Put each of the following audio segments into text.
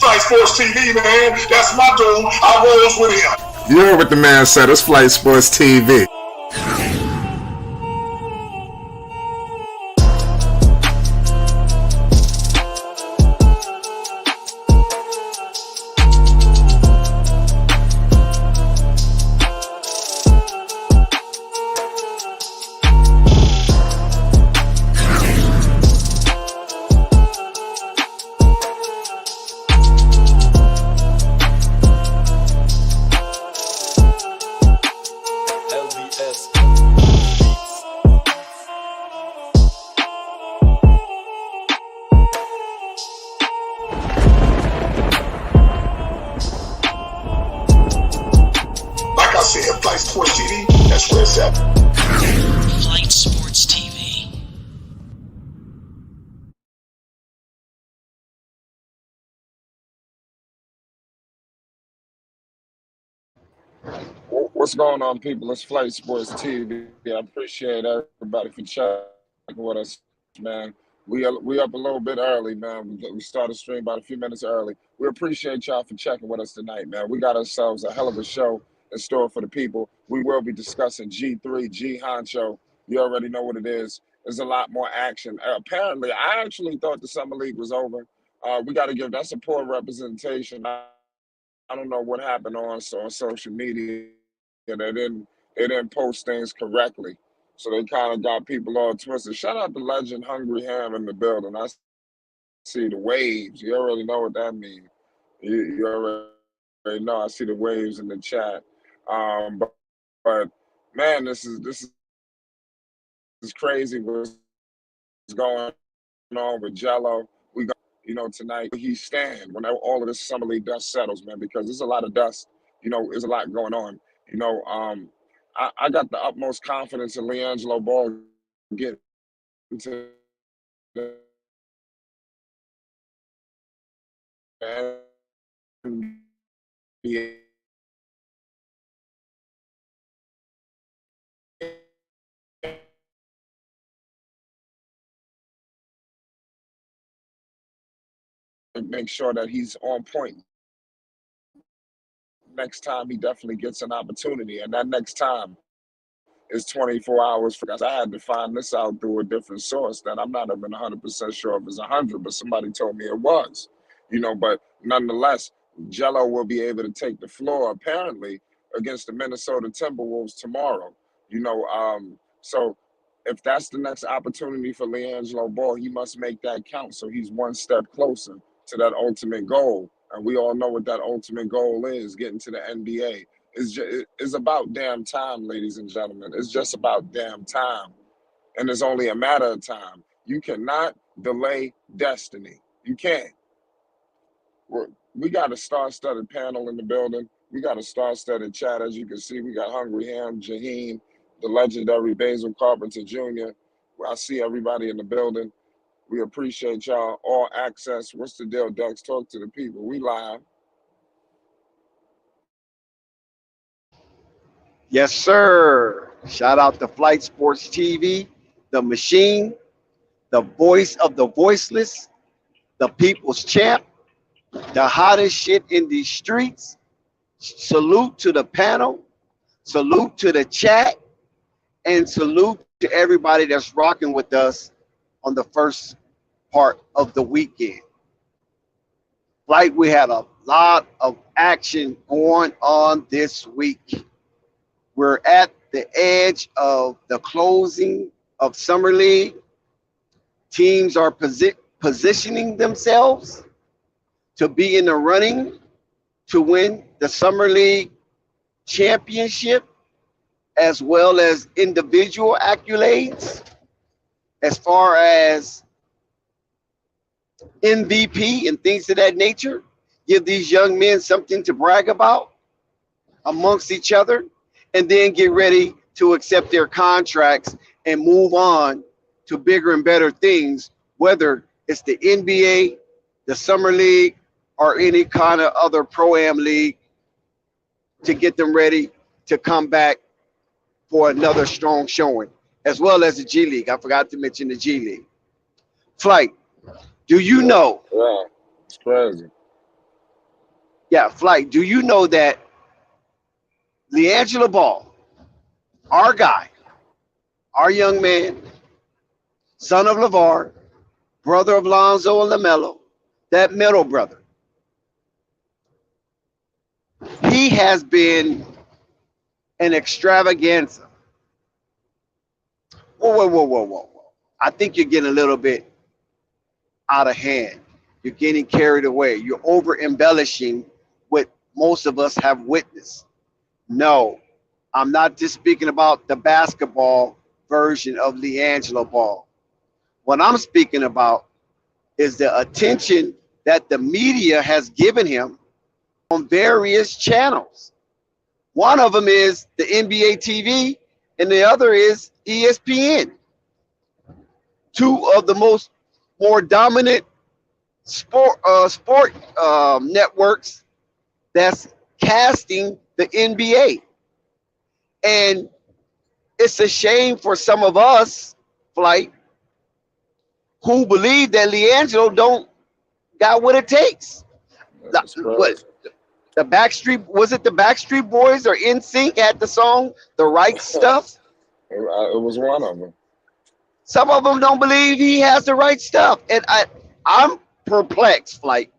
Flight Sports TV, man. That's my dude. I rolls with him. You heard what the man said. It's Flight Sports TV. Flight Sports TV, that's where it's at. Flight Sports TV. What's going on, people? It's Flight Sports TV. I appreciate everybody for checking with us, man. We up a little bit early, man. We started stream about a few minutes early. We appreciate y'all for checking with us tonight, man. We got ourselves a hell of a show in store for the people. We will be discussing G3, G Honcho. You already know what it is. There's a lot more action. Apparently, I actually thought the Summer League was over. We got to give, that's a poor representation. I don't know what happened on social media. They didn't post things correctly. So they kind of got people all twisted. Shout out to Legend Hungry Ham in the building. I see the waves. You already know what that means. You already know. I see the waves in the chat. But man, this is crazy what's going on with Jello. We got, tonight he stand when all of this Summer League dust settles, man, because there's a lot of dust. There's a lot going on. I got the utmost confidence in Liangelo Ball getting to the NBA. Make sure that he's on point. Next time he definitely gets an opportunity, and that next time is 24 hours for us. I had to find this out through a different source that I'm not even 100% sure if it's 100, but somebody told me it was. But nonetheless, Jello will be able to take the floor apparently against the Minnesota Timberwolves tomorrow. So if that's the next opportunity for Liangelo Ball, he must make that count. So he's one step closer to that ultimate goal. And we all know what that ultimate goal is, getting to the NBA. It's about damn time, ladies and gentlemen. It's just about damn time. And it's only a matter of time. You cannot delay destiny. You can't. We got a star-studded panel in the building. We got a star-studded chat. As you can see, we got Hungry Ham, Jaheem, the legendary Basil Carpenter Jr. I see everybody in the building. We appreciate y'all. All access. What's the deal, Dex? Talk to the people. We live. Yes, sir. Shout out to Flight Sports TV, the machine, the voice of the voiceless, the people's champ, the hottest shit in these streets. Salute to the panel. Salute to the chat. And salute to everybody that's rocking with us on the first part of the weekend. Like, we had a lot of action going on this week. We're at the edge of the closing of Summer League. Teams are positioning themselves to be in the running to win the Summer League championship, as well as individual accolades as far as MVP and things of that nature. Give these young men something to brag about amongst each other, and then get ready to accept their contracts and move on to bigger and better things, whether it's the NBA, the Summer League, or any kind of other Pro-Am league, to get them ready to come back for another strong showing, as well as the G League. I forgot to mention the G League. Flight, do you know? Yeah, it's crazy. Yeah, Flight. Do you know that Liangelo Ball, our guy, our young man, son of LeVar, brother of Lonzo and Lamelo, that middle brother, he has been an extravaganza. Whoa, whoa, whoa, whoa, whoa, whoa. I think you're getting a little bit out of hand. You're getting carried away. You're over embellishing what most of us have witnessed. No, I'm not just speaking about the basketball version of Liangelo Ball. What I'm speaking about is the attention that the media has given him on various channels. One of them is the NBA TV, and the other is ESPN. Two of the more dominant sport networks that's casting the NBA. And it's a shame for some of us, Flight, who believe that Liangelo don't got what it takes. That's What crazy. the Backstreet was it? The Backstreet Boys or NSYNC had the song "The Right Stuff." It was one of them. Some of them don't believe he has the right stuff, and I'm perplexed. Like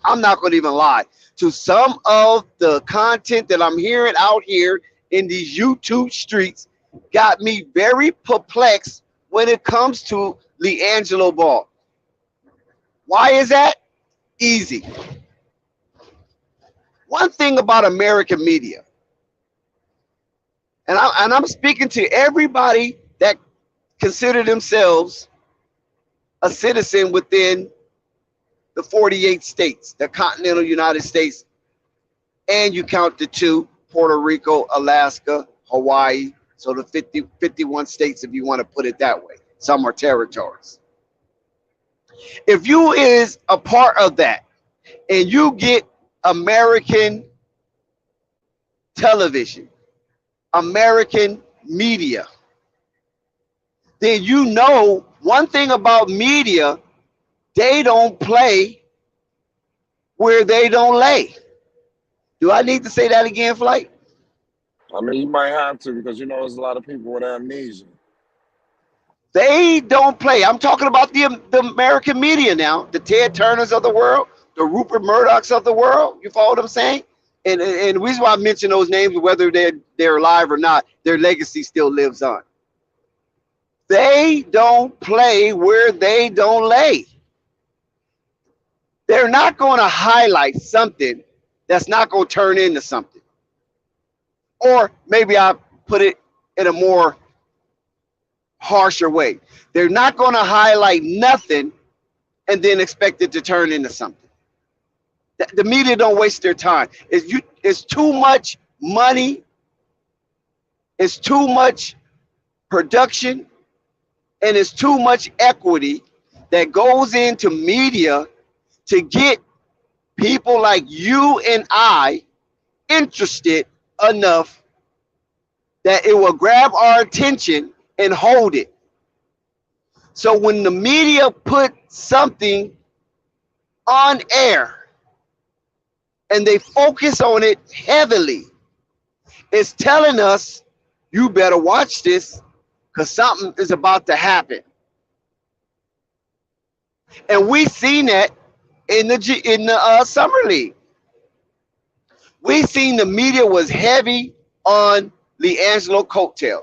I'm not going to even lie to some of the content that I'm hearing out here in these YouTube streets. Got me very perplexed when it comes to Liangelo Ball. Why is that? Easy. One thing about American media, and I'm speaking to everybody that consider themselves a citizen within the 48 states, the continental United States, and you count the two, Puerto Rico, Alaska, Hawaii, so the 51 states if you want to put it that way. Some are territories. If you is a part of that and you get American television, American media, then you know one thing about media, they don't play where they don't lay. Do I need to say that again, Flight? I mean, you might have to because there's a lot of people with amnesia. They don't play. I'm talking about the American media now, the Ted Turners of the world, the Rupert Murdochs of the world. You follow what I'm saying? And the reason why I mention those names, whether they're alive or not, their legacy still lives on. They don't play where they don't lay. They're not going to highlight something that's not going to turn into something. Or maybe I put it in a more harsher way. They're not going to highlight nothing and then expect it to turn into something. The media don't waste their time. It's too much money. It's too much production. And it's too much equity that goes into media to get people like you and I interested enough that it will grab our attention and hold it. So when the media put something on air and they focus on it heavily, it's telling us you better watch this because something is about to happen. And we seen that in the summer league. We seen the media was heavy on Liangelo coattail,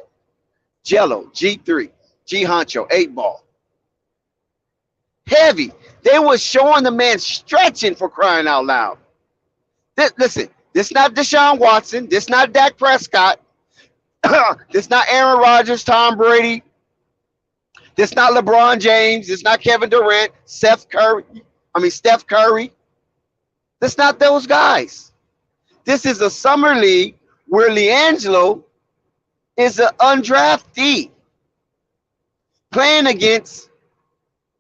Jello, G3, G Honcho, 8 Ball. Heavy. They was showing the man stretching, for crying out loud. Listen, this not Deshaun Watson. This not Dak Prescott. This not Aaron Rodgers, Tom Brady. This not LeBron James. This not Kevin Durant, Steph Curry. This not those guys. This is a summer league where Liangelo is an undraftee playing against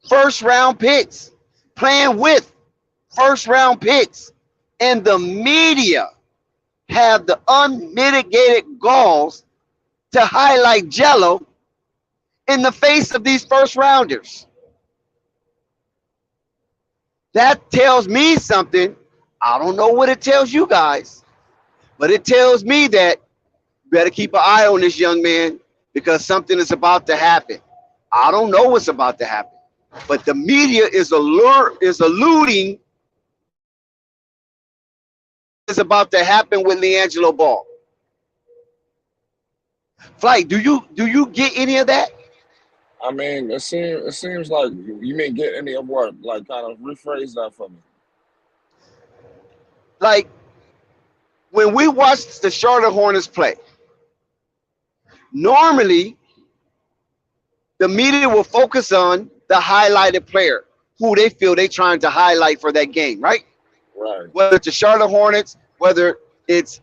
first-round picks, playing with first-round picks, and the media have the unmitigated galls to highlight Jello in the face of these first-rounders. That tells me something I don't know what it tells you guys, but it tells me that you better keep an eye on this young man because something is about to happen. I don't know what's about to happen, but the media is alluding is about to happen with Liangelo Ball. Flight, do you get any of that? I mean, it seems like you may get any of what? Like, kind of rephrase that for me. Like when we watch the Charlotte Hornets play, normally the media will focus on the highlighted player who they feel they're trying to highlight for that game, right? Right. Whether it's the Charlotte Hornets, whether it's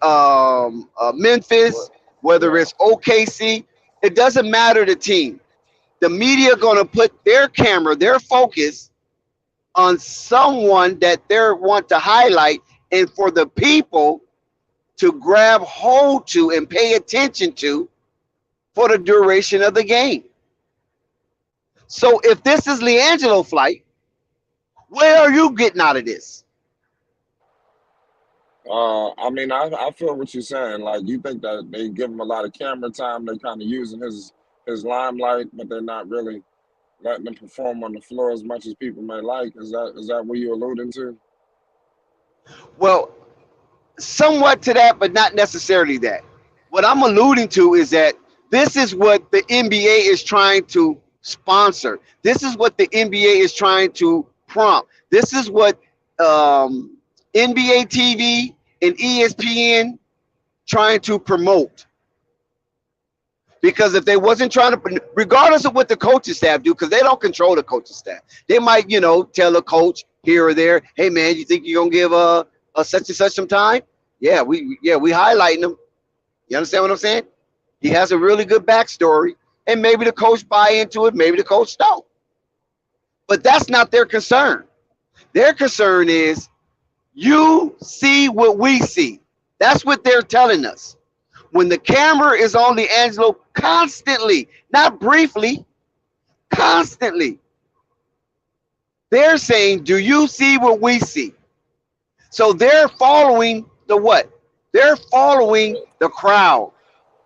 Memphis, What? whether Right. it's OKC, it doesn't matter the team. The media going to put their camera, their focus on someone that they want to highlight, and for the people to grab hold to and pay attention to for the duration of the game. So if this is Liangelo Flight, what are you getting out of this? I mean, I feel what you're saying. Like, you think that they give him a lot of camera time, they're kind of using his limelight, but they're not really letting him perform on the floor as much as people may like. Is that what you're alluding to? Well, somewhat to that, but not necessarily that. What I'm alluding to is that this is what the NBA is trying to sponsor. This is what the NBA is trying to prompt. This is what NBA TV and ESPN trying to promote. Because if they wasn't trying to, regardless of what the coaching staff do, because they don't control the coaching staff, they might, tell a coach here or there, hey man, you think you're gonna give a such and such some time? Yeah, we highlighting him. You understand what I'm saying? He has a really good backstory, and maybe the coach buy into it, maybe the coach don't. But that's not their concern. Their concern is you see what we see. That's what they're telling us. When the camera is on Liangelo constantly, not briefly, constantly, they're saying, do you see what we see? So they're following the what? They're following the crowd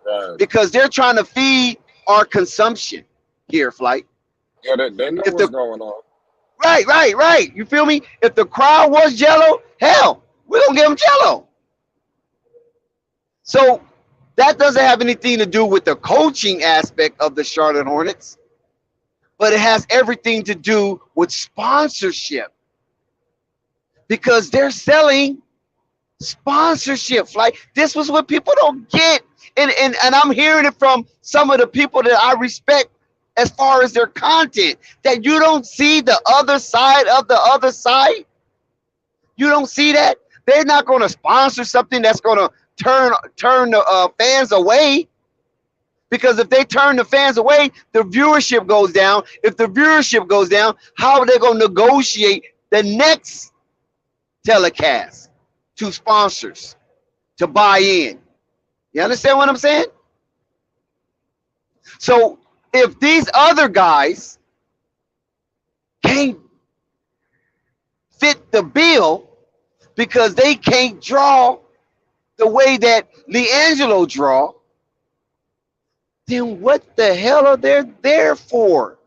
Right. because they're trying to feed our consumption here, Flight. Yeah, they know If what's the going on. right. You feel me? If the crowd was Jello, hell, we're gonna give them Jello. So that doesn't have anything to do with the coaching aspect of the Charlotte Hornets, but it has everything to do with sponsorship because they're selling sponsorship. Like this was what people don't get. And I'm hearing it from some of the people that I respect as far as their content, that you don't see the other side of the other side. You don't see that. They're not going to sponsor something that's going to turn the fans away. Because if they turn the fans away, the viewership goes down. If the viewership goes down, how are they going to negotiate the next telecast to sponsors to buy in? You understand what I'm saying? So if these other guys can't fit the bill because they can't draw the way that Liangelo draw, then what the hell are they there for?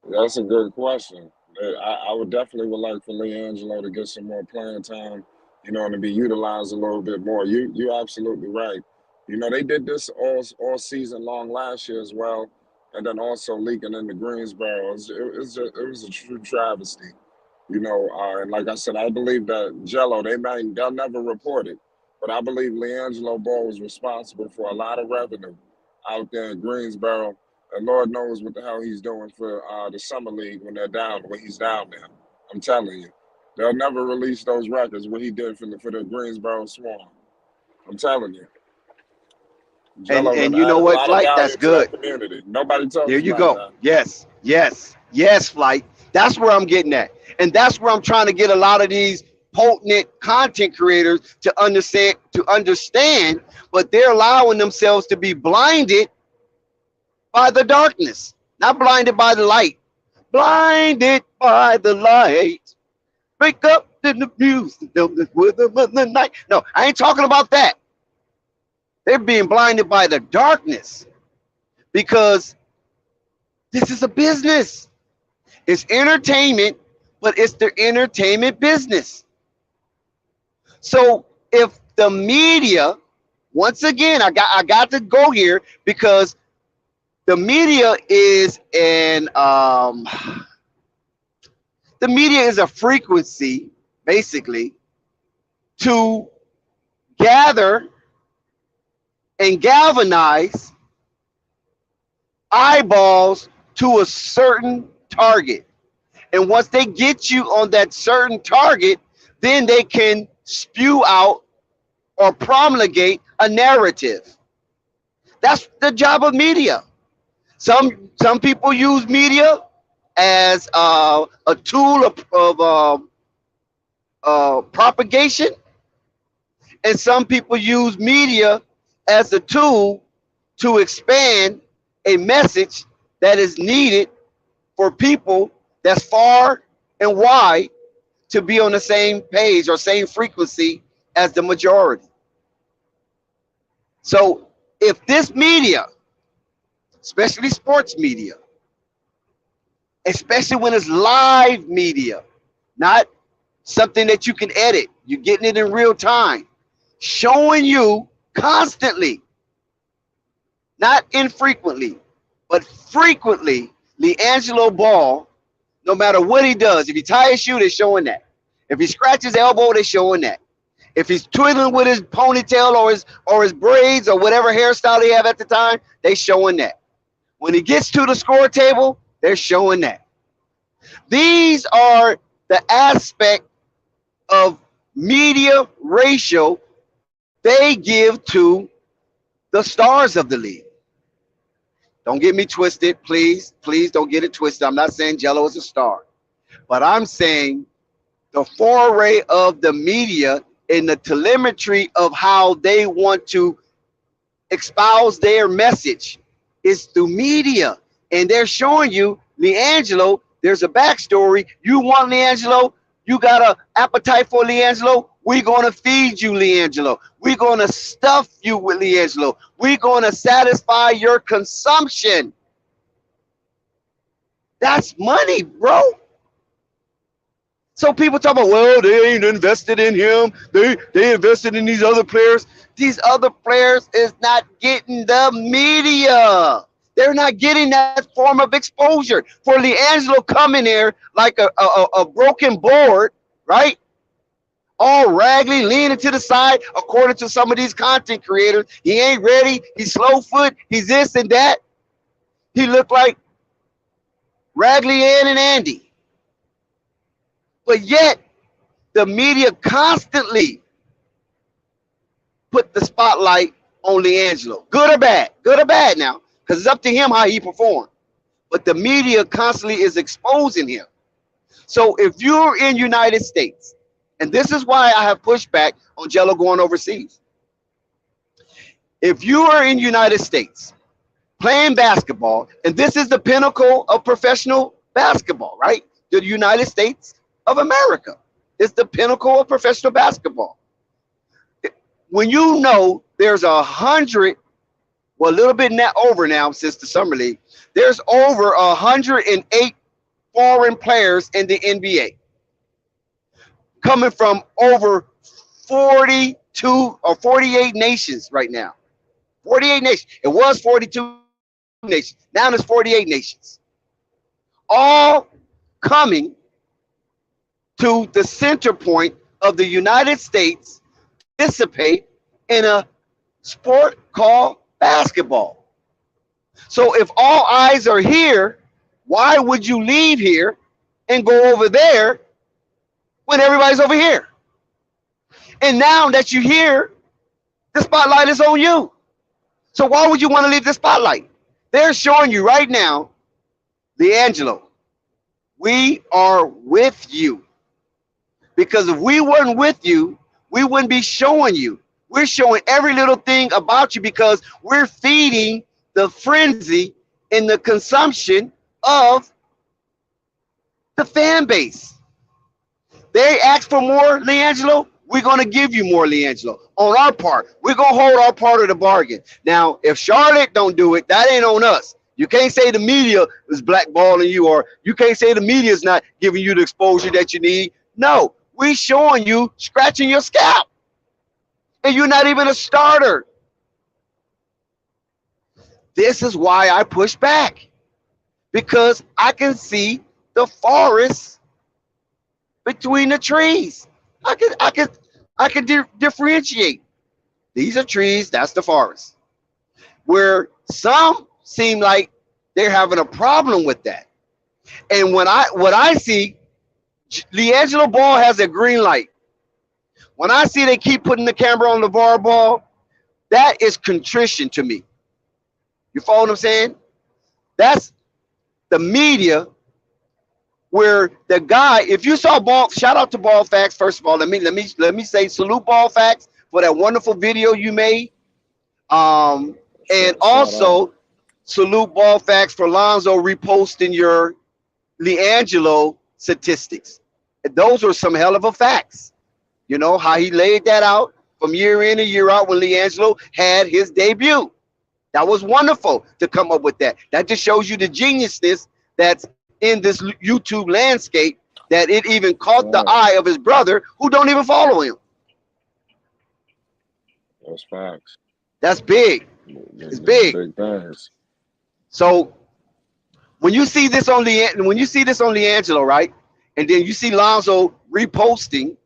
That's a good question. I would definitely would like for Liangelo to get some more playing time, and to be utilized a little bit more. You're absolutely right. They did this all season long last year as well, and then also leaking into Greensboro. It was a true travesty. And like I said, I believe that Jello, they'll never report it, but I believe Liangelo Ball was responsible for a lot of revenue out there in Greensboro, and Lord knows what the hell he's doing for the summer league when he's down there. I'm telling you, they'll never release those records what he did for the Greensboro Swarm. I'm telling you, And Jello and done you know added a what, lot of Flight? value That's to that good. community. Nobody There talks you about go. that. Yes, Flight. That's where I'm getting at. And that's where I'm trying to get a lot of these potent content creators to understand, but they're allowing themselves to be blinded by the darkness, not blinded by the light. Blinded by the light. Wake up in the music with the night. No, I ain't talking about that. They're being blinded by the darkness because this is a business. It's entertainment, but it's their entertainment business. So if the media, once again, I got to go here because the media is the media is a frequency, basically, to gather and galvanize eyeballs to a certain target. And once they get you on that certain target, then they can spew out or promulgate a narrative. That's the job of media. Some people use media as a tool of propagation, and some people use media as a tool to expand a message that is needed for people that's far and wide to be on the same page or same frequency as the majority. So if this media, especially sports media, especially when it's live media, not something that you can edit, you're getting it in real time, showing you constantly, not infrequently, but frequently, Liangelo Ball, no matter what he does, if he ties his shoe, they're showing that. If he scratches his elbow, they're showing that. If he's twiddling with his ponytail or his braids or whatever hairstyle he have at the time, they showing that. When he gets to the score table, they're showing that. These are the aspect of media ratio they give to the stars of the league. Don't get me twisted, please. Please don't get it twisted. I'm not saying Jello is a star, but I'm saying the foray of the media in the telemetry of how they want to espouse their message is through media. And they're showing you, Liangelo, there's a backstory. You want Liangelo? You got an appetite for Liangelo? We're going to feed you, Liangelo. We're going to stuff you with Liangelo. We're going to satisfy your consumption. That's money, bro. So people talk about, well, they ain't invested in him. They invested in these other players. These other players is not getting the media. They're not getting that form of exposure. For Liangelo coming there like a broken board, right? All raggedy, leaning to the side, according to some of these content creators. He ain't ready. He's slow foot. He's this and that. He looked like Raggedy Ann and Andy. But yet, the media constantly put the spotlight on Liangelo. Good or bad now, because it's up to him how he performed. But the media constantly is exposing him. So if you're in United States, and this is why I have pushback on Jello going overseas. If you are in United States playing basketball, and this is the pinnacle of professional basketball, right? The United States of America is the pinnacle of professional basketball. When you know there's 100, well, a little bit over now since the summer league, there's over 108 foreign players in the NBA, coming from over 42 or 48 nations right now. 48 nations. It was 42 nations. Now there's 48 nations. All coming to the center point of the United States to participate in a sport called basketball. So if all eyes are here, why would you leave here and go over there when everybody's over here? And now that you're here, the spotlight is on you. So why would you want to leave the spotlight? They're showing you right now, Liangelo, we are with you. Because if we weren't with you, we wouldn't be showing you. We're showing every little thing about you because we're feeding the frenzy in the consumption of the fan base. they ask for more, Liangelo, we're going to give you more, Liangelo. On our part, we're going to hold our part of the bargain. Now, if Charlotte don't do it, that ain't on us. You can't say the media is blackballing you, or you can't say the media is not giving you the exposure that you need. No, we showing you scratching your scalp, and you're not even a starter. This is why I push back, because I can see the forest between the trees. I can differentiate. These are trees. That's the forest. Where some seem like they're having a problem with that. And what I see, Liangelo Ball has a green light. When I see they keep putting the camera on LeVar Ball, that is contrition to me. You follow what I'm saying? That's the media, where the guy, if you saw Ball, shout out to Ball Facts. First of all, let me say salute Ball Facts for that wonderful video you made. And also salute Ball Facts for Lonzo reposting your Liangelo statistics. Those are some hell of a facts. You know how he laid that out from year in and year out when Liangelo had his debut. That was wonderful to come up with that. That just shows you the geniusness that's in this YouTube landscape, that it even caught the eye of his brother, who don't even follow him. That's facts. That's big. It's big. Big things. So when you see this on Liangelo, right, and then you see Lonzo reposting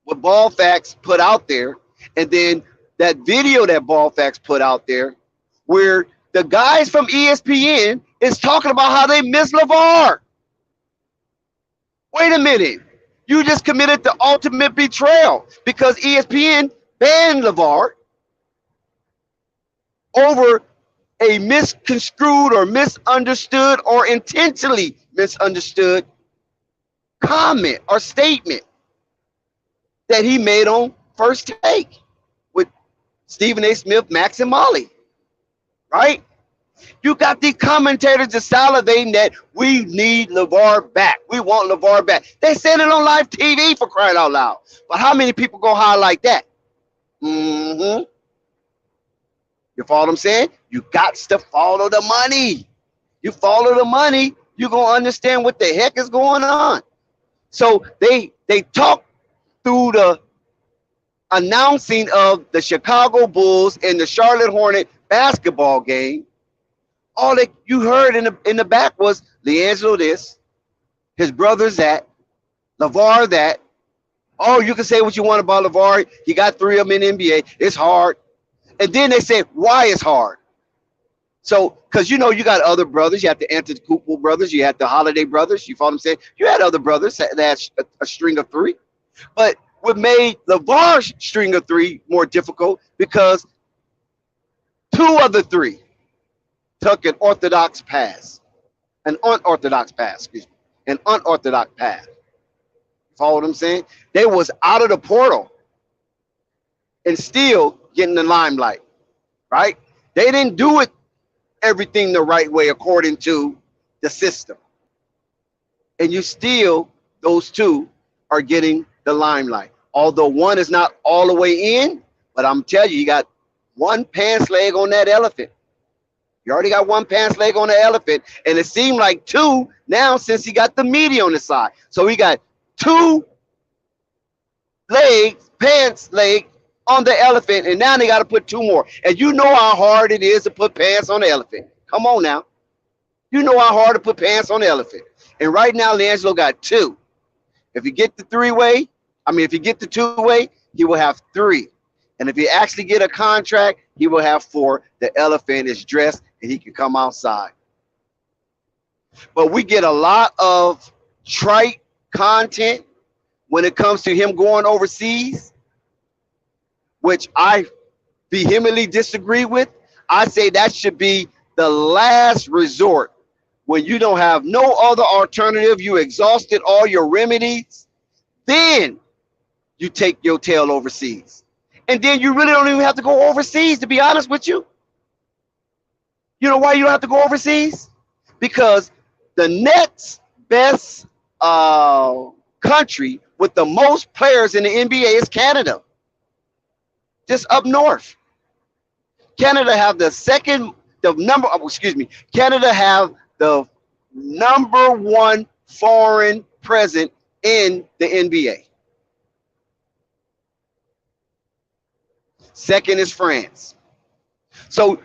what Ball Facts put out there, and then that video that Ball Facts put out there, where the guys from ESPN is talking about how they miss LeVar. Wait a minute. You just committed the ultimate betrayal, because ESPN banned LeVar over a misconstrued or misunderstood or intentionally misunderstood comment or statement that he made on First Take with Stephen A. Smith, Max, and Molly. Right? You got these commentators just salivating that we need LeVar back. We want LeVar back. They said it on live TV, for crying out loud. But how many people go highlight that? Mm-hmm. You follow what I'm saying? You got to follow the money. You follow the money, you're going to understand what the heck is going on. So they talk through the announcing of the Chicago Bulls and the Charlotte Hornet basketball game. All that you heard in the back was Liangelo this, his brother's that, LeVar that. Oh, you can say what you want about LeVar. He got 3 of them in the NBA. It's hard. And then they say, why it's hard? So, because you got other brothers. You have the Antetokounmpo brothers. You had the Holiday brothers. You follow what I'm saying? You had other brothers that had a string of 3. But what made LeVar's string of 3 more difficult, because 2 of the 3 took an unorthodox path. Follow what I'm saying? They was out of the portal and still getting the limelight, right? They didn't do it everything the right way according to the system. And those 2 are getting the limelight. Although one is not all the way in, but I'm telling you got one pants leg on that elephant. You already got one pants leg on the elephant, and it seemed like 2 now since he got the media on the side. So he got 2 pants leg on the elephant, and now they got to put 2 more. And you know how hard it is to put pants on the elephant. Come on now. You know how hard to put pants on the elephant. And right now, Liangelo got 2. If you get the 3-way, if you get the 2-way, he will have 3. And if you actually get a contract, he will have 4. The elephant is dressed and he can come outside. But we get a lot of trite content when it comes to him going overseas, which I vehemently disagree with. I say that should be the last resort. When you don't have no other alternative, you exhausted all your remedies, then you take your tail overseas. And then you really don't even have to go overseas, to be honest with you. You know why you don't have to go overseas? Because the next best country with the most players in the NBA is Canada, just up north. Canada have Canada have the number one foreign presence in the NBA. Second is France. So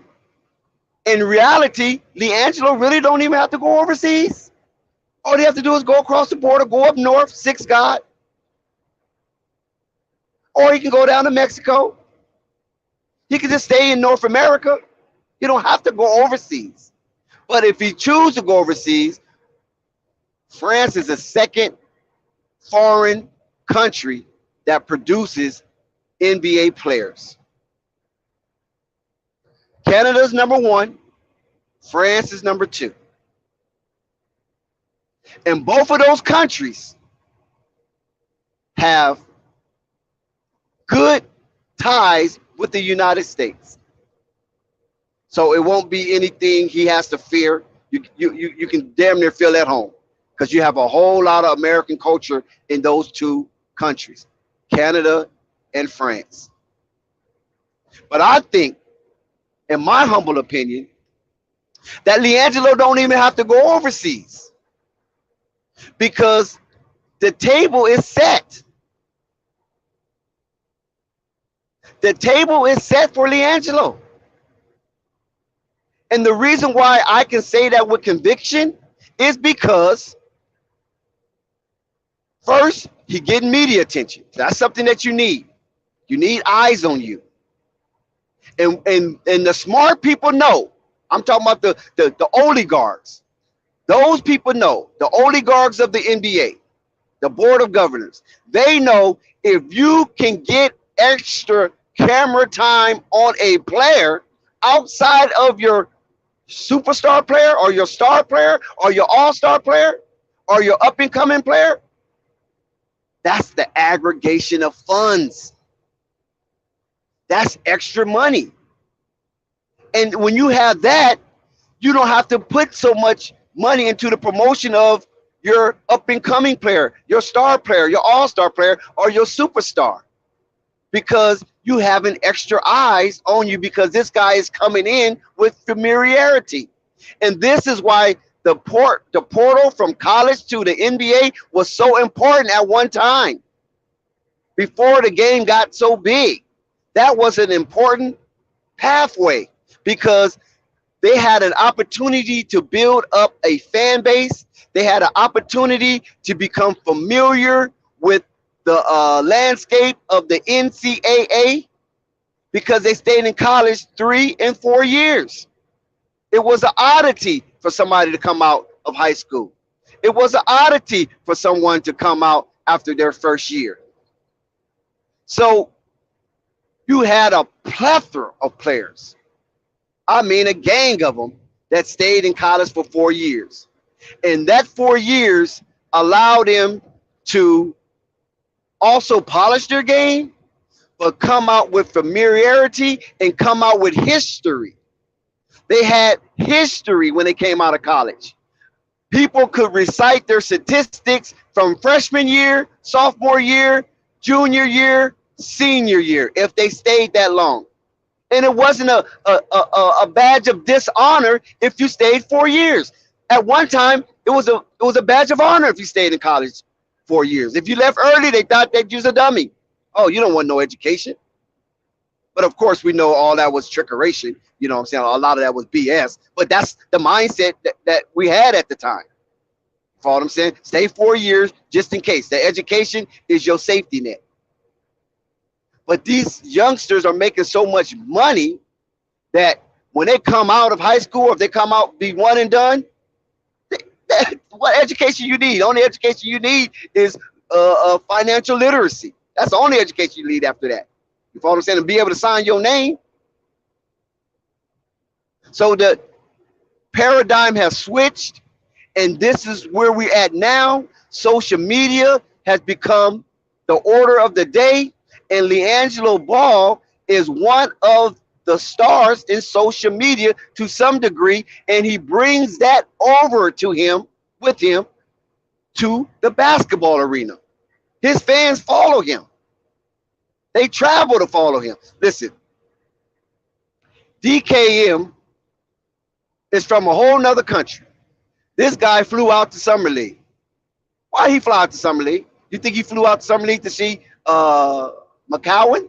in reality, Liangelo really don't even have to go overseas. All they have to do is go across the border, go up north, six God, or he can go down to Mexico. He can just stay in North America. You don't have to go overseas. But if he chooses to go overseas, France is the second foreign country that produces NBA players. Canada's number one. France is number two. And both of those countries have good ties with the United States. So it won't be anything he has to fear. You can damn near feel at home because you have a whole lot of American culture in those two countries, Canada and France. But I think, in my humble opinion, that Liangelo don't even have to go overseas because the table is set. The table is set for Liangelo. And the reason why I can say that with conviction is because, first, he getting media attention. That's something that you need. You need eyes on you. And the smart people know. I'm talking about the oligarchs. Those people know. The oligarchs of the NBA, the board of governors. They know if you can get extra camera time on a player outside of your superstar player or your star player or your all-star player or your up-and-coming player, that's the aggregation of funds. That's extra money. And when you have that, you don't have to put so much money into the promotion of your up-and-coming player, your star player, your all-star player, or your superstar. Because you have an extra eyes on you because this guy is coming in with familiarity. And this is why the portal from college to the NBA was so important at one time. Before the game got so big, that was an important pathway because they had an opportunity to build up a fan base. They had an opportunity to become familiar with the landscape of the NCAA because they stayed in college 3 and 4 years. It was an oddity for somebody to come out of high school. It was an oddity for someone to come out after their first year. So you had a plethora of players. I mean, a gang of them that stayed in college for 4 years. And that 4 years allowed them to also polish their game, but come out with familiarity and come out with history. They had history when they came out of college. People could recite their statistics from freshman year, sophomore year, junior year, senior year, if they stayed that long. And it wasn't a badge of dishonor if you stayed 4 years. At one time, it was a badge of honor if you stayed in college 4 years. If you left early, they thought they'd use a dummy. Oh, you don't want no education. But of course, we know all that was trickeration. You know what I'm saying? A lot of that was BS. But that's the mindset that we had at the time. Follow what I'm saying? Stay 4 years just in case. The education is your safety net. But these youngsters are making so much money that when they come out of high school, if they come out be one and done, what education you need? The only education you need is financial literacy. That's the only education you need after that. You follow what I'm saying? And be able to sign your name. So the paradigm has switched, and this is where we're at now. Social media has become the order of the day, and Liangelo Ball is one of the stars in social media to some degree, and he brings that over to him, with him, to the basketball arena. His fans follow him. They travel to follow him. Listen, DKM is from a whole nother country. This guy flew out to Summer League. Why he fly out to Summer League? You think he flew out to Summer League to see McCowan,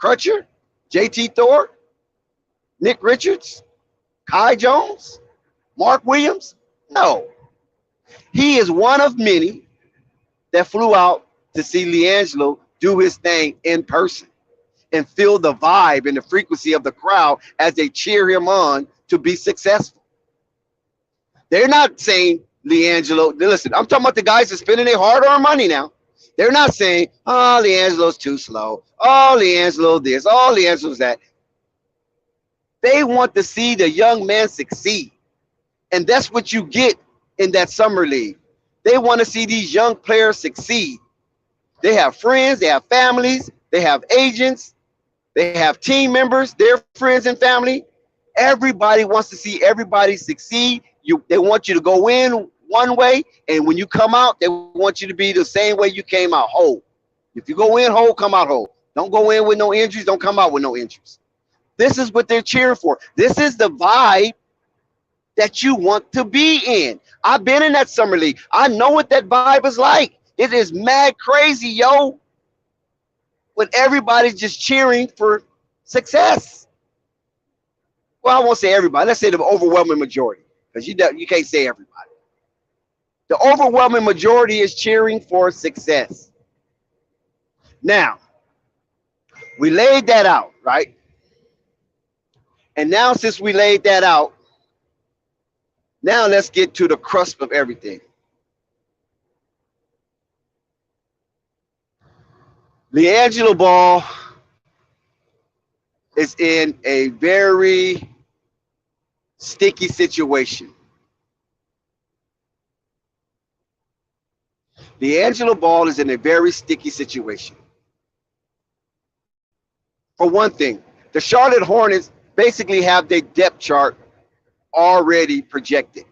Crutcher, JT Thor, Nick Richards, Kai Jones, Mark Williams? No. He is one of many that flew out to see Liangelo do his thing in person and feel the vibe and the frequency of the crowd as they cheer him on to be successful. They're not saying Liangelo. Listen, I'm talking about the guys that are spending their hard-earned money now. They're not saying, oh, Liangelo's too slow. Oh, Liangelo this. Oh, Liangelo's that. They want to see the young man succeed. And that's what you get in that summer league. They want to see these young players succeed. They have friends, they have families, they have agents, they have team members, their friends and family. Everybody wants to see everybody succeed. They want you to go in one way, and when you come out, they want you to be the same way you came out, whole. If you go in whole, come out whole. Don't go in with no injuries, don't come out with no injuries. This is what they're cheering for. This is the vibe that you want to be in. I've been in that summer league. I know what that vibe is like. It is mad crazy, yo. When everybody's just cheering for success. Well, I won't say everybody. Let's say the overwhelming majority, because you can't say everybody. The overwhelming majority is cheering for success. Now, we laid that out, right? And now since we laid that out, now let's get to the crust of everything. Liangelo Ball is in a very sticky situation. Liangelo Ball is in a very sticky situation. For one thing, the Charlotte Hornets basically have their depth chart already projected.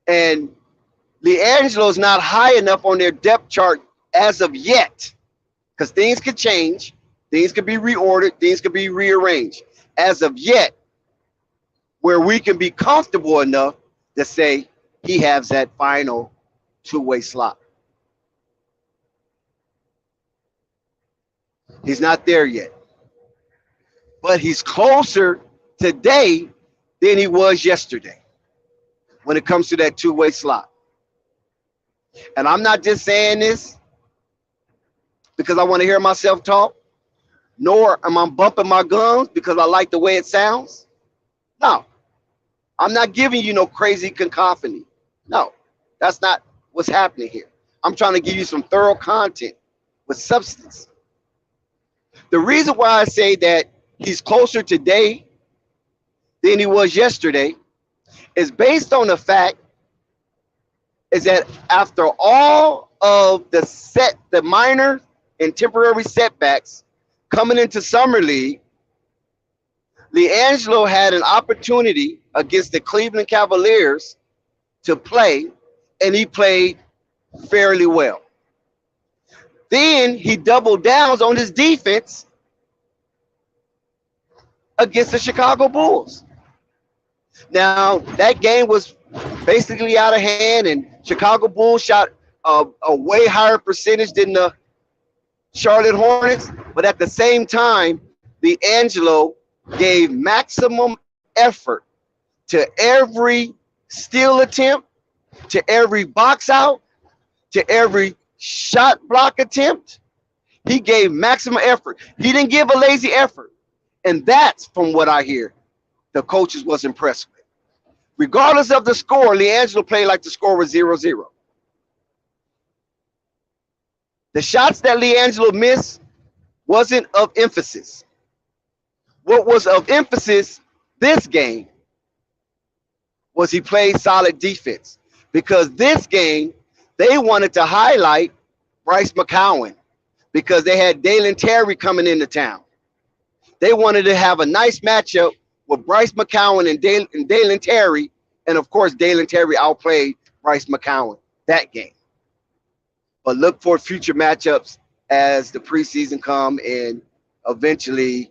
And Liangelo's not high enough on their depth chart as of yet, because things could change, things could be reordered, things could be rearranged. As of yet, where we can be comfortable enough to say he has that final two-way slot. He's not there yet. But he's closer today than he was yesterday when it comes to that two-way slot. And I'm not just saying this because I want to hear myself talk, nor am I bumping my gums because I like the way it sounds. No, I'm not giving you no crazy cacophony. No, that's not what's happening here. I'm trying to give you some thorough content with substance. The reason why I say that he's closer today than he was yesterday is based on the fact is that after all of the minor and temporary setbacks coming into Summer League, Liangelo had an opportunity against the Cleveland Cavaliers to play, and he played fairly well. Then he doubled down on his defense against the Chicago Bulls. Now, that game was basically out of hand, and Chicago Bulls shot a way higher percentage than the Charlotte Hornets. But at the same time, Liangelo gave maximum effort to every steal attempt, to every box out, to every shot block attempt. He gave maximum effort. He didn't give a lazy effort. And that's, from what I hear, the coaches was impressed with. Regardless of the score, Liangelo played like the score was 0-0. The shots that Liangelo missed wasn't of emphasis. What was of emphasis this game was he played solid defense. Because this game, they wanted to highlight Bryce McCowan because they had Dalen Terry coming into town. They wanted to have a nice matchup with Bryce McCowan and Dalen Terry. And, of course, Dalen Terry outplayed Bryce McCowan that game. But look for future matchups as the preseason come and eventually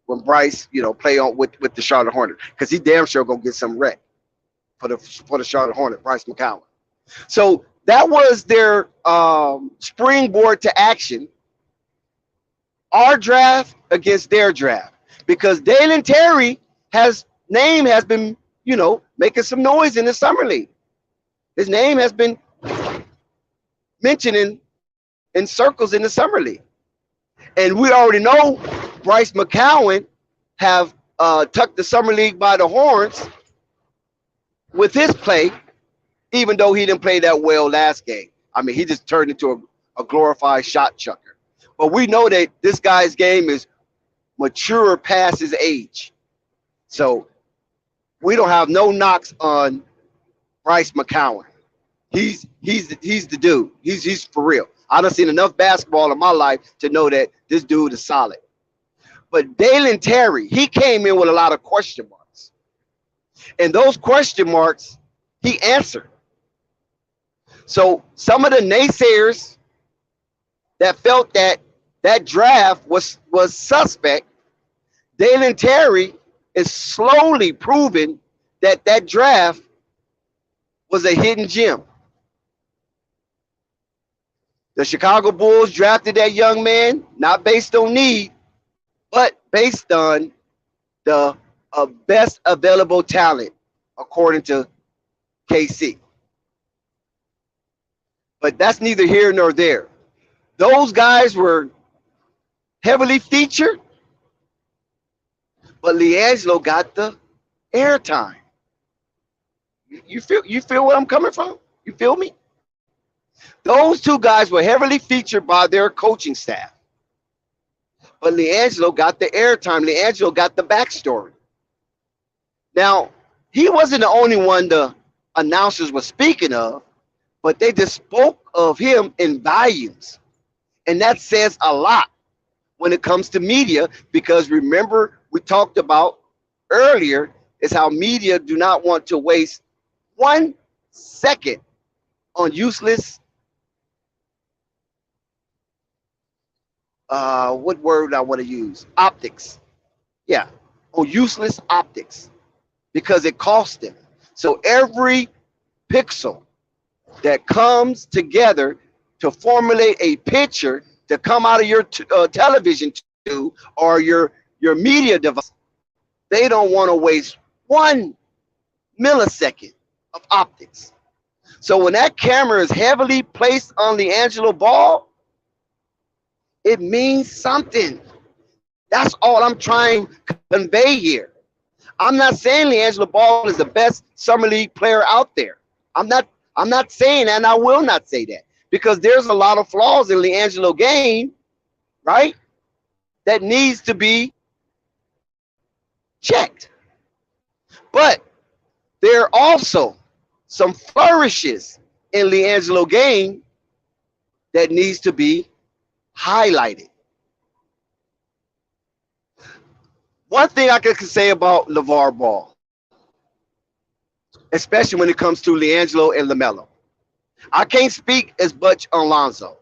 when Bryce, play on with the Charlotte Hornets, because he damn sure gonna get some rec for the Charlotte Hornet, Bryce McCowan. So that was their springboard to action. Our draft against their draft, because Dalen Terry has been, making some noise in the summer league. His name has been mentioned in circles in the summer league. And we already know Bryce McCowan have tucked the summer league by the horns with his play, even though he didn't play that well last game. I mean, he just turned into a glorified shot chucker. But we know that this guy's game is mature past his age. So we don't have no knocks on Bryce McCowan. He's the dude. He's for real. I done seen enough basketball in my life to know that this dude is solid. But Dalen Terry, he came in with a lot of question marks. And those question marks, he answered. So some of the naysayers that felt that draft was suspect, Dalen Terry is slowly proving that draft was a hidden gem. The Chicago Bulls drafted that young man, not based on need, but based on the best available talent, according to KC. But that's neither here nor there. Those guys were heavily featured, but Liangelo got the airtime. You feel where I'm coming from? You feel me? Those two guys were heavily featured by their coaching staff. But Liangelo got the airtime. Liangelo got the backstory. Now, he wasn't the only one the announcers were speaking of, but they just spoke of him in volumes. And that says a lot when it comes to media, because remember, we talked about earlier is how media do not want to waste 1 second on useless, what word I want to use? Optics. Yeah, on useless optics, because it costs them. So every pixel that comes together to formulate a picture to come out of your television tube or your media device, they don't want to waste 1 millisecond of optics. So when that camera is heavily placed on Liangelo Ball, it means something. That's all I'm trying to convey here. I'm not saying Liangelo Ball is the best summer league player out there. I'm not saying that, and I will not say that, because there's a lot of flaws in Liangelo's game, right, that needs to be checked. But there are also some flourishes in Liangelo's game that needs to be highlighted. One thing I could say about LeVar Ball, especially when it comes to Liangelo and Lamelo, I can't speak as much on Lonzo,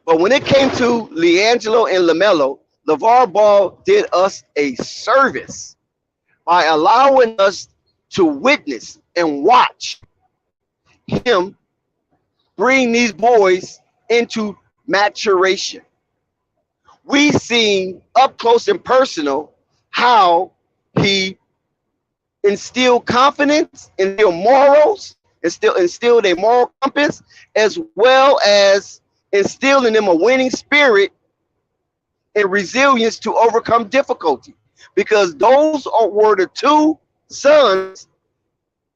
but when it came to Liangelo and Lamelo, LeVar Ball did us a service by allowing us to witness and watch him bring these boys into maturation. We seen up close and personal how he instilled confidence, instilled morals, instilled a moral compass, as well as instilling them a winning spirit and resilience to overcome difficulty. Because those were the two sons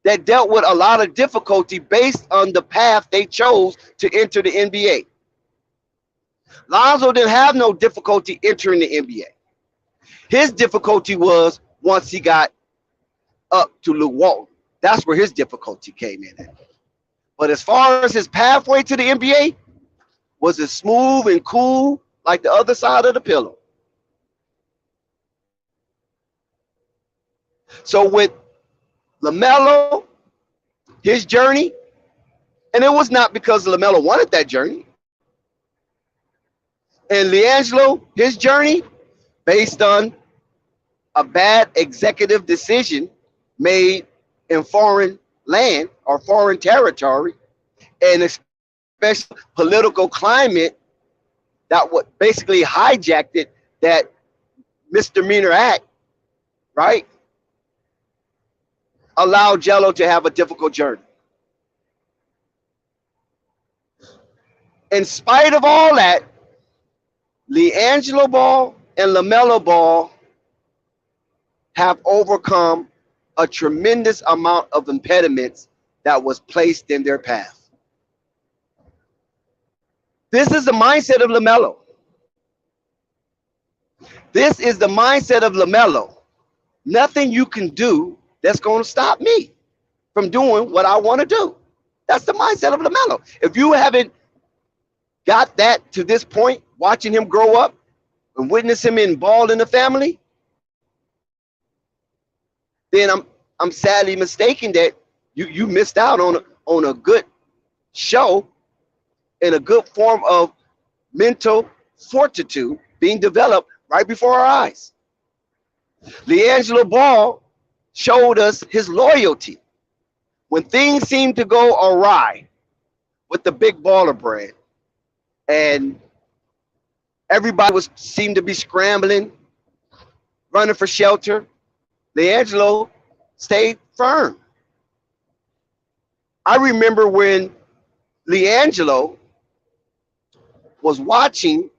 that dealt with a lot of difficulty based on the path they chose to enter the NBA. Lonzo didn't have no difficulty entering the NBA. His difficulty was once he got up to Luke Walton. That's where his difficulty came in at. But as far as his pathway to the NBA, was it smooth and cool like the other side of the pillow? So with LaMelo, his journey, And it was not because LaMelo wanted that journey. And Liangelo, his journey, based on a bad executive decision made in foreign land or foreign territory, and especially political climate that would basically hijacked it, that misdemeanor act, right, allowed Jello to have a difficult journey. In spite of all that, Liangelo Ball and Lamelo Ball have overcome a tremendous amount of impediments that was placed in their path. This is the mindset of Lamelo. This is the mindset of Lamelo. Nothing you can do that's going to stop me from doing what I want to do. That's the mindset of Lamelo. If you haven't got that to this point, watching him grow up and witness him involved in the family, then I'm sadly mistaken that you missed out on a good show and a good form of mental fortitude being developed right before our eyes. Liangelo Ball showed us his loyalty. When things seemed to go awry with the big baller brand, and everybody seemed to be scrambling, running for shelter, Liangelo stayed firm. I remember when Liangelo was watching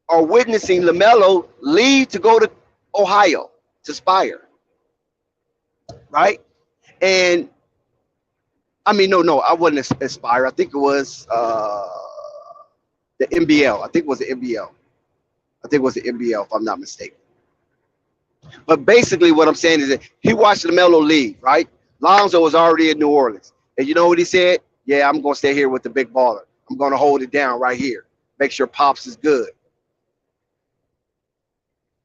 or witnessing LaMelo leave to go to Ohio to Spire, right? And I mean, no, I wasn't Aspire. I think it was the NBL. I think it was the NBL. I think it was the NBL, if I'm not mistaken. But basically what I'm saying is that he watched LaMelo leave, right? Lonzo was already in New Orleans. And you know what he said? Yeah, I'm going to stay here with the big baller. I'm going to hold it down right here. Make sure Pops is good.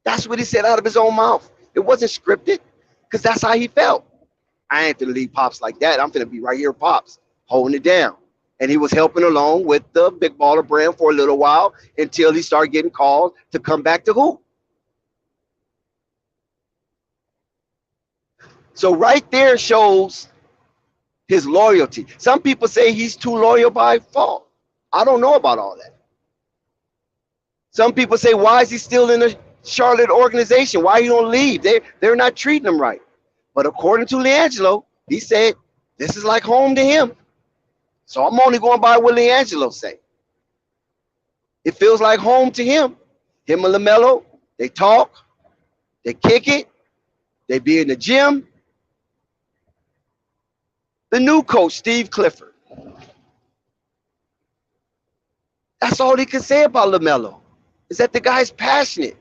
That's what he said out of his own mouth. It wasn't scripted, because that's how he felt. I ain't going to leave Pops like that. I'm going to be right here, Pops, holding it down. And he was helping along with the big baller brand for a little while until he started getting called to come back to hoop. So right there shows his loyalty. Some people say he's too loyal by fault. I don't know about all that. Some people say, why is he still in the Charlotte organization? Why he don't leave? They're not treating him right. But according to Liangelo, he said this is like home to him. So I'm only going by what Liangelo say. It feels like home to him. Him and LaMelo, they talk, they kick it, they be in the gym. The new coach, Steve Clifford. That's all he can say about LaMelo, is that the guy's passionate.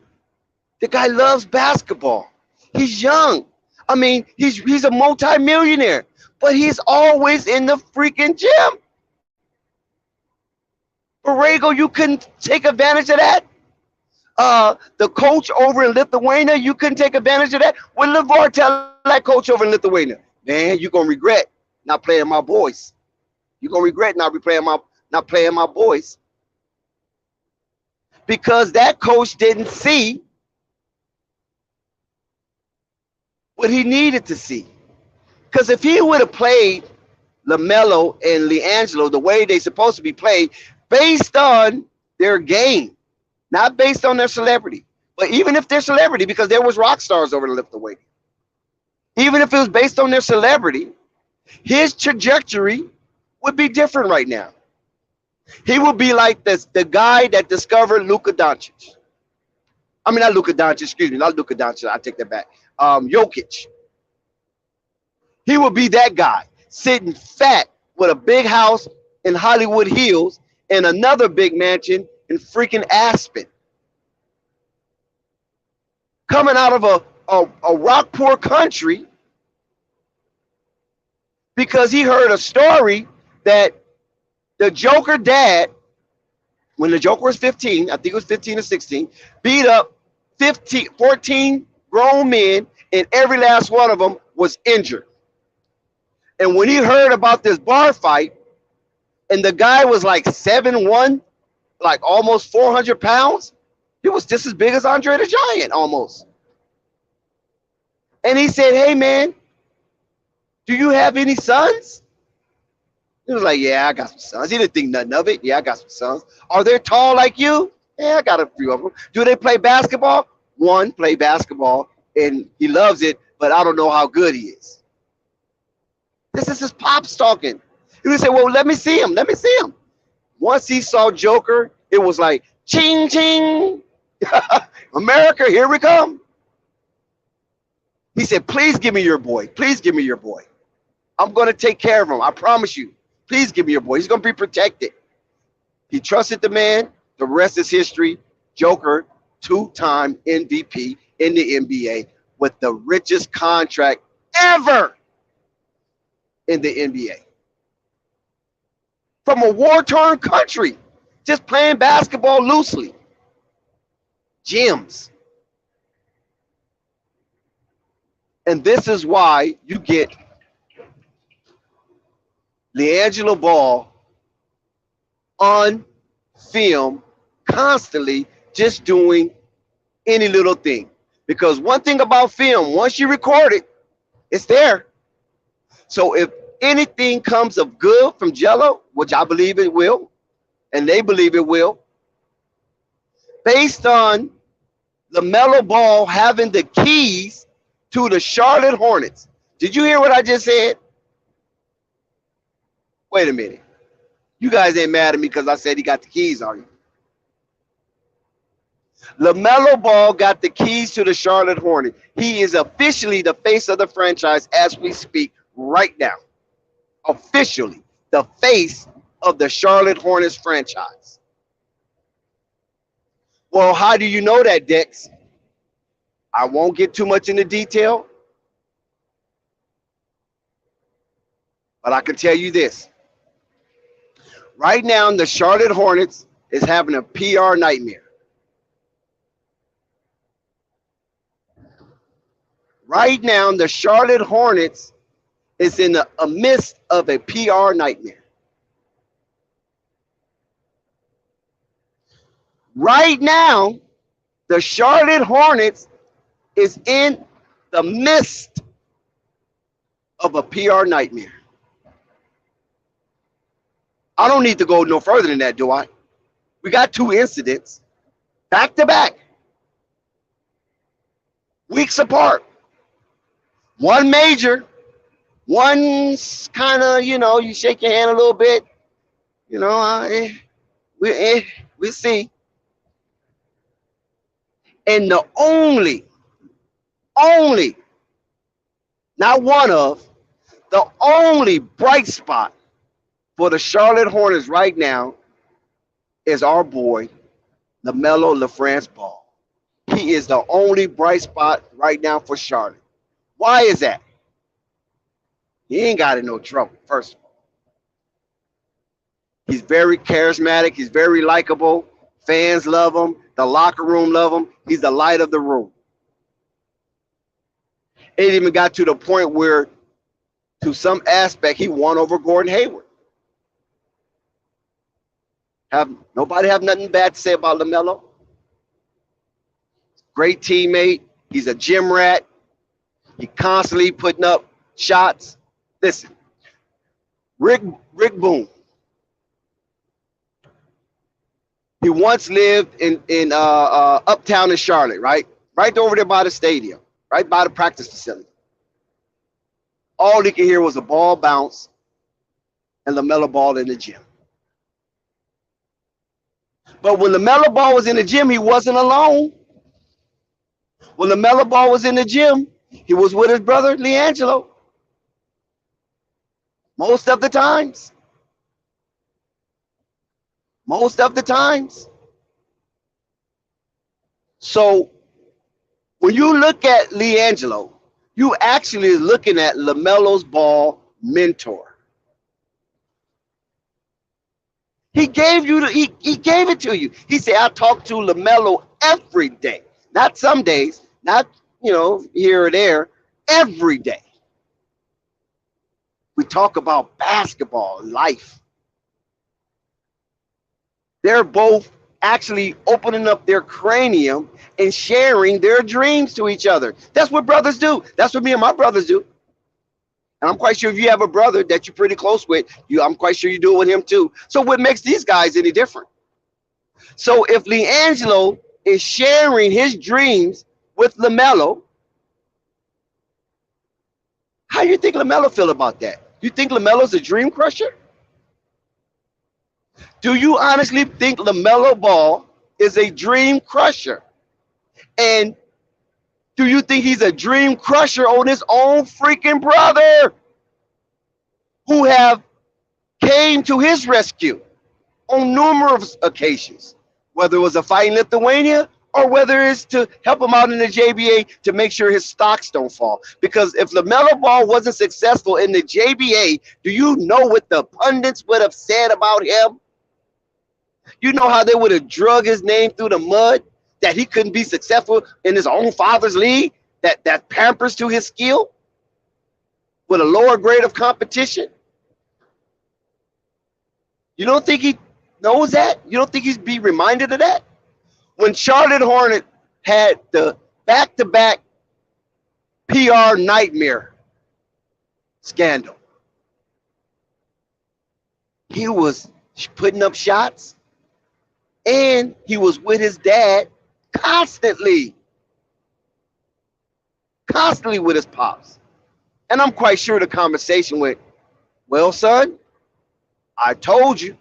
The guy loves basketball. He's young. I mean, he's a multimillionaire, but he's always in the freaking gym. Borrego, you couldn't take advantage of that. The coach over in Lithuania, you couldn't take advantage of that. When LeVar tell that coach over in Lithuania, man, you're gonna regret not playing my boys. You're gonna regret not playing my boys. Because that coach didn't see what he needed to see. Because if he would have played LaMelo and Liangelo the way they're supposed to be played, based on their game, not based on their celebrity, but even if they're celebrity, because there was rock stars over in Lithuania, even if it was based on their celebrity, his trajectory would be different right now. He would be like the guy that discovered Luka Doncic. I mean, not Luka Doncic, excuse me, not Luka Doncic, I take that back. Jokic. He would be that guy, sitting fat with a big house in Hollywood Hills and another big mansion in freaking Aspen. Coming out of a rock poor country because he heard a story that the Joker dad, when the Joker was 15, I think it was 15 or 16, beat up 14 grown men, and every last one of them was injured. And when he heard about this bar fight, and the guy was like 7'1", like almost 400 pounds, he was just as big as Andre the Giant almost. And he said, "Hey man, do you have any sons?" He was like, "Yeah, I got some sons." He didn't think nothing of it. "Yeah, I got some sons." "Are they tall like you?" "Yeah, I got a few of them." "Do they play basketball?" "One play basketball, and he loves it, but I don't know how good he is." This is his pops talking. He would say, "Well, let me see him. Let me see him." Once he saw Joker, it was like, ching, ching. America, here we come. He said, "Please give me your boy. Please give me your boy. I'm going to take care of him. I promise you. Please give me your boy. He's going to be protected." He trusted the man. The rest is history. Joker, 2-time MVP in the NBA with the richest contract ever in the NBA. From a war-torn country, just playing basketball loosely. Gyms. And this is why you get Liangelo Ball on film constantly just doing any little thing. Because one thing about film, once you record it, it's there. So if anything comes of good from Jello, which I believe it will, and they believe it will, based on Lamelo Ball having the keys to the Charlotte Hornets. Did you hear what I just said? Wait a minute. You guys ain't mad at me because I said he got the keys, are you? Lamelo Ball got the keys to the Charlotte Hornets. He is officially the face of the franchise as we speak right now. Officially the face of the Charlotte Hornets franchise. Well, how do you know that, Dex? I won't get too much into detail, but I can tell you this. Right now, the Charlotte Hornets is having a PR nightmare. Right now, the Charlotte Hornets is in the midst of a PR nightmare. Right now, the Charlotte Hornets is in the midst of a PR nightmare. I don't need to go no further than that, do I? We got 2 incidents back to back, weeks apart. One major, one's kind of, you shake your hand a little bit, we see. And the only, not one of, the only bright spot for the Charlotte Hornets right now is our boy, Lamelo Ball. He is the only bright spot right now for Charlotte. Why is that? He ain't got in no trouble, first of all. He's very charismatic. He's very likable. Fans love him. The locker room love him. He's the light of the room. It even got to the point where, to some aspect, he won over Gordon Hayward. Nobody have nothing bad to say about LaMelo. Great teammate. He's a gym rat. He constantly putting up shots. Listen, Rick Boone. He once lived in uptown in Charlotte, right over there by the stadium, right by the practice facility. All he could hear was a ball bounce and LaMelo Ball in the gym. But when LaMelo Ball was in the gym, he wasn't alone. When LaMelo Ball was in the gym, he was with his brother, Liangelo. Most of the times. So when you look at Liangelo, you actually is looking at LaMelo Ball mentor. He gave it to you. He said, "I talk to LaMelo every day. Not some days, not here or there, every day." We talk about basketball, life. They're both actually opening up their cranium and sharing their dreams to each other. That's what brothers do. That's what me and my brothers do. And I'm quite sure if you have a brother that you're pretty close with, I'm quite sure you do it with him too. So what makes these guys any different? So if Liangelo is sharing his dreams with Lamelo, how do you think Lamelo feel about that? You think Lamelo's a dream crusher? Do you honestly think Lamelo Ball is a dream crusher? And do you think he's a dream crusher on his own freaking brother who have came to his rescue on numerous occasions, whether it was a fight in Lithuania or whether it's to help him out in the JBA to make sure his stocks don't fall? Because if LaMelo Ball wasn't successful in the JBA, do you know what the pundits would have said about him? You know how they would have drug his name through the mud, that he couldn't be successful in his own father's league, that pampers to his skill with a lower grade of competition? You don't think he knows that? You don't think he's be reminded of that? When Charlotte Hornet had the back-to-back PR nightmare scandal, he was putting up shots and he was with his dad constantly with his pops. And I'm quite sure the conversation went, well, son, I told you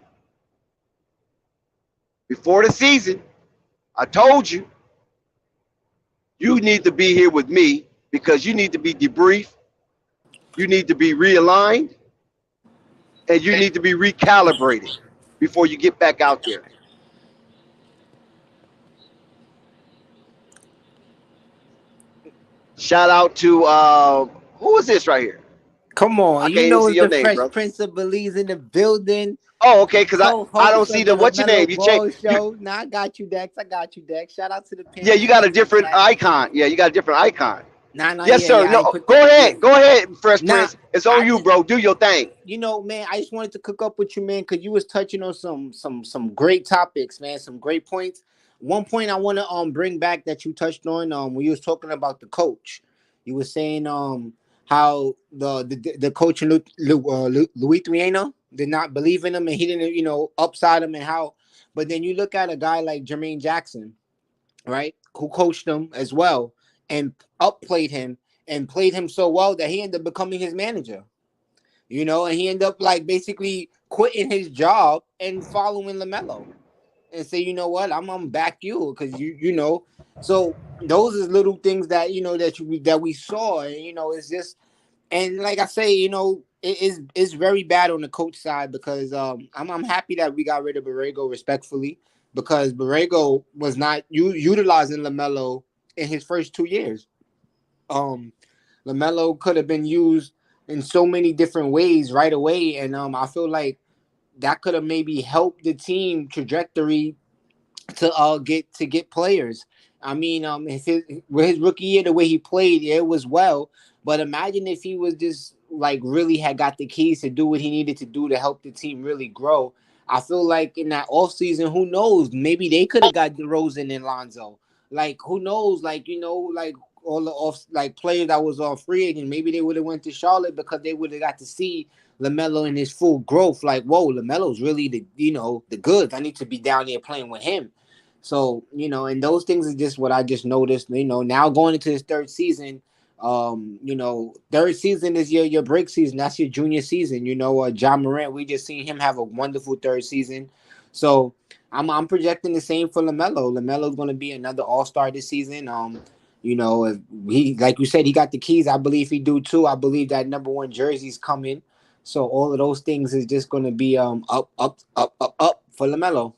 before the season, I told you, you need to be here with me because you need to be debriefed, you need to be realigned, and you need to be recalibrated before you get back out there. Shout out to who is this right here? Come I on, can't you even know see it's your the name, Fresh bro. Prince of Belize in the building. Oh, okay, because I don't Co-host see of the what's your name? Lamelo You Ball check. Show. Nah, I got you, Dex. Shout out to the Yeah, panel. you Shout got a out to the different chat. icon. Yeah, you got a different icon. Nah, Yes, yeah, sir. I ain't No, put go that. ahead. Yeah. Go ahead, Fresh Nah, Prince. It's on I you, just, bro. Do your thing. man, I just wanted to cook up with you, man, because you was touching on some great topics, man, some great points. One point I want to bring back that you touched on when you was talking about the coach. You were saying how the coach in Louisiana did not believe in him and he didn't upside him, and how, but then you look at a guy like Jermaine Jackson, right, who coached him as well and upplayed him and played him so well that he ended up becoming his manager. And he ended up like basically quitting his job and following LaMelo and say, you know what, I'm back you because you. So those is little things that that we saw, and it's just, and like I say, it's very bad on the coach side because I'm happy that we got rid of Borrego respectfully, because Borrego was not utilizing LaMelo in his first 2 years. Um, LaMelo could have been used in so many different ways right away, and I feel like that could have maybe helped the team trajectory to get players. I mean, with his rookie year, the way he played, yeah, it was well. But imagine if he was just like really had got the keys to do what he needed to do to help the team really grow. I feel like in that offseason, who knows? Maybe they could have got DeRozan and Lonzo. Like, who knows? Like, like all the players that was on free agent, maybe they would have went to Charlotte because they would have got to see LaMelo in his full growth. Like, whoa, LaMelo's really the goods. I need to be down there playing with him. So, and those things are just what I just noticed. Now going into his third season, third season is your break season. That's your junior season. John Morant, we just seen him have a wonderful third season. So I'm projecting the same for LaMelo. LaMelo's going to be another all-star this season. If he, like you said, he got the keys. I believe he do too. I believe that number one jersey's coming. So all of those things is just going to be up for LaMelo.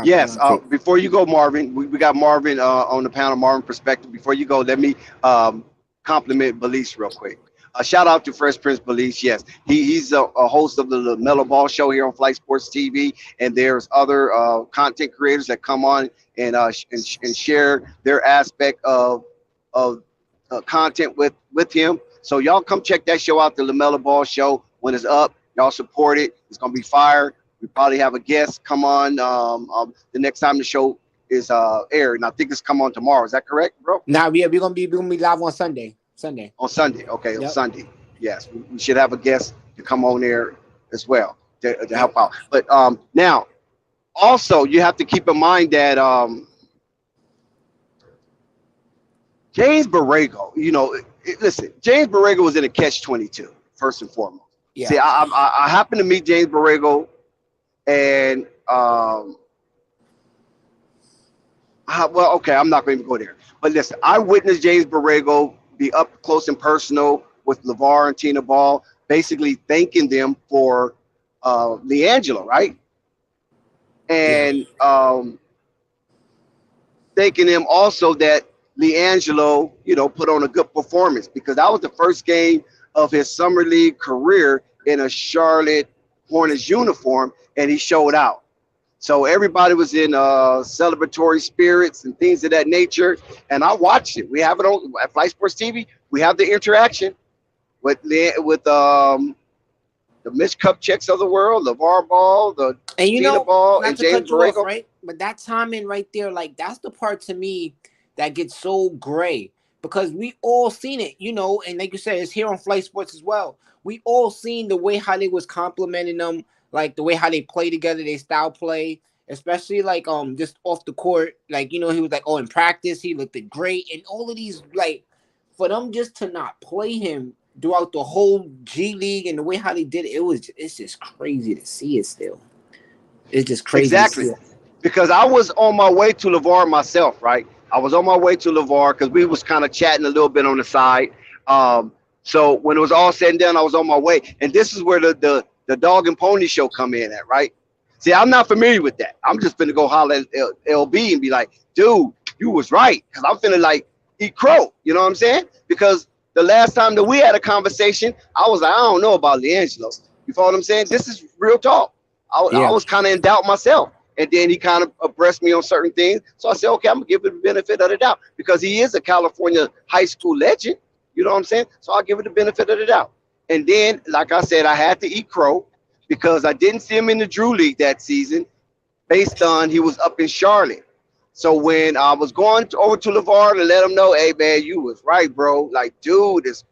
Yes. Before you go, Marvin, we got Marvin on the panel. Marvin Perspective. Before you go, let me compliment Belize real quick. Shout out to Fresh Prince Belize. Yes, he's a host of the Lamelo Ball Show here on Flight Sports TV, and there's other content creators that come on and share their aspect of content with him. So y'all come check that show out, the Lamelo Ball show. When it's up, y'all support it. It's gonna be fire. We probably have a guest come on the next time the show is aired, and I think it's come on tomorrow. Is that correct, bro? Nah, we're gonna be live on Sunday. On Sunday, okay, on Yep. Sunday. Yes, we should have a guest to come on there as well to Yep. help out. But now, also, you have to keep in mind that James Borrego, listen, James Borrego was in a catch-22, first and foremost. Yeah. See, I happened to meet James Borrego, and well, okay, I'm not going to go there. But listen, I witnessed James Borrego be up close and personal with LeVar and Tina Ball, basically thanking them for Liangelo, right? And thanking them also that Liangelo, put on a good performance, because that was the first game of his summer league career in a Charlotte Hornets uniform, and he showed out. So everybody was in celebratory spirits and things of that nature, and I watched it. We have it on at Flight Sports TV. We have the interaction with the Mitch Kupchaks of the world, LeVar Ball, the Tina Ball, and James Borrego. Right? But that timing right there, like, that's the part to me that gets so gray, because we all seen it, and like you said, it's here on Flight Sports as well. We all seen the way how they was complimenting them, like the way how they play together, they style play, especially like just off the court. Like, he was like, oh, in practice he looked great, and all of these, like, for them just to not play him throughout the whole G League and the way how they did it, it's just crazy to see it still. It's just crazy. Exactly. Because I was on my way to LeVar myself, right? I was on my way to LeVar because we was kind of chatting a little bit on the side. So when it was all said and done, I was on my way. And this is where the dog and pony show come in at, right? See, I'm not familiar with that. I'm just finna go holler at LB and be like, dude, you was right. Because I'm finna like eat crow. You know what I'm saying? Because the last time that we had a conversation, I was like, I don't know about Liangelo. You follow what I'm saying? This is real talk. I was kind of in doubt myself. And then he kind of abreast me on certain things. So I said, okay, I'm going to give it the benefit of the doubt, because he is a California high school legend. You know what I'm saying? So I'll give it the benefit of the doubt. And then, like I said, I had to eat crow because I didn't see him in the Drew League that season based on he was up in Charlotte. So when I was going over to LeVar to let him know, hey, man, you was right, bro. Like, dude is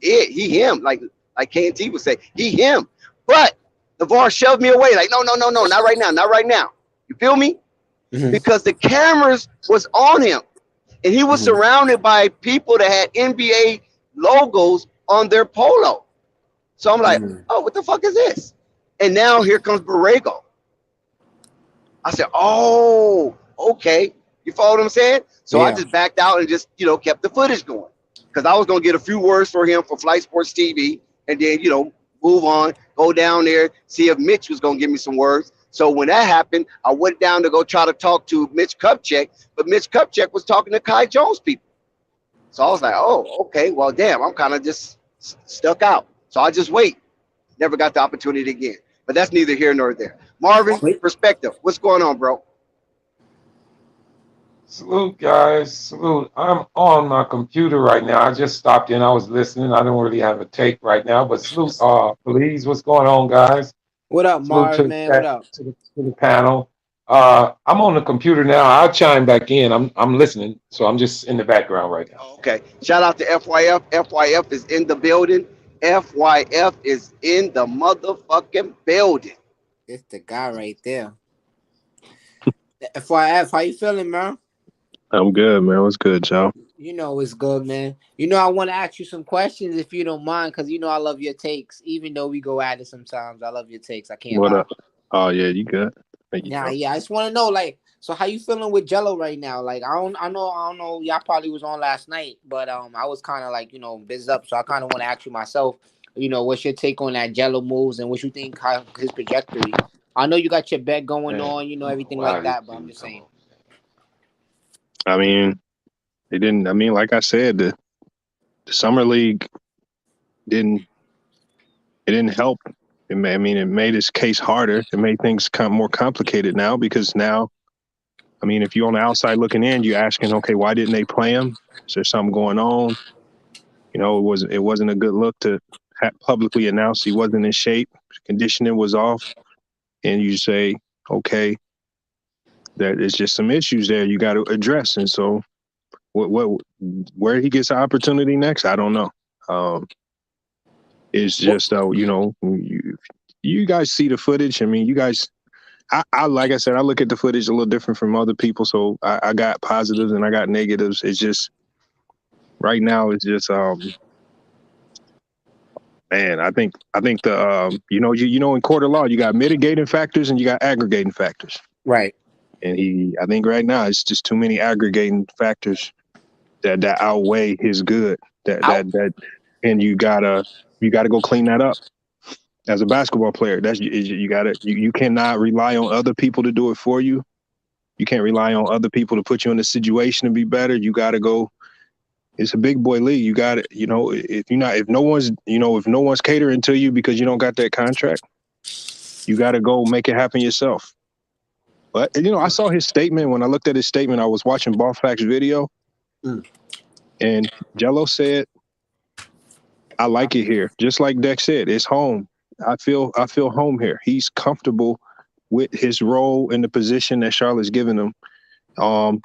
it. He, him. Like KNT would say, he, him. But LeVar shoved me away. Like, no, not right now. You feel me? Mm-hmm. Because the cameras was on him. And he was surrounded by people that had NBA logos on their polo. So I'm like, oh, what the fuck is this? And now here comes Borrego. I said, oh, okay. You follow what I'm saying? So I just backed out and just, kept the footage going. Because I was going to get a few words for him for Flight Sports TV. And then, move on, go down there, see if Mitch was going to give me some words. So when that happened, I went down to go try to talk to Mitch Kupchak, but Mitch Kupchak was talking to Kai Jones people. So I was like, oh, okay, well, damn, I'm kind of just stuck out. So I just wait. Never got the opportunity again. But that's neither here nor there. Marvin, perspective. What's going on, bro? Salute, guys. Salute. I'm on my computer right now. I just stopped in. I was listening. I don't really have a take right now, but salute, please. What's going on, guys? What up, Marvin, man? What up? To the panel. I'm on the computer now. I'll chime back in. I'm listening, so I'm just in the background right now. Okay. Shout out to FYF. FYF is in the building. FYF is in the motherfucking building. It's the guy right there. FYF, how you feeling, man? I'm good, man. What's good, y'all? It's good, man. I want to ask you some questions if you don't mind, because I love your takes. Even though we go at it sometimes, I love your takes. I can't. What up? Oh yeah, you good? Yeah. I just want to know, like, so how you feeling with Jello right now? Like, I don't know. Y'all probably was on last night, but I was kind of like, busy up. So I kind of want to ask you myself, what's your take on that Jello moves and what you think his trajectory? I know you got your bet going on, everything like that, but I'm just saying. I mean, it didn't. I mean, like I said, the summer league didn't help. It made his case harder. It made things more complicated now, because now, I mean, if you're on the outside looking in, you're asking, okay, why didn't they play him? Is there something going on? You know, it wasn't a good look to publicly announce he wasn't in shape, conditioning was off, and you say, okay, that it's just some issues there you got to address. And so, where he gets the opportunity next, I don't know. It's just, you know, you guys see the footage. I mean, you guys, I like I said, I look at the footage a little different from other people. So I got positives and I got negatives. It's just right now, it's just, man, I think the, you know, in court of law, you got mitigating factors and you got aggregating factors. Right. And I think right now it's just too many aggregating factors that outweigh his good. And you gotta go clean that up. As a basketball player, you cannot rely on other people to do it for you. You can't rely on other people to put you in a situation to be better. You got to go. It's a big boy league. You got to, you know, if no one's catering to you because you don't got that contract, you got to go make it happen yourself. But, you know, I saw his statement. When I looked at his statement, I was watching Ball Facts video, and Jello said, I like it here. Just like Dex said, it's home. I feel home here. He's comfortable with his role in the position that Charlotte's given him,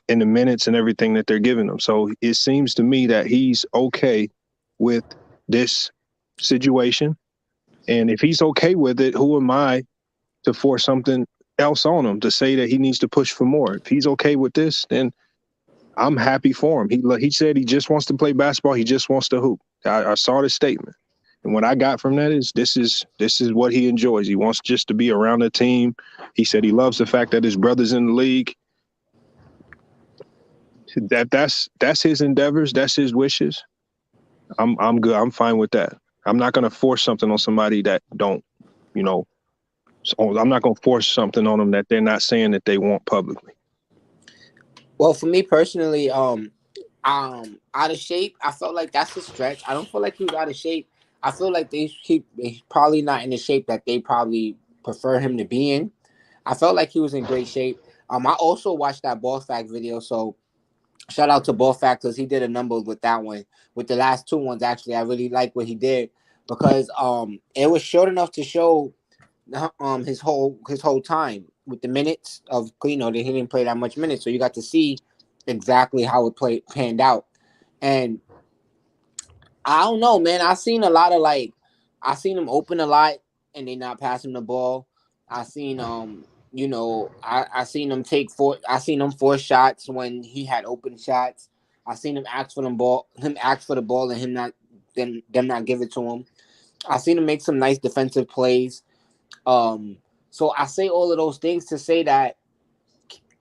in the minutes and everything that they're giving him. So it seems to me that he's okay with this situation. And if he's okay with it, who am I to force something else on him, to say that he needs to push for more? If he's okay with this, then I'm happy for him. He said he just wants to play basketball. He just wants to hoop. I saw the statement. And what I got from that is this is what he enjoys. He wants just to be around the team. He said he loves the fact that his brother's in the league. That's his endeavors. That's his wishes. I'm good. I'm fine with that. I'm not going to force something on somebody that don't, you know, I'm not going to force something on them that they're not saying that they want publicly. Well, for me personally, out of shape, I felt like that's a stretch. I don't feel like he was out of shape. I feel like he's probably not in the shape that they probably prefer him to be in. I felt like he was in great shape. I also watched that Ball Fact video, so shout out to Ball Fact because he did a number with that one. With the last two ones, actually, I really like what he did because it was short enough to show his whole time with the minutes of, you know, he didn't play that much minutes, so you got to see exactly how it panned out. And I don't know, man. I seen him open a lot and they not passing the ball. I seen you know, I seen him force shots when he had open shots. I seen him ask for the ball and them not give it to him. I seen him make some nice defensive plays. So I say all of those things to say that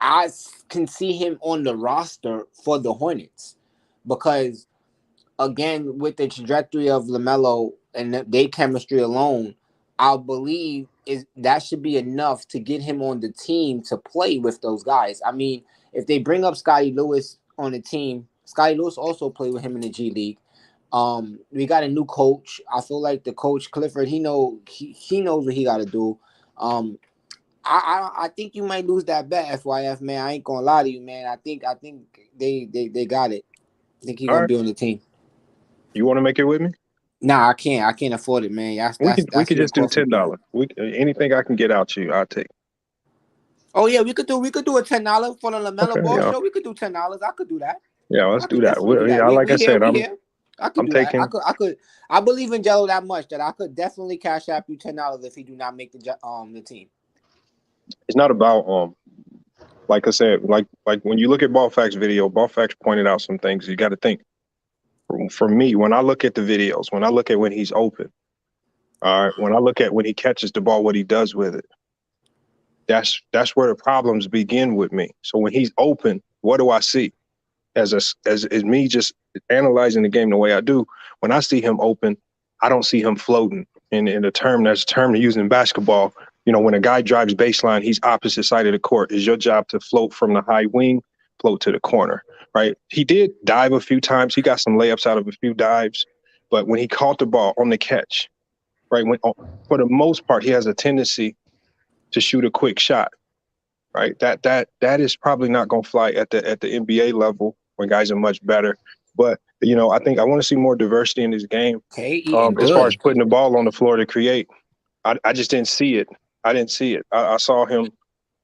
I can see him on the roster for the Hornets because, again, with the trajectory of LaMelo and their chemistry alone, I believe that should be enough to get him on the team to play with those guys. I mean, if they bring up Scotty Lewis on the team, Scotty Lewis also played with him in the G League. We got a new coach. I feel like the coach Clifford, he knows what he got to do. I think you might lose that bet, FYF, man. I ain't gonna lie to you, man. I think they got it. I think he's gonna be on the team. You want to make it with me? Nah, I can't afford it, man. We could just do $10. Anything I can get out you, I'll take. Oh yeah, we could do a $10 for the Lamelo Ball show. We could do $10. I could do that. Yeah, let's do that. I could. I believe in Jello that much that I could definitely cash app you $10 if he do not make the team. It's not about like I said, like when you look at Ball Facts video, Ball Facts pointed out some things. You got to think. For me, when I look at the videos, when I look at when he's open, all right, when I look at when he catches the ball, what he does with it, that's where the problems begin with me. So when he's open, what do I see? As me just analyzing the game the way I do, when I see him open, I don't see him floating. In a term that's a term to use in basketball, you know, when a guy drives baseline, he's opposite side of the court. It's your job to float from the high wing, float to the corner, right? He did dive a few times. He got some layups out of a few dives. But when he caught the ball on the catch, right, for the most part, he has a tendency to shoot a quick shot, right? That is probably not going to fly at the NBA level when guys are much better. But You know, I think I want to see more diversity in this game. Okay, eating As far as good. putting the ball on the floor to create, I just didn't see it. I didn't see it. I saw him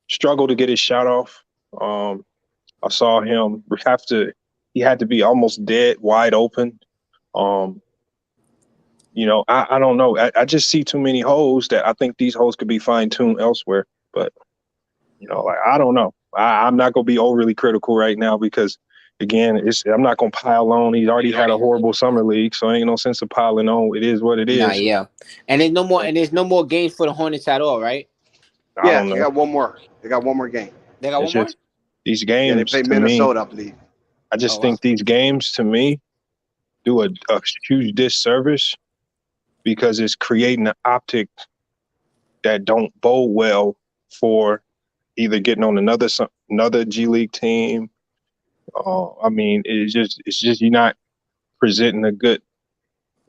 struggle to get his shot off. I saw him he had to be almost dead wide open. You know, I don't know. I just see too many holes that I think these holes could be fine-tuned elsewhere. But, you know, like, I don't know. I'm not going to be overly critical right now because, again, I'm not going to pile on. He's already had a horrible summer league, so ain't no sense of piling on. It is what it Nah, is. yeah. And there's no more games for the Hornets at all, right? I Yeah, don't they know. got one more. They got one more game. They got It's one more? just these Yeah, they games, play to me, Minnesota, I believe. I just Oh, think wow. these games, to me, do a huge disservice because it's creating an optic that don't bode well for either getting on another G League team. I mean, it's just you're not presenting a good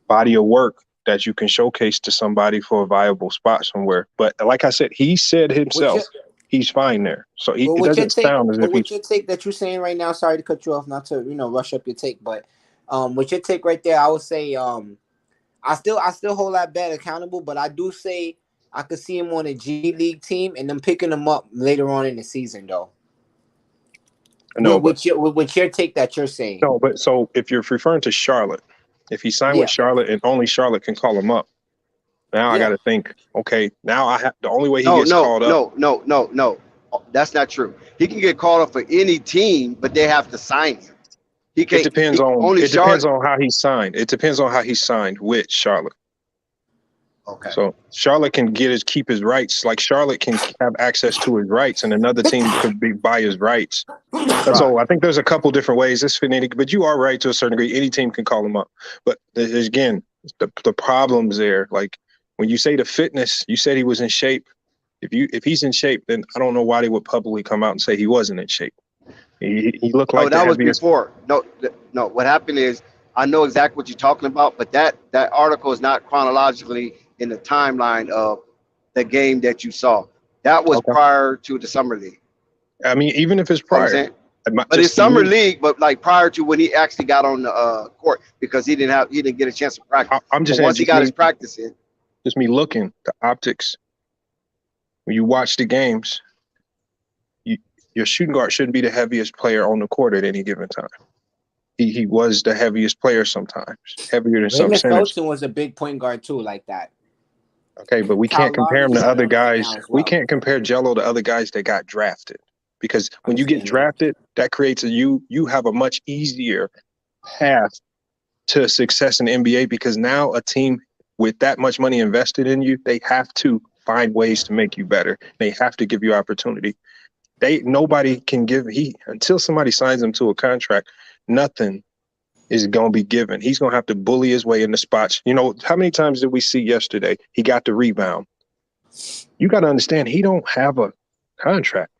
body of work that you can showcase to somebody for a viable spot somewhere. But like I said, he said What's himself, your he's fine there. So it what's your doesn't take? sound as But if what's he's your take that you're saying right now? Sorry to cut you off, not to rush up your take, but what's your take right there? I would say I still hold that bet accountable, but I do say I could see him on a G League team and them picking him up later on in the season though. no, but With your take that you're saying? no, but so if you're referring to Charlotte, if he signed with Yeah, Charlotte and only Charlotte can call him up, now I got yeah. to think. Okay, now I have the only way he No, gets no, called up. no, no, no, no. That's not true. He can get called up for any team, but they have to sign him. He It can't. depends on Only it depends Charlotte. on how he signed. It depends on how he signed with Charlotte. Okay. So Charlotte can keep his rights. Like Charlotte can have access to his rights, and another team could buy his rights. Right. So I think there's a couple different ways. It's fanatic, but you are right to a certain degree. Any team can call him up. But again, the problems there. Like when you say the fitness, you said he was in shape. If he's in shape, then I don't know why they would publicly come out and say he wasn't in shape. He looked No, like the that was heaviest. before. No. What happened is I know exactly what you're talking about, but that article is not chronologically in the timeline of the game that you saw. That was Okay. prior to the summer league. I mean, even if it's You know what I'm prior, saying? But just it's summer league, but like prior to when he actually got on the court because he didn't get a chance to practice. I'm just But saying, once he got his practice in, just me looking the optics. When you watch the games, your shooting guard shouldn't be the heaviest player on the court at any given time. He was the heaviest player sometimes, heavier than some Raymond centers. Felton was a big point guard too, like that. Okay, but we Kyle can't compare Lowry him to shot other on right guys. now as We well. can't compare Jello to other guys that got drafted because when you get Understandable. drafted, that creates you have a much easier path to success in the NBA because now a team with that much money invested in you, they have to find ways to make you better. They have to give you opportunity. Nobody can give until somebody signs him to a contract, nothing is going to be given. He's going to have to bully his way in the spots. You know, how many times did we see yesterday? He got the rebound. You got to understand, he don't have a contract.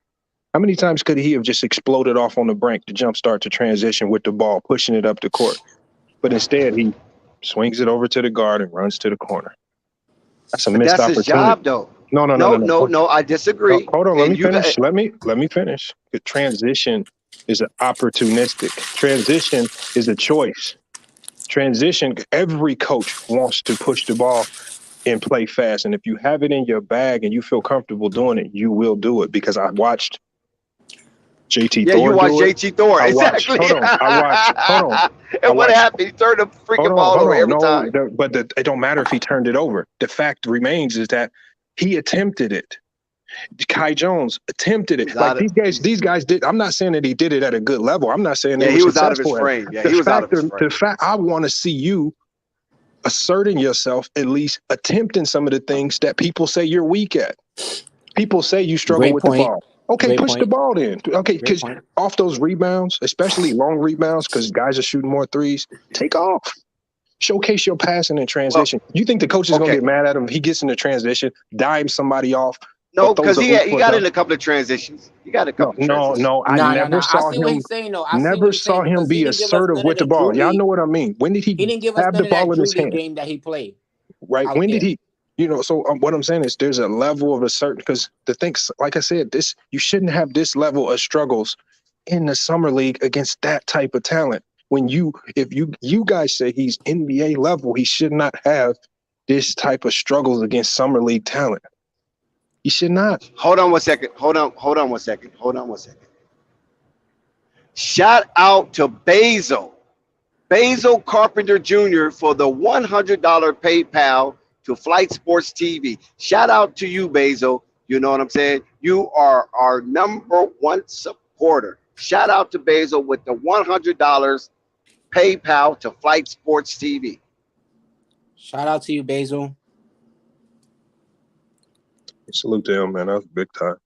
How many times could he have just exploded off on the brink to jumpstart to transition with the ball, pushing it up the court? But instead, he swings it over to the guard and runs to the corner. That's a but missed that's his opportunity. job, though. No. No, I disagree. Hold on, let And me you got finish. Let me finish. The transition is an opportunistic. Transition is a choice. Transition, every coach wants to push the ball and play fast. And if you have it in your bag and you feel comfortable doing it, you will do it. Because I watched JT Yeah, Thor you watch do it. JT Thor. Exactly. Hold on. I And what watched happened? He turned the freaking ball over every time. It don't matter if he turned it over. The fact remains is that he attempted it. Kai Jones attempted it. Like these guys did. I'm not saying that he did it at a good level. I'm not saying they were he was out of his successful at it. frame. Yeah, he was out of his frame. The fact I want to see you asserting yourself, at least attempting some of the things that people say you're weak at. People say you struggle with the ball. Okay, push the ball in. Okay, because off those rebounds, especially long rebounds, because guys are shooting more threes, take off. Showcase your passing and transition. You think the coach is going to get mad at him if he gets in the transition, dime somebody off? No, because he got in a couple of transitions. He got a couple of transitions. No. I never saw him. What he's saying, though. Never saw him be assertive with the ball. Y'all know what I mean. When did he didn't give us have none the of that ball in his hand? game that he played. Right. When did he? You know, so what I'm saying is there's a level of because the things, like I said, you shouldn't have this level of struggles in the summer league against that type of talent. when if you guys say he's NBA level, he should not have this type of struggles against summer league talent. He should not. Hold on one second. Shout out to Basil Carpenter Jr. for the $100 PayPal to Flight Sports TV. Shout out to you, Basil. You know what I'm saying? You are our number one supporter. Shout out to Basil with the $100 PayPal to Flight Sports TV. Shout out to you, Basil. Salute to him, man. That was big time.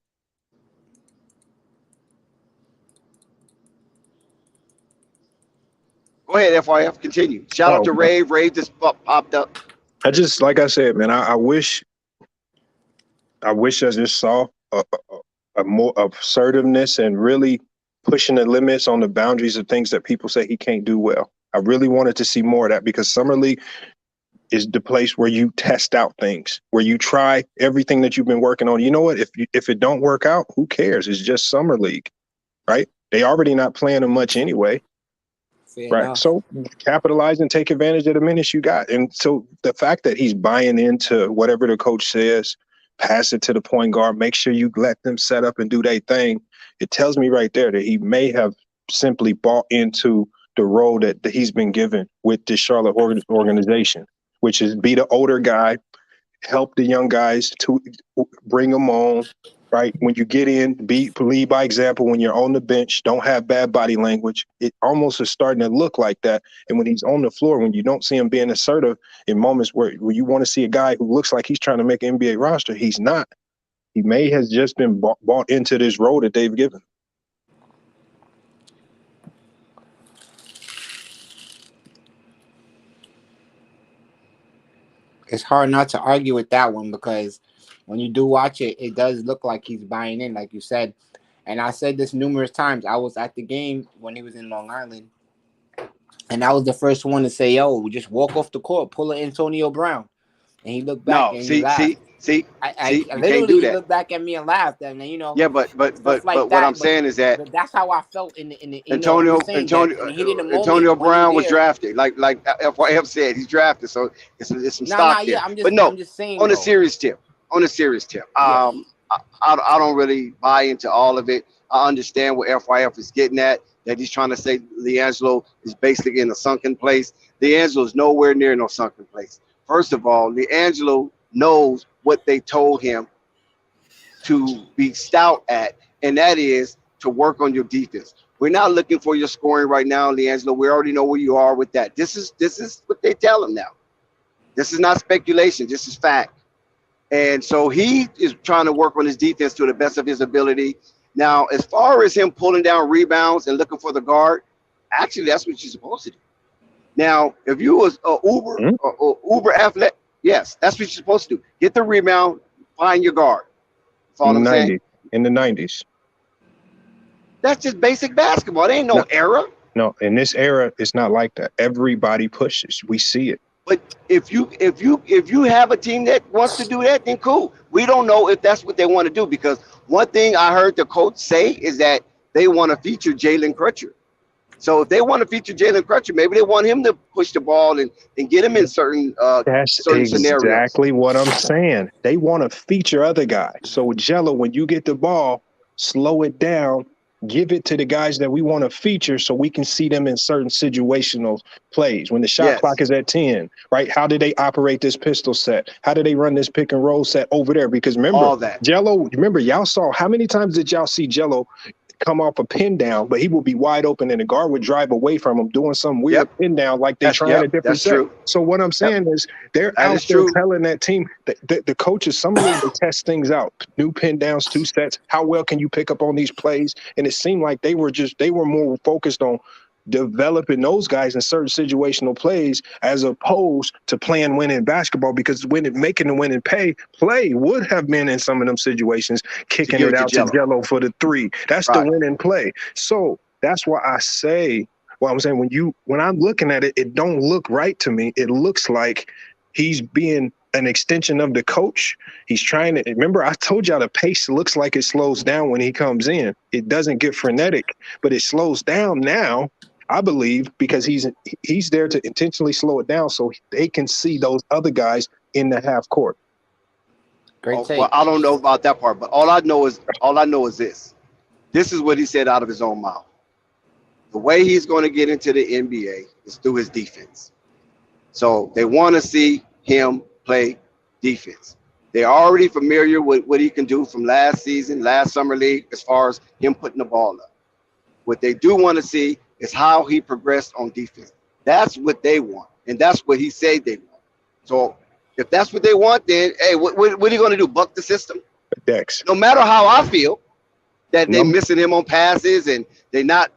Go ahead, FYF. Continue. Shout out to Rave. Rave just popped up. I just, like I said, man, I wish I just saw a more assertiveness and really pushing the limits on the boundaries of things that people say he can't do well. I really wanted to see more of that, because Summer League is the place where you test out things, where you try everything that you've been working on. You know what? If it don't work out, who cares? It's just Summer League, right? They already not playing them much anyway. Fair right. enough. So capitalize and take advantage of the minutes you got. And so the fact that he's buying into whatever the coach says, pass it to the point guard, make sure you let them set up and do their thing. It tells me right there that he may have simply bought into the role that he's been given with this Charlotte organization, which is be the older guy, help the young guys to bring them on, right? When you get in, lead by example. When you're on the bench, don't have bad body language. It almost is starting to look like that. And when he's on the floor, when you don't see him being assertive in moments where you want to see a guy who looks like he's trying to make an NBA roster, he's not. He may have just been bought into this role that they've given. It's hard not to argue with that one, because when you do watch it, it does look like he's buying in, like you said. And I said this numerous times. I was at the game when he was in Long Island, and I was the first one to say, yo, just walk off the court, pull an Antonio Brown. And he looked back and he laughed. I literally looked back at me and laughed. And you know, but what I'm saying is that that's how I felt in the Antonio Brown was drafted. Like FYF said, he's drafted. So it's some stock there. I'm just saying. On a serious tip. I don't really buy into all of it. I understand what FYF is getting at. That he's trying to say Liangelo is basically in a sunken place. Liangelo is nowhere near no sunken place. First of all, Liangelo knows what they told him to be stout at, and that is to work on your defense. We're not looking for your scoring right now, Liangelo. We already know where you are with that. This is what they tell him now. This is not speculation. This is fact. And so he is trying to work on his defense to the best of his ability. Now, as far as him pulling down rebounds and looking for the guard, actually, that's what you're supposed to do. Now, if you was uber athlete, yes, that's what you're supposed to do. Get the rebound, find your guard. Follow what I'm saying? In the 90s. That's just basic basketball. There ain't no era. No, in this era, it's not like that. Everybody pushes. We see it. But if you have a team that wants to do that, then cool. We don't know if that's what they want to do, because one thing I heard the coach say is that they want to feature Jalen Crutcher. So if they want to feature Jalen Crutcher, maybe they want him to push the ball and get him in certain scenarios. That's exactly what I'm saying. They want to feature other guys. So Jello, when you get the ball, slow it down, give it to the guys that we want to feature so we can see them in certain situational plays. When the shot clock is at 10, right? How do they operate this pistol set? How do they run this pick and roll set over there? Because remember, Jello, y'all saw, how many times did y'all see Jello come off a pin down, but he will be wide open and the guard would drive away from him doing some weird pin down like they're trying a different set. True. So what I'm saying is they're out there telling that team, the coaches, some of them test things out. New pin downs, 2 sets. How well can you pick up on these plays? And it seemed like they were more focused on developing those guys in certain situational plays as opposed to playing winning basketball, because making the winning play would have been in some of them situations, kicking it out to Jello for the 3. That's the winning play. So that's why I say, I'm saying when I'm looking at it, it don't look right to me. It looks like he's being an extension of the coach. He's trying to, remember, I told y'all the pace looks like it slows down when he comes in. It doesn't get frenetic, but it slows down now. I believe because he's there to intentionally slow it down so they can see those other guys in the half court. Great take. Well, I don't know about that part, but all I know is this. This is what he said out of his own mouth. The way he's going to get into the NBA is through his defense. So they want to see him play defense. They're already familiar with what he can do from last season, last summer league, as far as him putting the ball up. What they do want to see is how he progressed on defense. That's what they want, and that's what he said they want. So if that's what they want, then hey, what are you going to do? Buck the system? Dex. No matter how I feel that they're No. missing him on passes and they're not.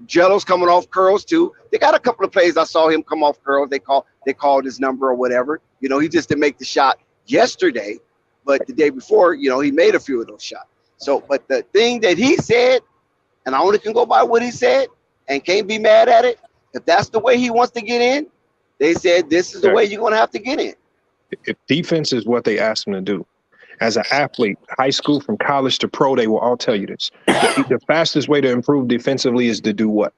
Jello's coming off curls too. They got a couple of plays I saw him come off curls. They called his number or whatever. You know, he just didn't make the shot yesterday, but the day before, you know, he made a few of those shots. So, but the thing that he said, and I only can go by what he said and can't be mad at it. If that's the way he wants to get in, they said this is the way you're going to have to get in. If defense is what they asked him to do, as an athlete, high school, from college to pro, they will all tell you this. The fastest way to improve defensively is to do what?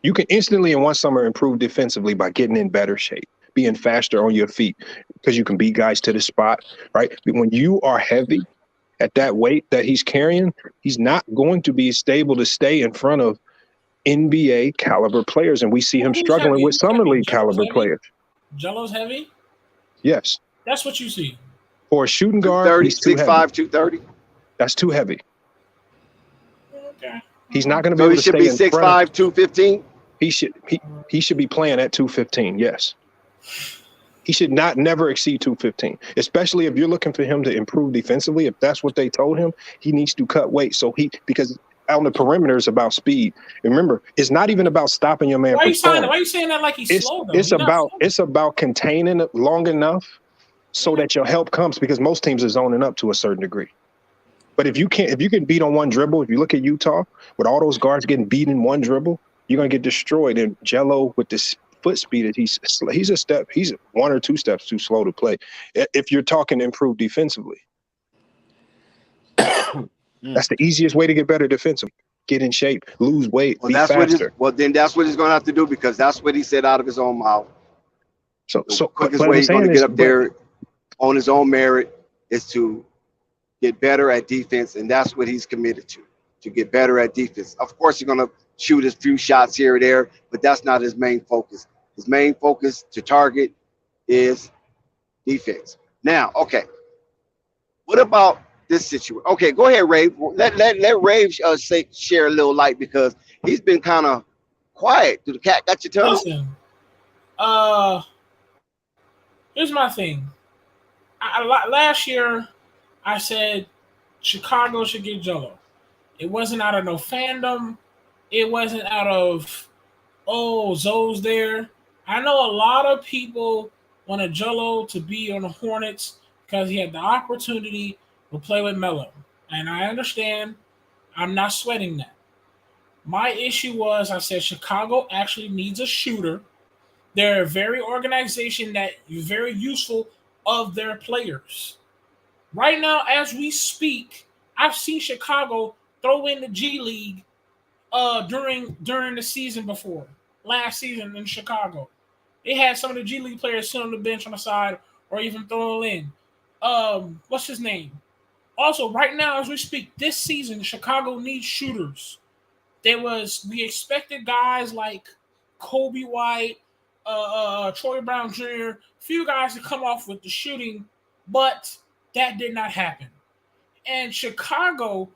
You can instantly in one summer improve defensively by getting in better shape, being faster on your feet, because you can beat guys to the spot, right? But when you are heavy at that weight that he's carrying, he's not going to be stable to stay in front of NBA caliber players. And we see him struggling with summer league caliber players. Jello's heavy? Yes. That's what you see. For a shooting guard, he's too 6'5", heavy. 230. That's too heavy. Okay. He's not going to be So able he to should stay be in front of, 6'5", 215. he should be playing at 215. Yes. He should never exceed 215, especially if you're looking for him to improve defensively. If that's what they told him, he needs to cut weight. Because on the perimeter is about speed. Remember, it's not even about stopping your man. Why are from you saying scoring. that? Why are you saying that like he's slow though? It's about containing it long enough so that your help comes, because most teams are zoning up to a certain degree. But if you can beat on one dribble, if you look at Utah with all those guards getting beat in one dribble, you're gonna get destroyed. And Jello with this foot speed, he's one or two steps too slow to play. If you're talking improve defensively, that's the easiest way to get better defensively. Get in shape, lose weight, be faster. Then that's what he's going to have to do, because that's what he said out of his own mouth. So quickest way he's going to get up there on his own merit is to get better at defense, and that's what he's committed to get better at defense. Of course, he's going to shoot a few shots here or there, but that's not his main focus. His main focus to target is defense. Now, okay, what about this situation? Okay, go ahead, Rave. Let Rave share a little light, because he's been kind of quiet. Do the cat got your tongue? Listen, here's my thing. Last year, I said Chicago should get Jello. It wasn't out of no fandom. It wasn't out of, Zoe's there. I know a lot of people wanted Jello to be on the Hornets because he had the opportunity to play with Melo. And I understand. I'm not sweating that. My issue was, I said Chicago actually needs a shooter. They're a very organization that is very useful of their players. Right now, as we speak, I've seen Chicago throw in the G League during the season before. Last season in Chicago. They had some of the G League players sit on the bench on the side or even throw in. What's his name? Also, right now, as we speak, this season, Chicago needs shooters. We expected guys like Kobe White, Troy Brown Jr., few guys to come off with the shooting, but that did not happen. And Chicago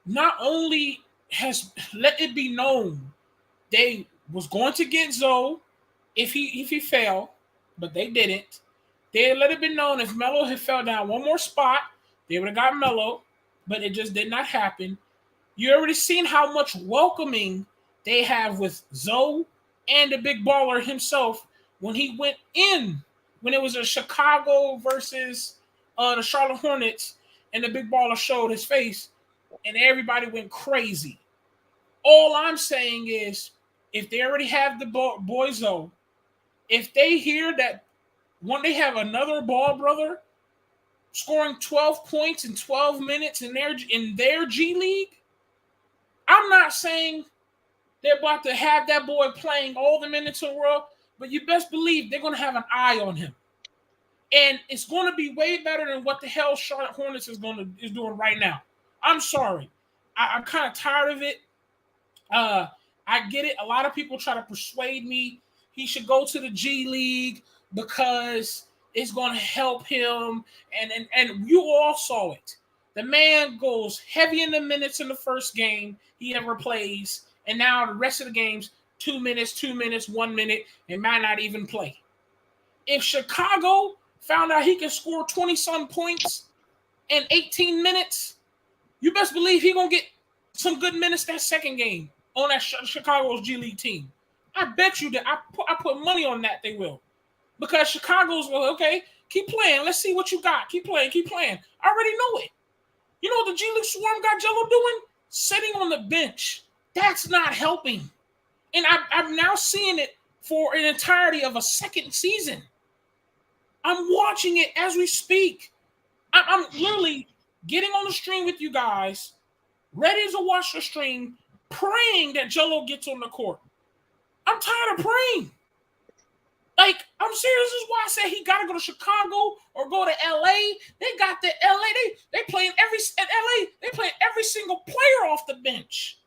not only has let it be known they was going to get Zoe if he fell, but they didn't. They let it be known if Melo had fell down one more spot, they would have got Melo, but it just did not happen. You already seen how much welcoming they have with Zoe and the big baller himself when he went in, when it was a Chicago versus the Charlotte Hornets, and the big baller showed his face, and everybody went crazy. All I'm saying is, if they already have the boy Zoe, if they hear that when they have another Ball brother scoring 12 points in 12 minutes in their G League, I'm not saying They're about to have that boy playing all the minutes in the world, but you best believe they're going to have an eye on him. And it's going to be way better than what the hell Charlotte Hornets is doing right now. I'm sorry. I'm kind of tired of it. I get it. A lot of people try to persuade me he should go to the G League because it's going to help him. And you all saw it. The man goes heavy in the minutes in the first game he ever plays. And now the rest of the games, 2 minutes, 2 minutes, 1 minute, and might not even play. If Chicago found out he can score 20-some points in 18 minutes, you best believe he's going to get some good minutes that second game on that Chicago's G League team. I bet you that I put money on that they will. Because Chicago's, well, okay, keep playing. Let's see what you got. Keep playing. I already know it. You know what the G League Swarm got Jello doing? Sitting on the bench. That's not helping. And I'm now seeing it for an entirety of a second season. I'm watching it as we speak. I'm literally getting on the stream with you guys, ready to watch the stream, praying that Jello gets on the court. I'm tired of praying. Like, I'm serious. This is why I said he got to go to Chicago or go to LA. They got the LA. They playing every single player off the bench.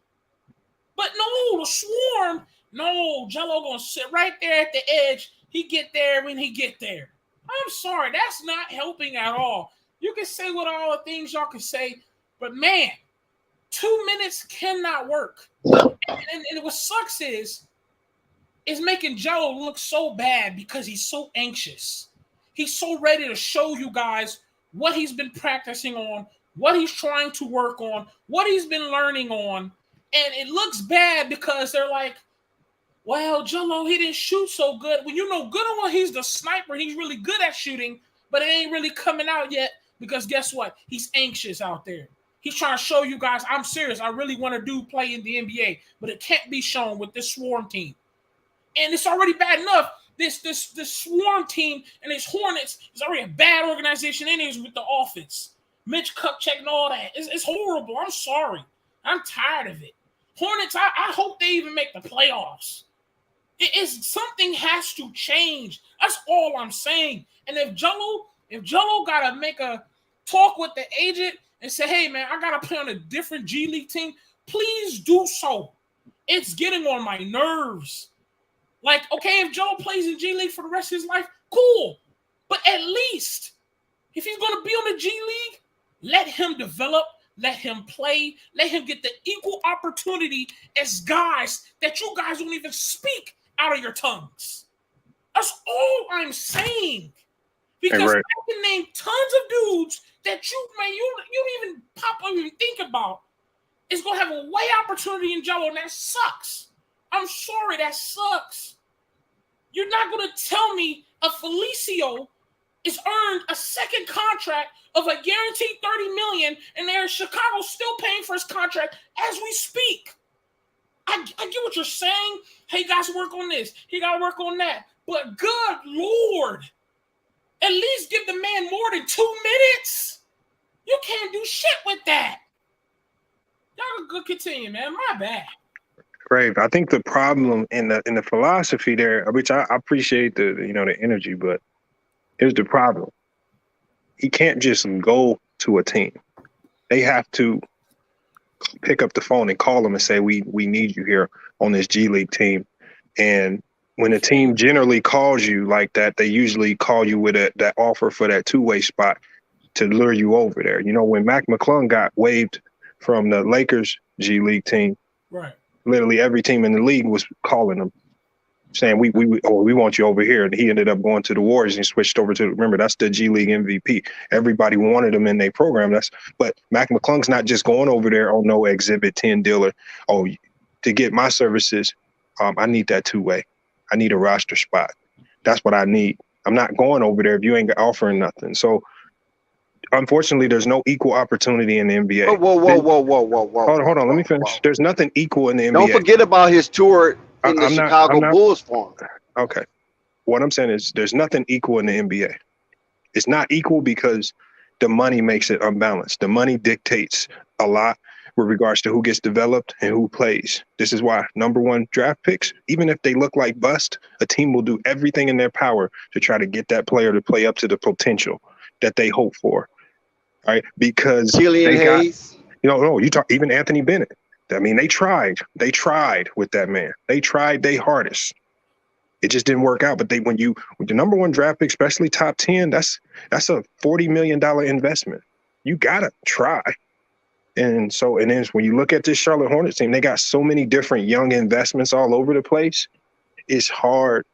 But no, the Swarm, no, Jello gonna sit right there at the edge. He get there when he get there. I'm sorry, that's not helping at all. You can say what all the things y'all can say, but man, 2 minutes cannot work. And what sucks is making Jello look so bad because he's so anxious. He's so ready to show you guys what he's been practicing on, what he's trying to work on, what he's been learning on. And it looks bad because they're like, well, Jello, he didn't shoot so good. Well, you know good and well he's the sniper. He's really good at shooting, but it ain't really coming out yet because guess what? He's anxious out there. He's trying to show you guys, I'm serious. I really want to play in the NBA, but it can't be shown with this Swarm team. And it's already bad enough. This Swarm team and his Hornets is already a bad organization anyways with the offense. Mitch Kupchak and all that. It's horrible. I'm sorry. I'm tired of it. Hornets, I hope they even make the playoffs. Something has to change. That's all I'm saying. And if Jello gotta make a talk with the agent and say, hey man, I gotta play on a different G League team, please do so. It's getting on my nerves. Like, okay, if Jello plays in G League for the rest of his life, cool. But at least, if he's gonna be on the G League, let him develop. Let him play. Let him get the equal opportunity as guys that you guys don't even speak out of your tongues. That's all I'm saying. Because I can name tons of dudes that you don't even pop on and think about is going to have a way opportunity in Jello, and that sucks. I'm sorry, that sucks. You're not going to tell me a Felicio is earned a second contract of a guaranteed $30 million, and they're in Chicago still paying for his contract as we speak. I get what you're saying. Hey, guys, work on this. He got to work on that. But good Lord, at least give the man more than 2 minutes. You can't do shit with that. Y'all good continue, man. My bad. Brave. I think the problem in the philosophy there, which I appreciate the energy, but here's the problem. He can't just go to a team. They have to pick up the phone and call them and say, we need you here on this G League team. And when a team generally calls you like that, they usually call you with that offer for that two-way spot to lure you over there. You know, when Mac McClung got waived from the Lakers G League team, right? Literally every team in the league was calling him, saying we want you over here. And he ended up going to the Warriors and switched over to, remember, that's the G League MVP. Everybody wanted him in their program. But Mac McClung's not just going over there on no Exhibit 10 deal. To get my services, I need that two-way. I need a roster spot. That's what I need. I'm not going over there if you ain't offering nothing. So, unfortunately, there's no equal opportunity in the NBA. Whoa. Hold on. Let me finish. Whoa. There's nothing equal in the NBA. Don't forget about his tour in the Chicago Bulls farm. Okay. What I'm saying is there's nothing equal in the NBA. It's not equal because the money makes it unbalanced. The money dictates a lot. with regards to who gets developed and who plays. This is why number one draft picks, even if they look like bust, a team will do everything in their power to try to get that player to play up to the potential that they hope for. All right, because Killian Hayes. You talk even Anthony Bennett. I mean, they tried with that man. They tried their hardest. It just didn't work out. But with the number one draft pick, especially top 10, that's a $40 million investment. You gotta try. And then when you look at this Charlotte Hornets team, they got so many different young investments all over the place. It's hard.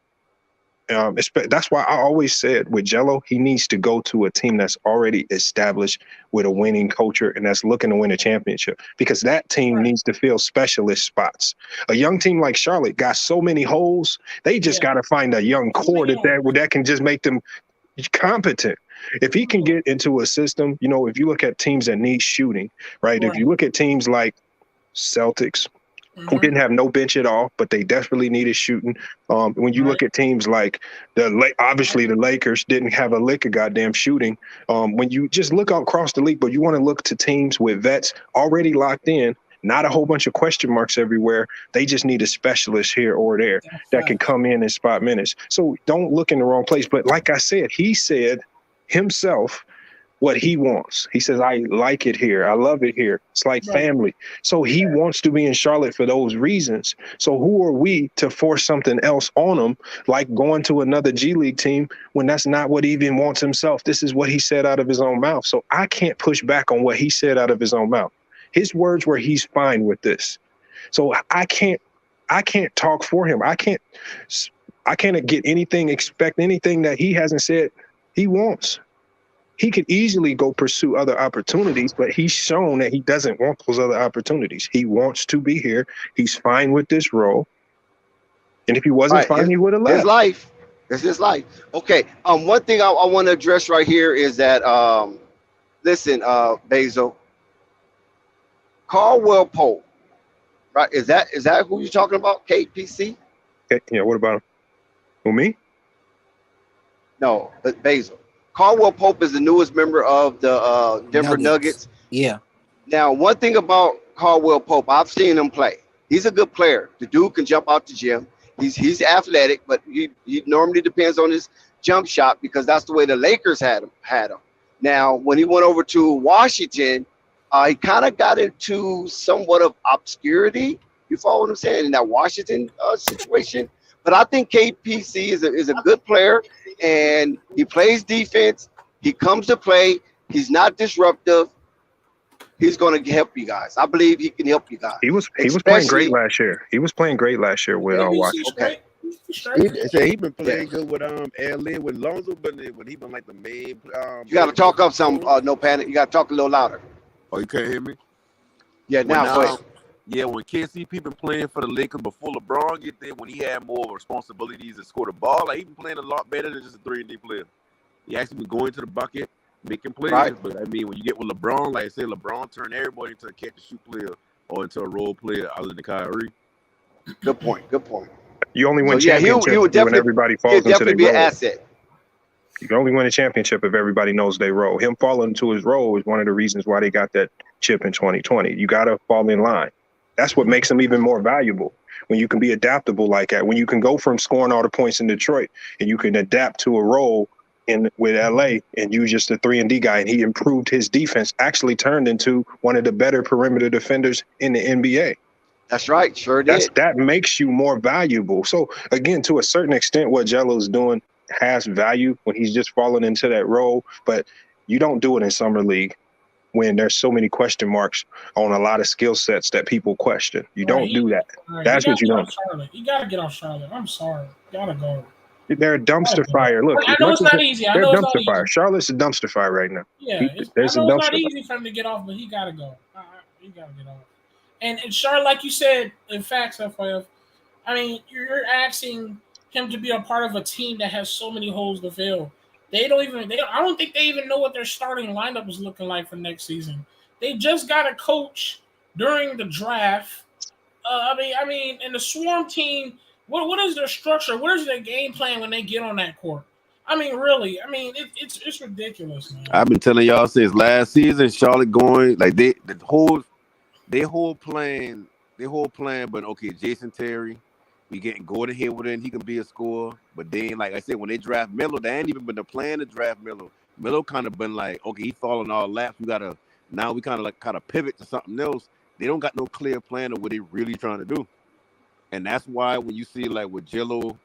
That's why I always said with Jello, he needs to go to a team that's already established with a winning culture and that's looking to win a championship, because that team needs to fill specialist spots. A young team like Charlotte got so many holes. They just got to find a young core that can just make them competent. If he can get into a system, if you look at teams that need shooting, right? If you look at teams like Celtics, who didn't have no bench at all, but they desperately needed shooting. When you look at teams like obviously the Lakers didn't have a lick of goddamn shooting. When you just look across the league, but you want to look to teams with vets already locked in, not a whole bunch of question marks everywhere. They just need a specialist here or there that can come in and spot minutes. So don't look in the wrong place. But like I said, he said himself what he wants. He says, I like it here. I love it here. It's like family. So he wants to be in Charlotte for those reasons. So who are we to force something else on him, like going to another G League team when that's not what he even wants himself? This is what he said out of his own mouth. So I can't push back on what he said out of his own mouth. His words were he's fine with this. So I can't talk for him. I can't expect anything that he hasn't said he wants. He could easily go pursue other opportunities, but he's shown that he doesn't want those other opportunities. He wants to be here. He's fine with this role. And if he wasn't fine, he would have left. His life. It's his life. Okay. One thing I want to address right here is that, listen, Basil, Caldwell-Pope, right? Is that who you're talking about? KPC? Okay. Yeah. What about him? Who, me? No, Basil. Caldwell-Pope is the newest member of the Denver Nuggets. Yeah. Now, one thing about Caldwell-Pope, I've seen him play. He's a good player. The dude can jump out the gym. He's athletic, but he normally depends on his jump shot because that's the way the Lakers had him. Now, when he went over to Washington, he kind of got into somewhat of obscurity. You follow what I'm saying in that Washington situation? But I think KPC is a good player, and he plays defense. He comes to play. He's not disruptive. He's going to help you guys. I believe he can help you guys. He was playing great last year. He was playing great last year with Washington. Okay. He been playing good with LA with Lonzo, but when he been like the main. You got to talk up some. No panic. You got to talk a little louder. Oh, you can't hear me? Yeah, now. Yeah, when KCP been playing for the Lakers before LeBron get there, when he had more responsibilities to score the ball, like he been playing a lot better than just a 3-and-D player. He actually been going to the bucket, making plays. Right. But I mean, when you get with LeBron, like I said, LeBron turned everybody into a catch-and-shoot player or into a role player other than Kyrie. Good point. You only win championships when everybody falls into their role. Be an asset. You can only win a championship if everybody knows their role. Him falling into his role is one of the reasons why they got that chip in 2020. You got to fall in line. That's what makes him even more valuable, when you can be adaptable like that, when you can go from scoring all the points in Detroit and you can adapt to a role with LA and you just a 3-and-D guy, and he improved his defense, actually turned into one of the better perimeter defenders in the NBA. That's right. Sure did. That makes you more valuable. So again, to a certain extent, what Jello's doing has value when he's just falling into that role, but you don't do it in summer league when there's so many question marks on a lot of skill sets that people question. You don't do that. That's what you don't. You got to get off Charlotte. I'm sorry. Got to go. They're a dumpster fire. Look, I know it's not easy. They're a dumpster fire. Charlotte's a dumpster fire right now. Yeah, I know it's not easy for him to get off, but he got to go. He got to get off. And Charlotte, like you said, in facts, FYF, I mean, you're asking him to be a part of a team that has so many holes to fill. I don't think they even know what their starting lineup is looking like for next season. They just got a coach during the draft. I mean, and the Swarm team, what is their structure? What is their game plan when they get on that court? I mean, really, it's ridiculous, man. I've been telling y'all since last season, Charlotte going like the whole their whole plan, but okay, Jason Terry, we getting Gordon Hayward in, he can be a scorer. But then, like I said, when they draft Melo, they ain't even been the plan to draft Melo. Melo kind of been like, okay, he falling all laps. Now we kind of pivot to something else. They don't got no clear plan of what they really trying to do. And that's why when you see like with Jello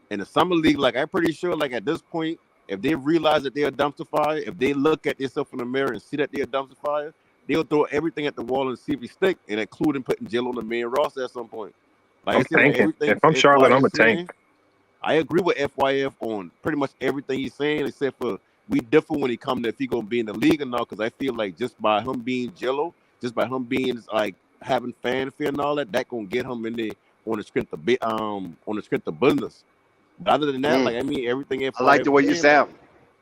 in the summer league, like I'm pretty sure like at this point, if they realize that they're a dumpster fire, if they look at themselves in the mirror and see that they're a dumpster fire, they'll throw everything at the wall and see if he stick, and including putting Jello on the main roster at some point. Like I'm I said, on tanking. everything If I'm Charlotte, I'm FYF a tank. saying, I agree with FYF on pretty much everything he's saying, except for we differ when he comes to if he gonna be in the league or not. Because I feel like just by him being Jello, just by him being like having fanfare and all that, that gonna get him in there on the strength of business. But other than that, like I mean, everything FYF I like the way you saying, sound.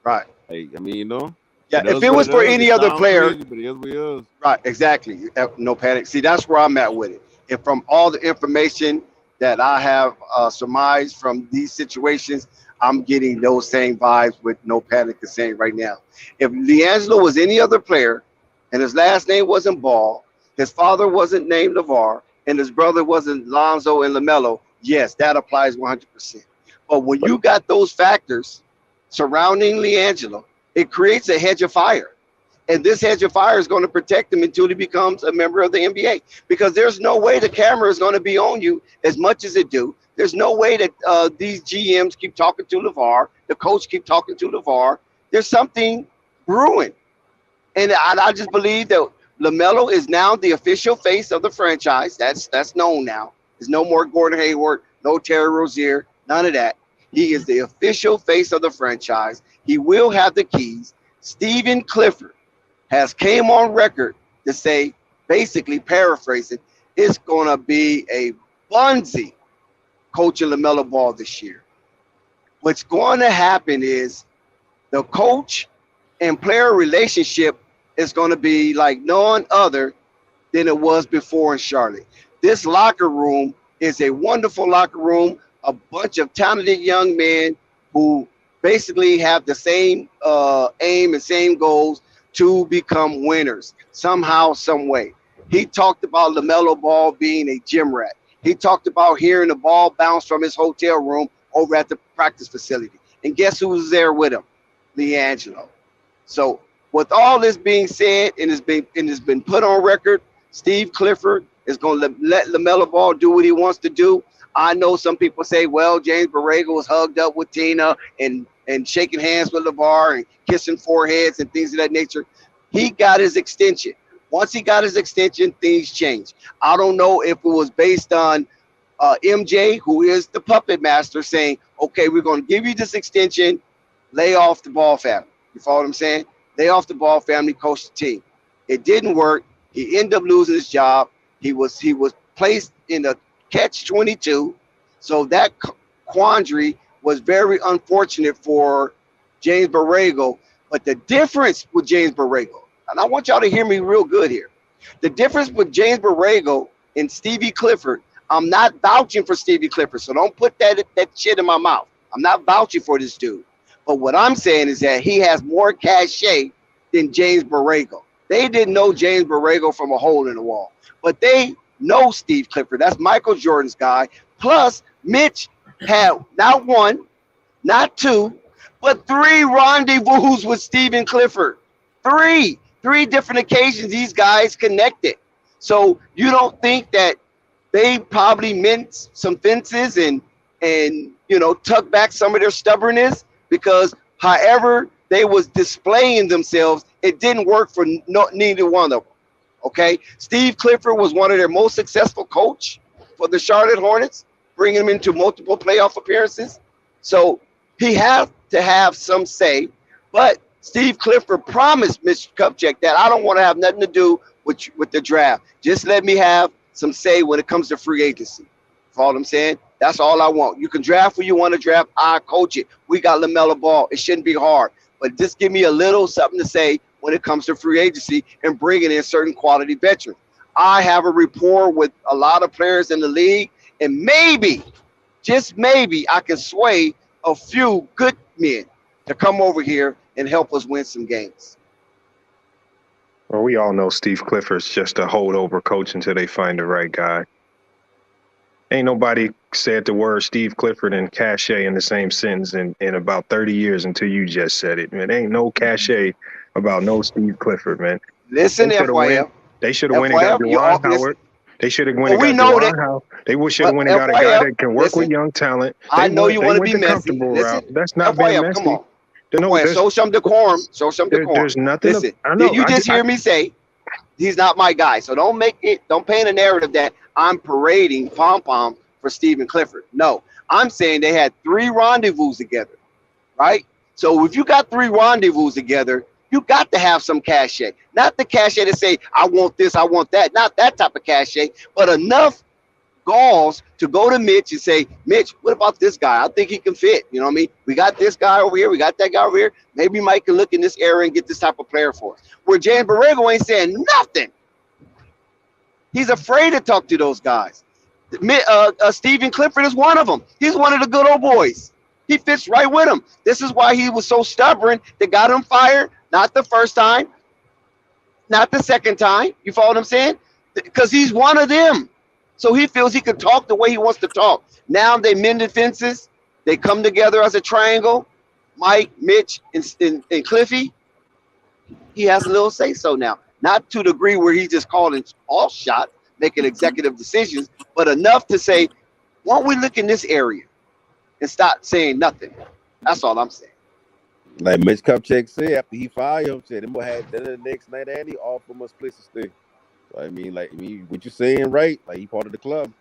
Right. like, I mean, you know, Yeah, it if is it what was it for is. any It other sounds player, crazy, but it is what it is. right, exactly. No panic. See, that's where I'm at with it. And from all the information that I have surmised from these situations, I'm getting those same vibes with No Panic is saying right now. If Liangelo was any other player and his last name wasn't Ball, his father wasn't named LeVar, and his brother wasn't Lonzo and Lamelo, yes, that applies 100%. But when you got those factors surrounding Liangelo, it creates a hedge of fire. And this hedge of fire is going to protect him until he becomes a member of the NBA. Because there's no way the camera is going to be on you as much as it do. There's no way that these GMs keep talking to LeVar, the coach keep talking to LeVar. There's something brewing. And I just believe that LaMelo is now the official face of the franchise. That's known now. There's no more Gordon Hayward, no Terry Rozier, none of that. He is the official face of the franchise. He will have the keys. Stephen Clifford has came on record to say, basically paraphrasing, it's going to be a bunsy coaching LaMelo Ball this year. What's going to happen is the coach and player relationship is going to be like none other than it was before in Charlotte. This locker room is a wonderful locker room, a bunch of talented young men who basically have the same aim and same goals to become winners somehow, some way. He talked about LaMelo Ball being a gym rat. He talked about hearing the ball bounce from his hotel room over at the practice facility. And guess who was there with him? Liangelo. So with all this being said and it's been put on record, Steve Clifford is going to let LaMelo Ball do what he wants to do. I know some people say, well, James Borrego was hugged up with Tina and shaking hands with LeVar and kissing foreheads and things of that nature. He got his extension. Once he got his extension, things changed. I don't know if it was based on MJ, who is the puppet master, saying, okay, we're going to give you this extension, lay off the Ball family. You follow what I'm saying? Lay off the Ball family, coach the team. It didn't work. He ended up losing his job. He was placed in a catch-22. So that quandary was very unfortunate for James Borrego. But the difference with James Borrego, and I want y'all to hear me real good here. The difference with James Borrego and Stevie Clifford, I'm not vouching for Stevie Clifford, so don't put that shit in my mouth. I'm not vouching for this dude. But what I'm saying is that he has more cachet than James Borrego. They didn't know James Borrego from a hole in the wall, but they know Steve Clifford. That's Michael Jordan's guy. Plus, Mitch had not one, not two, but 3 rendezvous with Stephen Clifford. Three different occasions these guys connected. So you don't think that they probably meant some fences and tuck back some of their stubbornness, because however they was displaying themselves, it didn't work for neither one of them. Okay, Steve Clifford was one of their most successful coach for the Charlotte Hornets, bringing them into multiple playoff appearances. So he has to have some say. But Steve Clifford promised Mr. Kupchak that I don't want to have nothing to do with the draft. Just let me have some say when it comes to free agency. Follow what I'm saying? That's all I want. You can draft who you want to draft. I coach it. We got LaMelo Ball. It shouldn't be hard. But just give me a little something to say when it comes to free agency and bringing in certain quality veterans. I have a rapport with a lot of players in the league, and maybe, just maybe, I can sway a few good men to come over here and help us win some games. Well, we all know Steve Clifford's just a holdover coach until they find the right guy. Ain't nobody said the word Steve Clifford and cachet in the same sentence in about 30 years until you just said it. Man, ain't no cachet about no Steve Clifford, man. Listen, FYF. They should have went and got Juwan Howard. They should have went and got Juwan Howard. They should have went and got a guy that can work with young talent. I know you want to be messy. Listen, that's not being messy. Come on. Show some decorum. Show some decorum. There's nothing. Listen, did you just hear me say he's not my guy? So don't paint a narrative that I'm parading pom-pom for Stephen Clifford. No, I'm saying they had 3 rendezvous together, right? So if you got 3 rendezvous together, you got to have some cachet. Not the cachet to say, I want this, I want that. Not that type of cachet, but enough galls to go to Mitch and say, Mitch, what about this guy? I think he can fit. You know what I mean? We got this guy over here. We got that guy over here. Maybe Mike can look in this area and get this type of player for us. Where James Borrego ain't saying nothing. He's afraid to talk to those guys. Stephen Clifford is one of them. He's one of the good old boys. He fits right with him. This is why he was so stubborn that got him fired. Not the first time, not the second time. You follow what I'm saying? Because he's one of them. So he feels he can talk the way he wants to talk. Now they mended fences. They come together as a triangle. Mike, Mitch, and Cliffy. He has a little say-so now. Not to the degree where he's just calling all shots, making executive decisions, but enough to say, why don't we look in this area and stop saying nothing? That's all I'm saying. Like Mitch Kupchak said, after he fired him, said him had dinner the next night and he offered us place to stay. So, I mean, what you're saying, right? Like, he part of the club.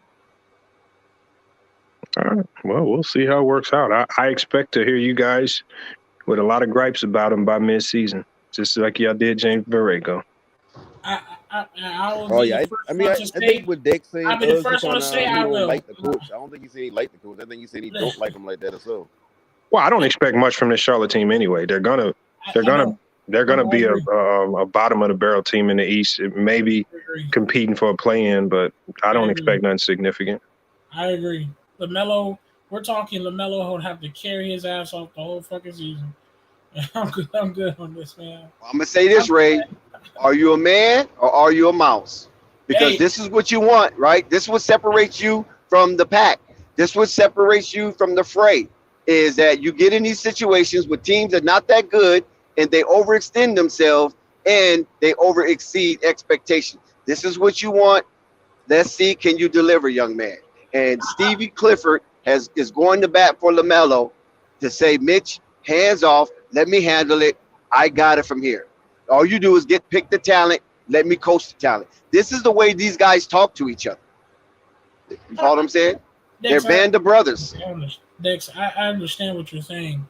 All right. Well, we'll see how it works out. I expect to hear you guys with a lot of gripes about him by mid-season, just like y'all did James Borrego. I think what Dick saying, I'll be the first one to say I will. Like the coach. I don't think he said he liked the coach. I think he said he don't like him like that or so. Well, I don't expect much from this Charlotte team anyway. They're gonna be a bottom of the barrel team in the East. It may be competing for a play-in, but I don't expect nothing significant. I agree. Lamelo, we're talking Lamelo would have to carry his ass off the whole fucking season. I'm good on this, man. I'm gonna say this, Ray. Are you a man or are you a mouse? Because this is what you want, right? This is what separates you from the pack. This is what separates you from the fray. Is that you get in these situations with teams that are not that good and they overextend themselves and they overexceed expectations. This is what you want. Let's see, can you deliver, young man? And Stevie Clifford is going to bat for LaMelo to say, Mitch, hands off, let me handle it. I got it from here. All you do is pick the talent, let me coach the talent. This is the way these guys talk to each other. You follow what I'm saying? They're band of brothers. Dex, I understand what you're saying.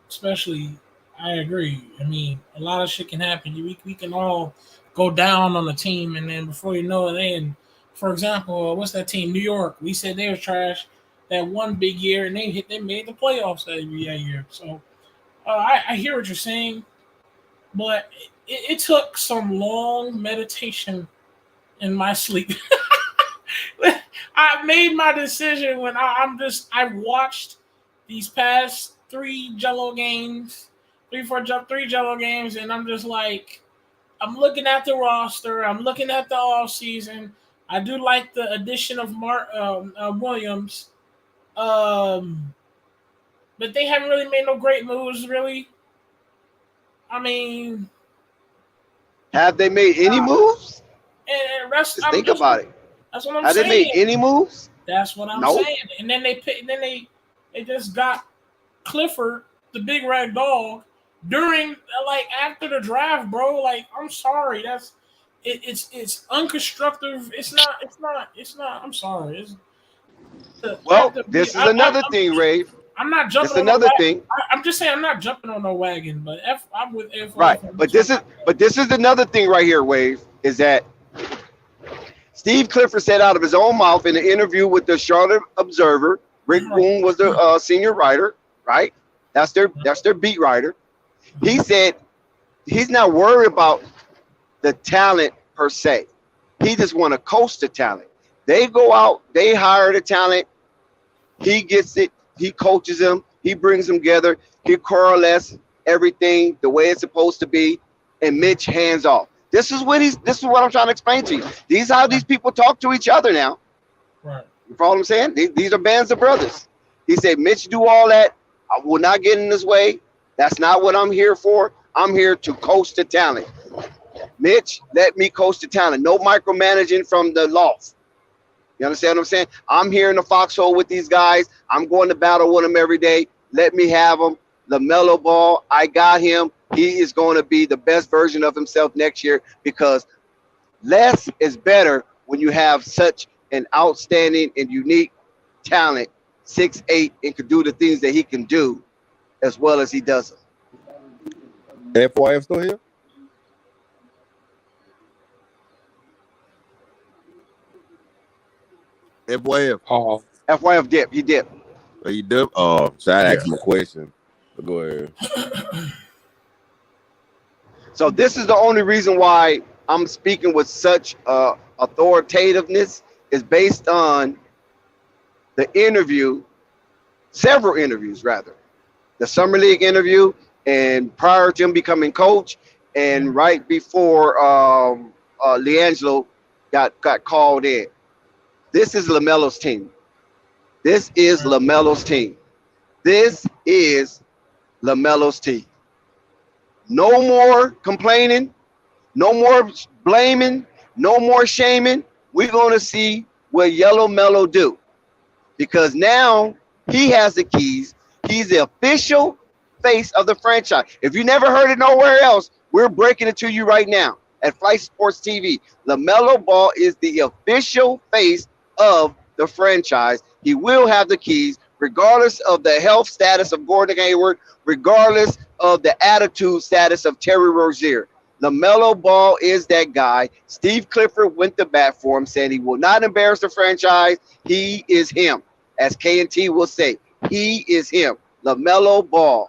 Especially, I agree. I mean, a lot of shit can happen. We can all go down on the team, and then before you know it, for example, what's that team? New York. We said they were trash that one big year, and they made the playoffs that year. So I hear what you're saying, but it took some long meditation in my sleep. I made my decision when I watched these past 3 Jello games, 3 Jello games, and I'm just like, I'm looking at the roster, I'm looking at the off season. I do like the addition of Williams, but they haven't really made no great moves, really. I mean, have they made any moves? And think about it. That's what I'm saying. Have they made any moves? That's what I'm saying. And then they just got Clifford, the big red dog, during after the draft, bro. Like, I'm sorry, it's unconstructive. It's not. I'm sorry. This is another thing, Ray. I'm not jumping. It's another thing. I'm just saying I'm not jumping on no wagon, but I'm with F. Right, but this is another thing right here, Wave, is that Steve Clifford said out of his own mouth in an interview with the Charlotte Observer. Rick Boone was the senior writer, right? That's their beat writer. He said he's not worried about the talent per se. He just want to coach the talent. They go out, they hire the talent. He gets it. He coaches them. He brings them together. He correlates everything the way it's supposed to be. and Mitch hands off. This is what I'm trying to explain to you. These are how these people talk to each other now. Right. You follow what I'm saying? These are bands of brothers. He said, Mitch, do all that. I will not get in this way. That's not what I'm here for. I'm here to coach the talent. Mitch, let me coach the talent. No micromanaging from the loft. You understand what I'm saying? I'm here in the foxhole with these guys. I'm going to battle with them every day. Let me have them. Lamelo Ball, I got him. He is going to be the best version of himself next year because less is better when you have such an outstanding and unique talent, 6'8", and can do the things that he can do as well as he does them. FYF still here? FYF. Oh, FYF dip, he dipped. Are you done? Oh, so I asked him a question. But go ahead. So this is the only reason why I'm speaking with such authoritativeness is based on the interview, several interviews rather. The Summer League interview and prior to him becoming coach and right before Liangelo got called in. This is LaMelo's team. This is LaMelo's team. This is LaMelo's team. No more complaining, no more blaming, no more shaming. We're going to see what Yellow Melo do because now he has the keys. He's the official face of the franchise. If you never heard it nowhere else, we're breaking it to you right now at Flight Sports TV. Lamelo Ball is the official face of the franchise. He will have the keys regardless of the health status of Gordon Hayward, regardless of the attitude status of Terry Rozier. LaMelo Ball is that guy. Steve Clifford went to bat for him, saying he will not embarrass the franchise. He is him. As K&T will say, he is him. LaMelo Ball,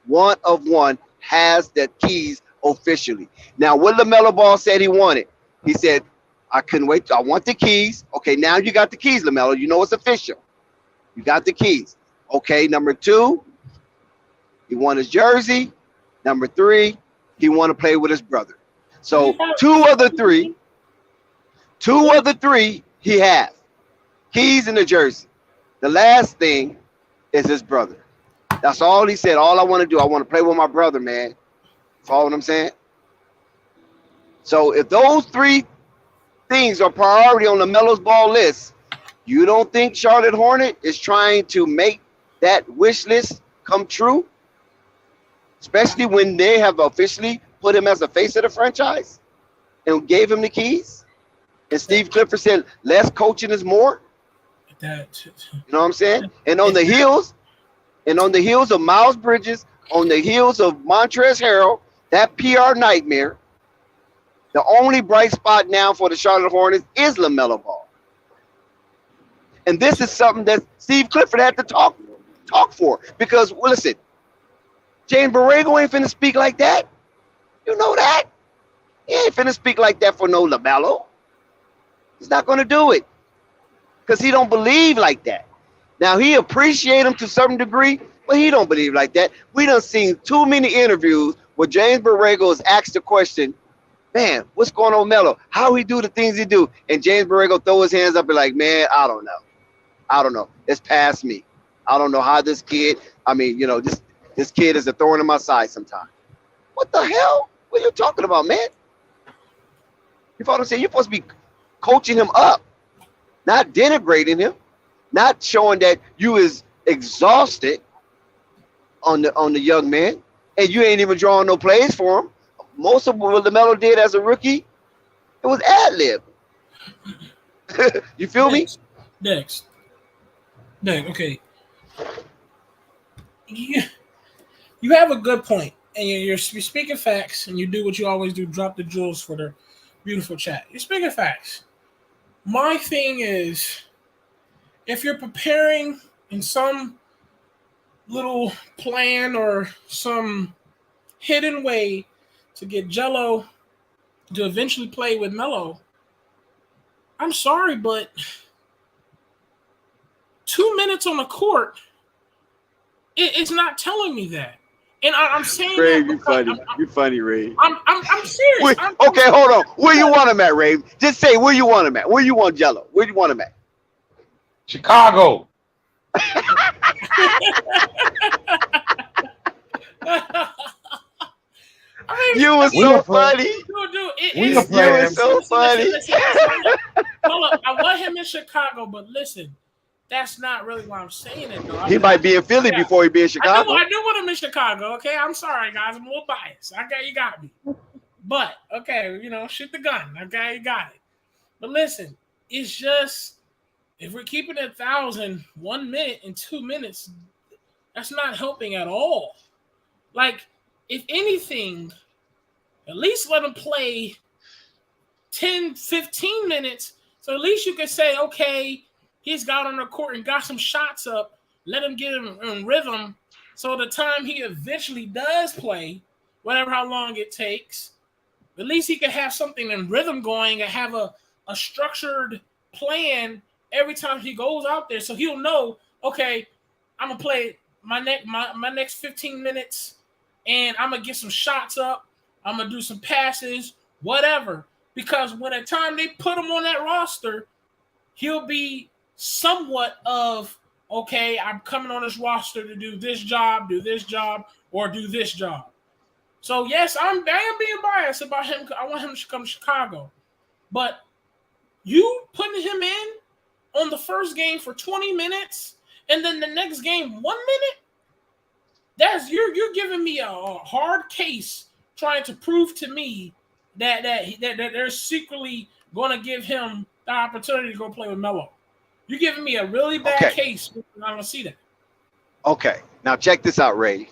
one of one, has the keys officially. Now, what LaMelo Ball said he wanted, he said, I couldn't wait. I want the keys. Okay, now you got the keys, LaMelo. You know it's official. You got the keys. Okay, number 2, he won his jersey. Number 3, he want to play with his brother. So 2 of the 3 he has. Keys and the jersey. The last thing is his brother. That's all he said. All I want to do, I want to play with my brother, man. Follow what I'm saying? So if those 3 things are priority on LaMelo's Ball list, you don't think Charlotte Hornet is trying to make that wish list come true? Especially when they have officially put him as the face of the franchise and gave him the keys. And Steve Clifford said, less coaching is more. You know what I'm saying? And on the heels of Miles Bridges, on the heels of Montrezl Harrell, that PR nightmare, the only bright spot now for the Charlotte Hornets is LaMelo Ball. And this is something that Steve Clifford had to talk for. Because, well, listen, James Borrego ain't finna speak like that. You know that. He ain't finna speak like that for no LaMelo. He's not going to do it. Because he don't believe like that. Now, he appreciate him to some degree, but he don't believe like that. We done seen too many interviews where James Borrego is asked the question, man, what's going on, Melo? How he do the things he do? And James Borrego throw his hands up and like, man, I don't know. It's past me. I don't know how this kid, this kid is a thorn in my side sometimes. What the hell? What are you talking about, man? You follow what I'm saying? You're supposed to be coaching him up, not denigrating him, not showing that you is exhausted on the young man, and you ain't even drawing no plays for him. Most of what LaMelo did as a rookie, it was ad-lib. You feel me? Next. Okay. You have a good point, and you're speaking facts, and you do what you always do, drop the jewels for the beautiful chat. You're speaking facts. My thing is, if you're preparing in some little plan or some hidden way to get Jello to eventually play with Melo, I'm sorry, but 2 minutes on the court, it's not telling me that. And I'm saying Ray, that you because funny. You funny, Ray. I'm serious. Okay, hold on. Where you want him at, Ray? Just say where you want him at. Where you want Jello? Where you want him at? Chicago. I mean, You were so funny. Dude, You were so funny. Listen. Hold up. I want him in Chicago, but listen, that's not really why I'm saying it, though. He might be in Philly before he be in Chicago. I do want him in Chicago, okay? I'm sorry, guys. I'm a little biased. You got me. But, okay, shoot the gun. Okay, you got it. But listen, it's just, if we're keeping it 1,000, 1 minute and 2 minutes, that's not helping at all. Like, if anything, at least let him play 10, 15 minutes. So at least you can say, okay, he's got on the court and got some shots up. Let him get him in rhythm. So the time he eventually does play, whatever how long it takes, at least he can have something in rhythm going and have a structured plan every time he goes out there. So he'll know, okay, I'm going to play my next 15 minutes and I'm going to get some shots up. I'm going to do some passes, whatever. Because when the time they put him on that roster, he'll be somewhat of, okay, I'm coming on this roster to do this job, or do this job. So, yes, I am being biased about him. I want him to come to Chicago. But you putting him in on the first game for 20 minutes and then the next game 1 minute, you're giving me a hard case trying to prove to me that they're secretly going to give him the opportunity to go play with Melo. You're giving me a really bad case. I don't see that. Okay, now check this out, Ray.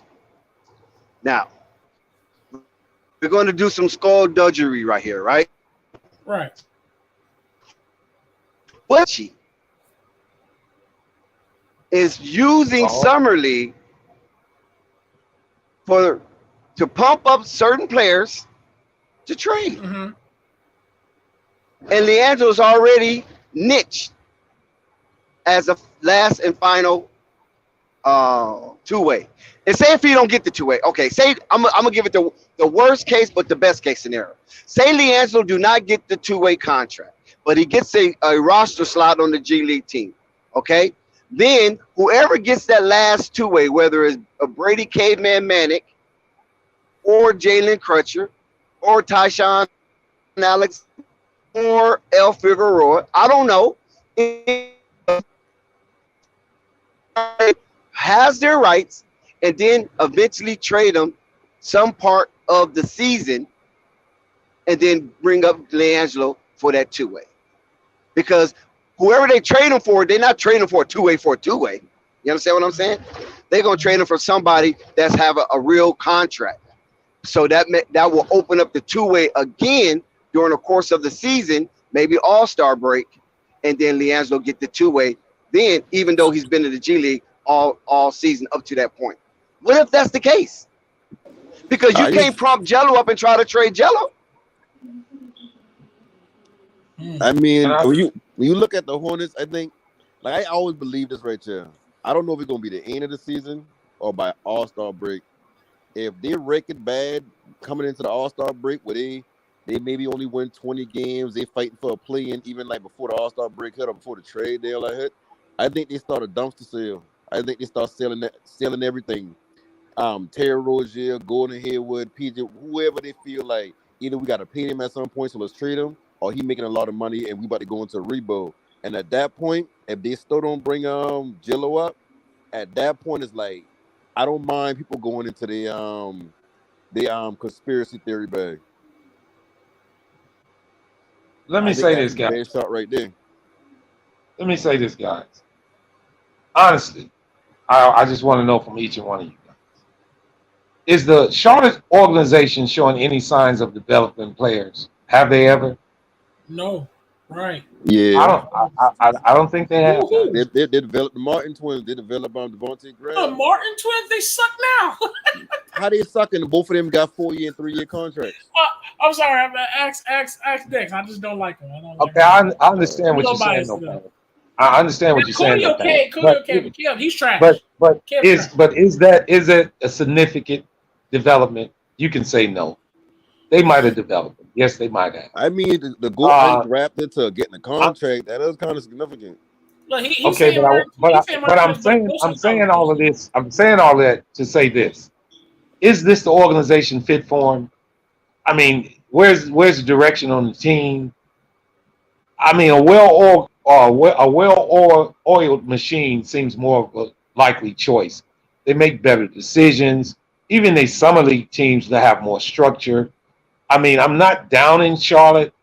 Now, we're going to do some skullduggery right here, right? Right. What she is using Summer League to pump up certain players to trade. Mm-hmm. And Liangelo's already niched as a last and final two-way. And say if he don't get the two-way, okay, say I'm gonna give it the worst case but the best case scenario. Say Liangelo do not get the two-way contract, but he gets a roster slot on the G League team, okay? Then whoever gets that last two-way, whether it's Brady Caveman Manic or Jalen Crutcher or Tyshawn Alex or El Figueroa, I don't know, has their rights and then eventually trade them some part of the season and then bring up Liangelo for that two-way. Because whoever they trade him for, they're not trading for a two-way. You understand what I'm saying? They're going to trade him for somebody that's have a real contract. So that will open up the two-way again during the course of the season, maybe All-Star break, and then Liangelo get the two-way. Then, even though he's been in the G League all season up to that point. What if that's the case? Because you can't prompt Jello up and try to trade Jello. I mean, when you look at the Hornets, I think, like I always believe this right here. I don't know if it's gonna be the end of the season or by All-Star break. If they're wrecking bad coming into the All-Star break, where they maybe only win 20 games, they fighting for a play-in, even like before the All-Star break hit or before the trade deadline hit. I think they start a dumpster sale. I think they start selling everything. Terry Rozier, Gordon Hayward, PJ, whoever they feel like either we got to pay him at some point, so let's trade him, or he making a lot of money and we about to go into a rebuild. And at that point, if they still don't bring Jello up, at that point it's like I don't mind people going into the conspiracy theory bag. Let me say this, guys. Shot right there. Let me say this, guys. Honestly, I just want to know from each and one of you guys. Is the Charlotte organization showing any signs of developing players? Have they ever? No. Right. Yeah. I don't think they have. They developed the Martin twins. They developed Devontae Graham. The Martin twins, they suck now. How they sucking? Both of them got 4-year and 3-year contracts. I'm sorry. I'm ask Dex. I just don't like them. I understand what you're saying. No, I understand what you're saying. Okay, he's trash. But is that a significant development, you can say no. They might have developed him. Yes, they might have. I mean, the go Uh, undrafted to getting a I'm, contract, that is kind of significant. Look, he's okay, saying he's saying but Marquez Bosa I'm about saying all of this. I'm saying all that to say this: is this the organization fit for him? I mean, where's the direction on the team? I mean, a well oiled machine seems more of a likely choice. They make better decisions. Even the summer league teams that have more structure. I mean, I'm not down in Charlotte,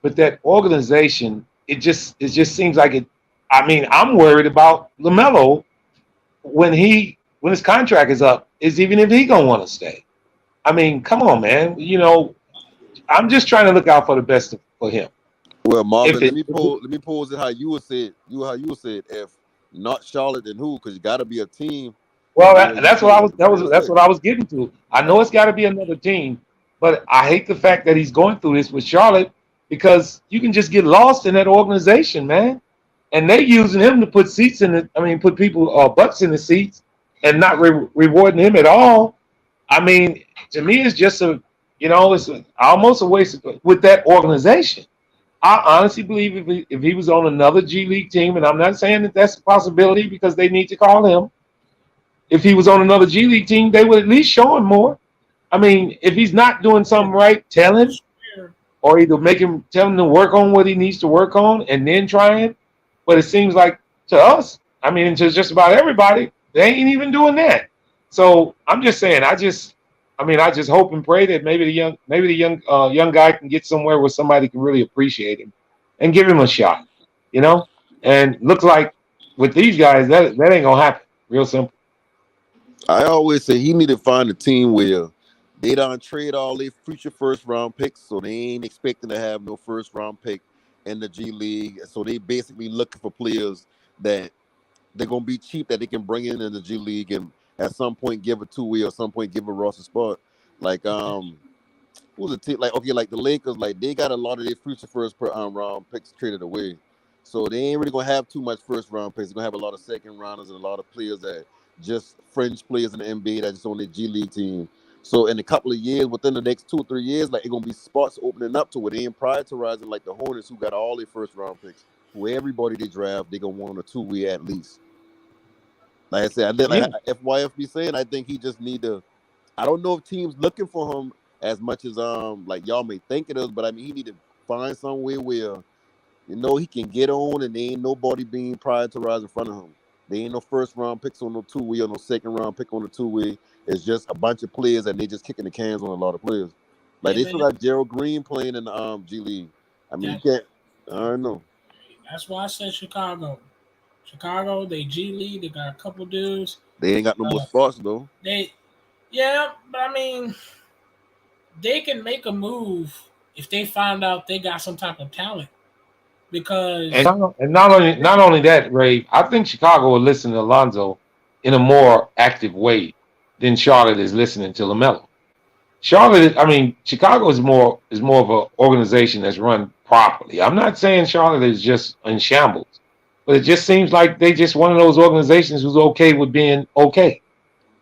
but that organization, it just seems like it. I mean, I'm worried about Lamelo when his contract is up. Is even if he gonna want to stay? I mean, come on, man. I'm just trying to look out for the best for him. Well, If Marvin, it, let me pose it how you would say it. How you would say it. If not Charlotte, then who? Because you got to be a team well, where you that's what feel I like was the players that's fit. what I was getting to. I know it's got to be another team, but I hate the fact that he's going through this with Charlotte because you can just get lost in that organization, man. And they using him to put seats in the. I mean, put people butts in the seats and not rewarding him at all. I mean, to me, it's just almost a waste with that organization. I honestly believe if he was on another G League team, and I'm not saying that that's a possibility because they need to call him. If he was on another G League team, they would at least show him more. I mean, if he's not doing something right, tell him, or either tell him to work on what he needs to work on, and then try him. But it seems like to us, I mean, to just about everybody, they ain't even doing that. So I'm just saying, I just hope and pray that maybe the young guy can get somewhere where somebody can really appreciate him and give him a shot, you know. And looks like with these guys, that ain't gonna happen. Real simple. I always say he need to find a team where they don't trade all their future first round picks, so they ain't expecting to have no first round pick in the G League. So they basically looking for players that they're gonna be cheap that they can bring in the G League and at some point give a two-way or some point give a roster spot. Like who's the team like okay, like the Lakers, like they got a lot of their future first round picks traded away. So they ain't really gonna have too much first round picks. They're gonna have a lot of second rounders and a lot of players that just fringe players in the NBA that just on their G League team. So in a couple of years, within the next 2 or 3 years, like it's gonna be spots opening up to where they ain't prioritizing like the Hornets who got all their first round picks. Who everybody they draft, they gonna want a two-way at least. Like I said, I did Yeah. like FYF be saying, I think he just need to. I don't know if teams looking for him as much as like y'all may think it is, but I mean he need to find somewhere where he can get on and there ain't nobody being prioritized in front of him. There ain't no first round picks on no two-way or no second round pick on the two-way. It's just a bunch of players and they just kicking the cans on a lot of players. Like Yeah, they man. still got Gerald Green playing in the G League. I mean you That, can't. I don't know. that's why I said Chicago. Chicago, they G League. They got a couple dudes. They ain't got no more Uh, spots though. they Yeah, but I mean, they can make a move if they find out they got some type of talent And because not only that, Ray, I think Chicago will listen to Alonzo in a more active way than Charlotte is listening to LaMelo. Chicago is more of an organization that's run properly. I'm not saying Charlotte is just in shambles, but it just seems like they just one of those organizations who's okay with being okay.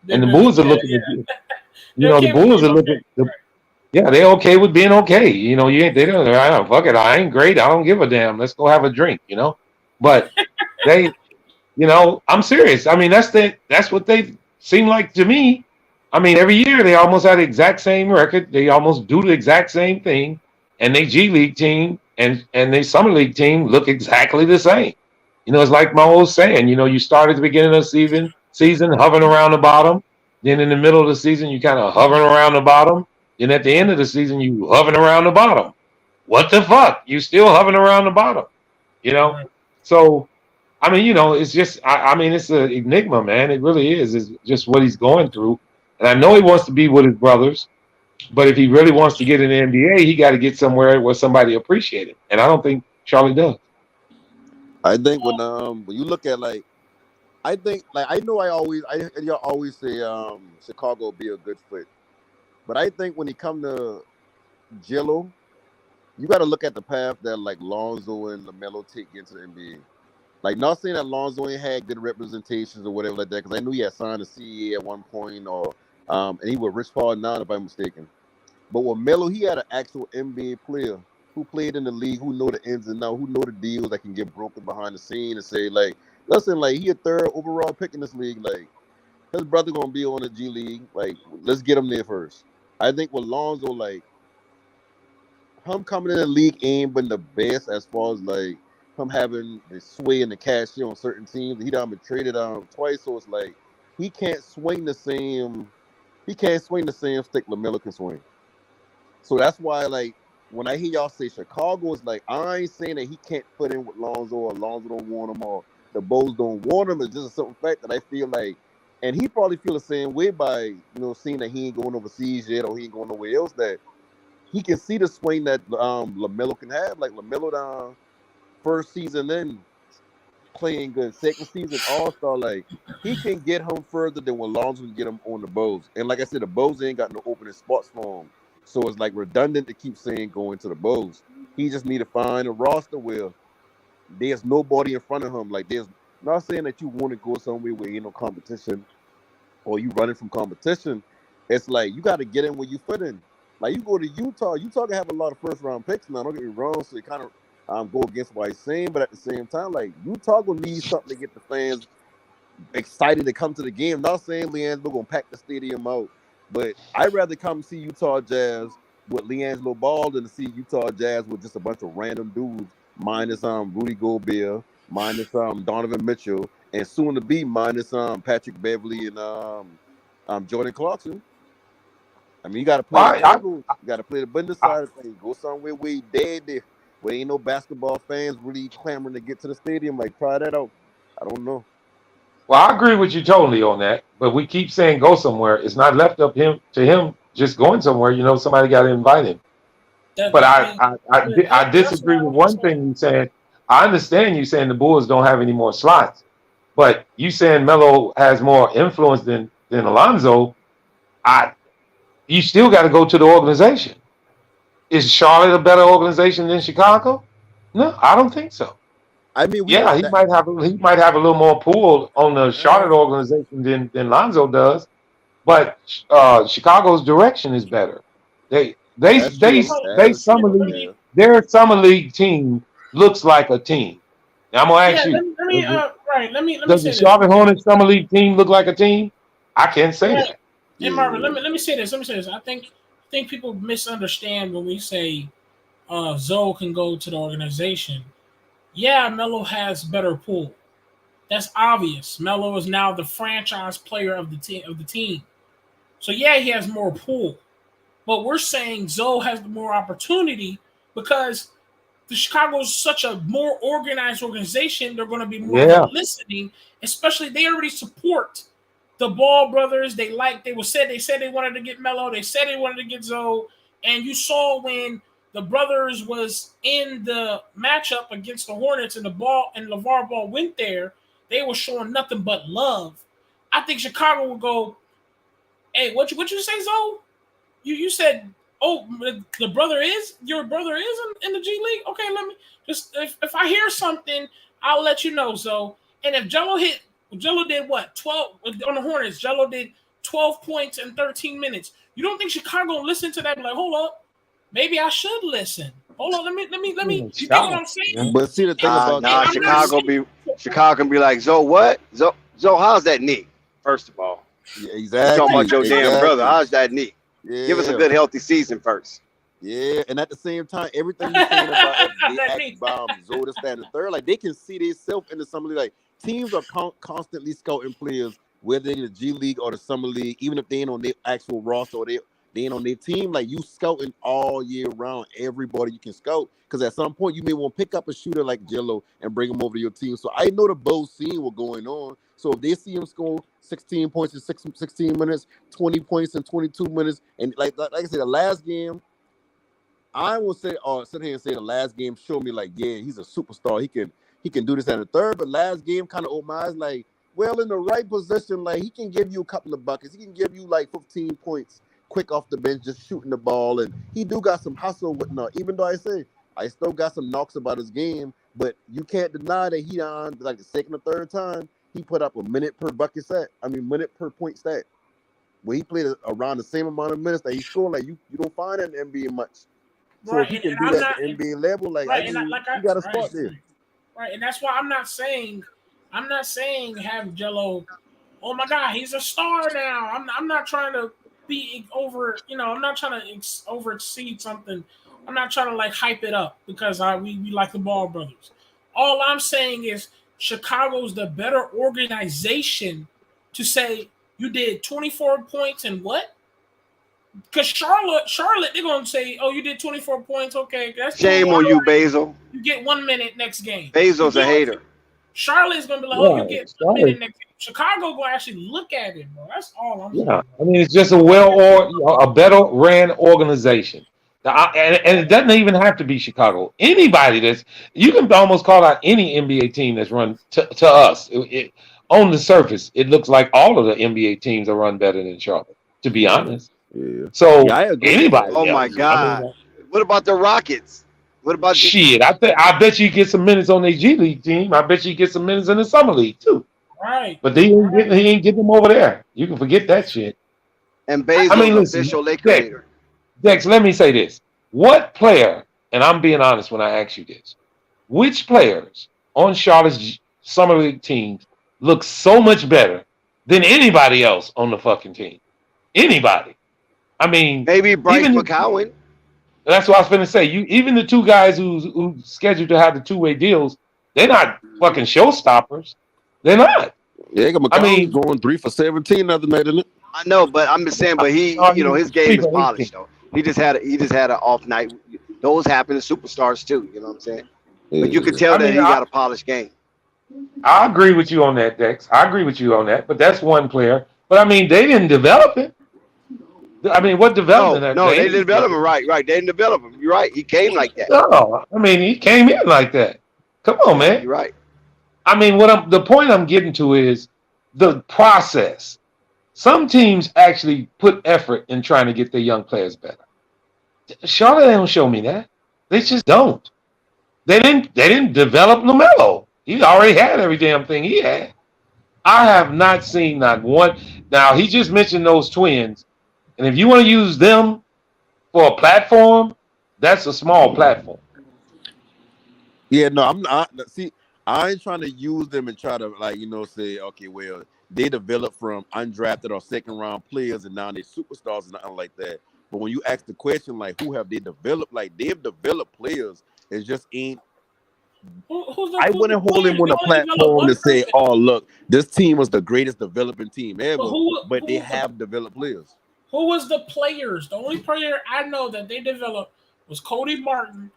they're And the good. Bulls are Yeah, looking at, they're the okay with Bulls being are okay. looking. Yeah, they're okay with being okay. You ain't they don't. I don't fuck it. I ain't great. I don't give a damn. Let's go have a drink. But they, I'm serious. I mean, that's what they seem like to me. I mean, every year they almost have the exact same record. They almost do the exact same thing, and they G League team and they Summer League team look exactly the same. It's like my old saying. You start at the beginning of the season hovering around the bottom. Then in the middle of the season, you kind of hovering around the bottom. Then at the end of the season, you hovering around the bottom. What the fuck? You still hovering around the bottom. You know. Right. So it's just, it's an enigma, man. It really is. It's just what he's going through. And I know he wants to be with his brothers, but if he really wants to get in the NBA, he got to get somewhere where somebody appreciates him. And I don't think Charlie does. I think when you look at like I think like I y'all always say Chicago be a good fit. But I think when it come to Jello, you got to look at the path that like Lonzo and LaMelo take into the NBA. Like not saying that Lonzo ain't had good representations or whatever like that, because I knew he had signed a CEA at one point or And he was Rich Paul 9, if I'm mistaken. But with Melo, he had an actual NBA player who played in the league, who know the ins and outs, who know the deals that can get broken behind the scene and say, like, listen, like, he a third overall pick in this league. Like, his brother gonna be on the G League. Like, let's get him there first. I think with Lonzo, like, him coming in the league ain't been the best as far as like him having the sway and the cashier on certain teams. He done been traded twice, so it's like he can't swing the same. He can't swing the same stick Lamelo can swing. So that's why, like, when I hear y'all say Chicago, is like I ain't saying that he can't fit in with Lonzo or Lonzo don't want him or the Bulls don't want him. It's just a simple fact that I feel like, and he probably feel the same way by seeing that he ain't going overseas yet or he ain't going nowhere else. That he can see the swing that Lamelo can have. Like Lamelo down first season, then playing good. Second season All Star, like he can get him further than what Lonzo can get him on the Bulls. And like I said, the Bulls ain't got no opening spots for him, so it's like redundant to keep saying going to the Bulls. He just need to find a roster where there's nobody in front of him. Like there's not saying that you want to go somewhere where ain't no competition or you running from competition. It's like you got to get in where you fit in. Like you go to Utah, Utah can have a lot of first round picks now. Don't get me wrong, so it kind of go against what he's saying, but at the same time, like Utah gonna need something to get the fans excited to come to the game. Not saying Liangelo gonna pack the stadium out, but I'd rather come see Utah Jazz with Liangelo Ball than to see Utah Jazz with just a bunch of random dudes, minus Rudy Gobert, minus Donovan Mitchell, and soon to be minus Patrick Beverly and Jordan Clarkson. I mean, you got to play the Well, angles. You got to play the business I, side of things. Go somewhere where you dead there, where ain't no basketball fans really clamoring to get to the stadium. Like, try that out. I don't know. well, I agree with you totally on that. But we keep saying go somewhere. It's not left up to him just going somewhere. Somebody got to invite him. That But that I mean, I that's disagree why with I'm one saying. thing you said. I understand you saying the Bulls don't have any more slots, but you saying Melo has more influence than Alonzo. I You still got to go to the organization. Is Charlotte a better organization than Chicago? No, I don't think so. I mean, we Yeah, don't. he might have a little more pull on the Uh, Charlotte organization than Lonzo does, but Chicago's direction is better. They they that's they true. So they That is summer true. let league me Yeah. their summer league team looks like a team. Now I'm gonna ask yeah you, let me right let me does the say this. Charlotte Hornets summer league team look like a team? I can't say Right. that. And Marvin, Yeah. let me say this. Let me say this. I think people misunderstand when we say Zoe can go to the organization. Yeah, Melo has better pool. That's obvious. Melo is now the franchise player of the team. So yeah, he has more pool. But we're saying Zoe has more opportunity because the Chicago is such a more organized organization. They're going to be more of a Yeah, listening, especially they already support the Ball brothers. They said they wanted to get Melo. They said they wanted to get Zoe. And you saw when the brothers was in the matchup against the Hornets and the Ball and LeVar Ball went there, they were showing nothing but love. I think Chicago would go, hey, what you say, Zoe? You said, oh, the brother is your brother is in the G League. Okay, let me just if I hear something, I'll let you know. So, and if Jello did what 12 on the Hornets. Jello did 12 points in 13 minutes. You don't think Chicago listened to that? Like, hold up, maybe I should listen. Hold on, let me. You get what shocked. I'm saying? Yeah. But see, the thing about And Nah, that I'm not is, saying. Chicago can be like, Zoe, what? Zoe, how's that knee? First of all, yeah, you talking Right, about exactly, your that's what I'm damn saying. brother? exactly. How's that knee? Give us a Yeah. good, healthy season first. Yeah, and at the same time, everything you're saying about if they That ask knee. Zoe to stand the third, like they can see themselves in the summer league. Like teams are constantly scouting players, whether in the G League or the summer league, even if they ain't on their actual roster or they ain't on their team. Like you scouting all year round, everybody you can scout. Because at some point you may want to pick up a shooter like Jello and bring him over to your team. So I know the Bulls seeing what's going on. So if they see him score 16 points in 16 minutes, 20 points in 22 minutes, and like I said, the last game. I will say, or sit here and say the last game showed me like, yeah, he's a superstar. He can do this at the third, but last game kind of opened my eyes like, well, in the right position, like he can give you a couple of buckets. He can give you like 15 points quick off the bench, just shooting the ball, and he do got some hustle with no. Even though I say I still got some knocks about his game, but you can't deny that he on like the second or third time he put up a minute per bucket set. I mean, minute per point stat. where he played around the same amount of minutes that he scored. Like you don't find that in the NBA much. So if Right, he can and do I'm that not, at the NBA level, like I right, and mean, like you got to right, start there. right, and that's why I'm not saying have Jello. Oh my God, he's a star now. I'm not trying to be over. I'm not trying to over exceed something. I'm not trying to like hype it up because we like the Ball brothers. All I'm saying is Chicago's the better organization to say you did 24 points and what? Because Charlotte, they're gonna say, "Oh, you did 24 points. Okay, that's cool. Shame on you, Basil. You get 1 minute next game." Basil's a hater. Charlotte's gonna be like, "Oh, you Yeah, get 1 minute Charlotte. next game." Chicago gonna actually look at it, bro. That's all I'm saying. Yeah, I mean, it's just a better ran organization. And it doesn't even have to be Chicago. Anybody you can almost call out any NBA team that's run to us. On the surface, it looks like all of the NBA teams are run better than Charlotte, to be honest. Yeah. So Yeah, I agree. anybody Oh my else, God. What about the Rockets? What about shit, I bet you get some minutes on their G League team. I bet you get some minutes in the summer league too. Right. But he ain't getting them over there. You can forget that shit. And Basil's official Laker hater. Dex, let me say this. What player, and I'm being honest when I ask you this, which players on Charlotte's summer league teams look so much better than anybody else on the fucking team? Anybody. I mean, maybe Bryce McCowan. That's what I was going to say. Even the two guys who scheduled to have the two-way deals, they're not fucking showstoppers. They're not. Yeah, McCown's going 3 for 17 the other night, isn't it? I know, but I'm just saying. But he, his game is polished though. He just had an off night. Those happen to superstars too. You know what I'm saying? Yeah. But you can tell that he got a polished game. I agree with you on that, Dex. I agree with you on that. But that's one player. But I mean, they didn't develop it. I mean, what development? No, they didn't develop him. Right. They didn't develop him. You're right. He came like that. No, I mean, he came in like that. Come on, man. You're right. I mean, the point I'm getting to is the process. Some teams actually put effort in trying to get their young players better. Charlotte, they don't show me that. They just don't. They didn't develop Lamelo. He already had every damn thing he had. I have not seen not one. Now, he just mentioned those twins. And if you want to use them for a platform, that's a small platform. Yeah, no, I'm not. See, I ain't trying to use them and try to say, okay, well, they develop from undrafted or second round players and now they're superstars and nothing like that. But when you ask the question, like, who have they developed? Like, they've developed players. It just ain't. I wouldn't hold him on a platform to say, oh, look, this team was the greatest developing team ever. But they have developed players. Who was the players? The only player I know that they developed was Cody Martin.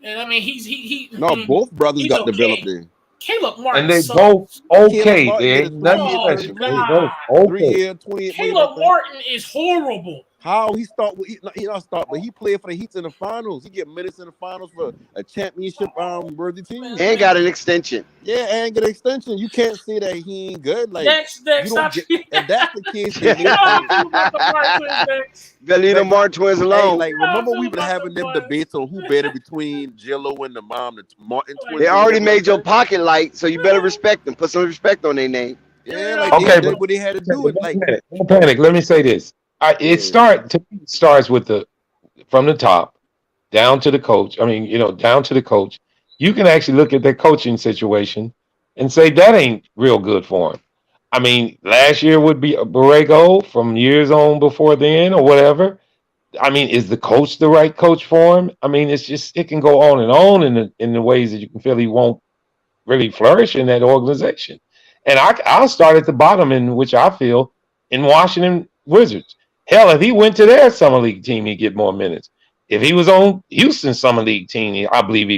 And I mean, both brothers got developed there. Caleb Martin. And they both okay. They ain't nothing special. They both okay. 3 year, 28. Caleb Martin is horrible. How he start? He not start, but he played for the Heat in the finals. He get minutes in the finals for a championship worthy team. And got an extension. Yeah, and get an extension. You can't say that he ain't good. Like Dex, if that's the case, Galena Martin twins alone. Like remember we been having them debates on who better between Jello and the Martin twins. They already made your pocket light, so you better respect them. Put some respect on their name. Yeah, like they did what they had to do. It like don't panic. Let me say this. It starts with from the top down to the coach. I mean, down to the coach. You can actually look at their coaching situation and say that ain't real good for him. I mean, last year would be a Borrego from years on before then or whatever. I mean, is the coach the right coach for him? I mean, it can go on and on in the ways that you can feel he won't really flourish in that organization. And I'll start at the bottom, in which I feel in Washington Wizards. Hell, if he went to their summer league team, he'd get more minutes. If he was on Houston's summer league team, I believe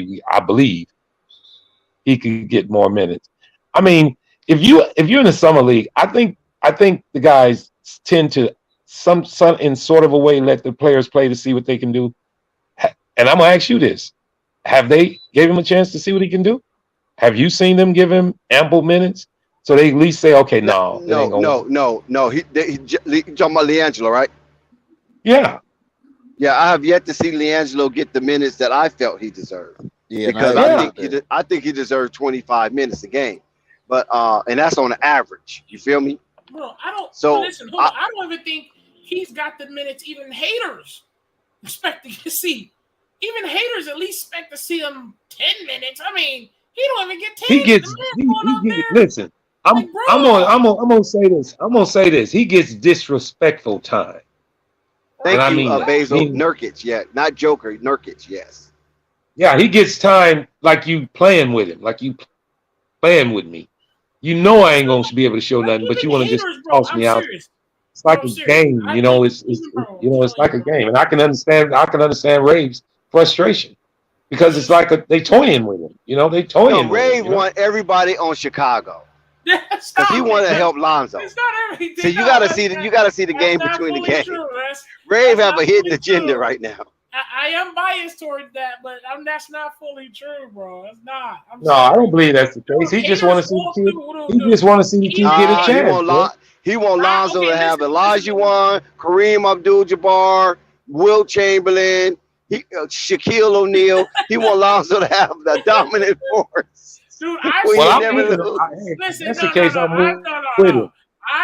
he could get more minutes. I mean, if you're in the summer league, I think the guys tend to some in sort of a way let the players play to see what they can do. And I'm gonna ask you this: have they gave him a chance to see what he can do? Have you seen them give him ample minutes? So they at least say, okay, no. He talking about Liangelo, right? Yeah. Yeah, I have yet to see Liangelo get the minutes that I felt he deserved. Yeah, because I think he deserved 25 minutes a game, but and that's on the average. You feel me? Bro, I don't. So Listen, hold on. I don't even think he's got the minutes even haters expect to see. Even haters at least expect to see him 10 minutes. I mean, he don't even get 10. He gets. Listen, I'm gonna say this. I'm gonna say this. He gets disrespectful time. Thank and you, I mean, Basil Nurkic. Yeah, not Joker. Nurkic. Yes. Yeah, he gets time like you playing with him, like you playing with me. You know I ain't gonna be able to show nothing, but you want to just toss me out. It's like a game, you know. It's it's like a game, and I can understand Rave's frustration because it's like they toying with him, you know. They toying with him. Rave want everybody on Chicago because he want to help Lonzo. So you gotta see the game between the games. Rave have a hidden agenda right now. I am biased towards that, but that's not fully true, bro. It's not. I don't believe that's the case. He just want to see the kid. He just want to see the kid get a chance. He want Lonzo to have Olajuwon, Kareem Abdul-Jabbar, Wilt Chamberlain, Shaquille O'Neal. He want Lonzo to have the dominant force. Dude, I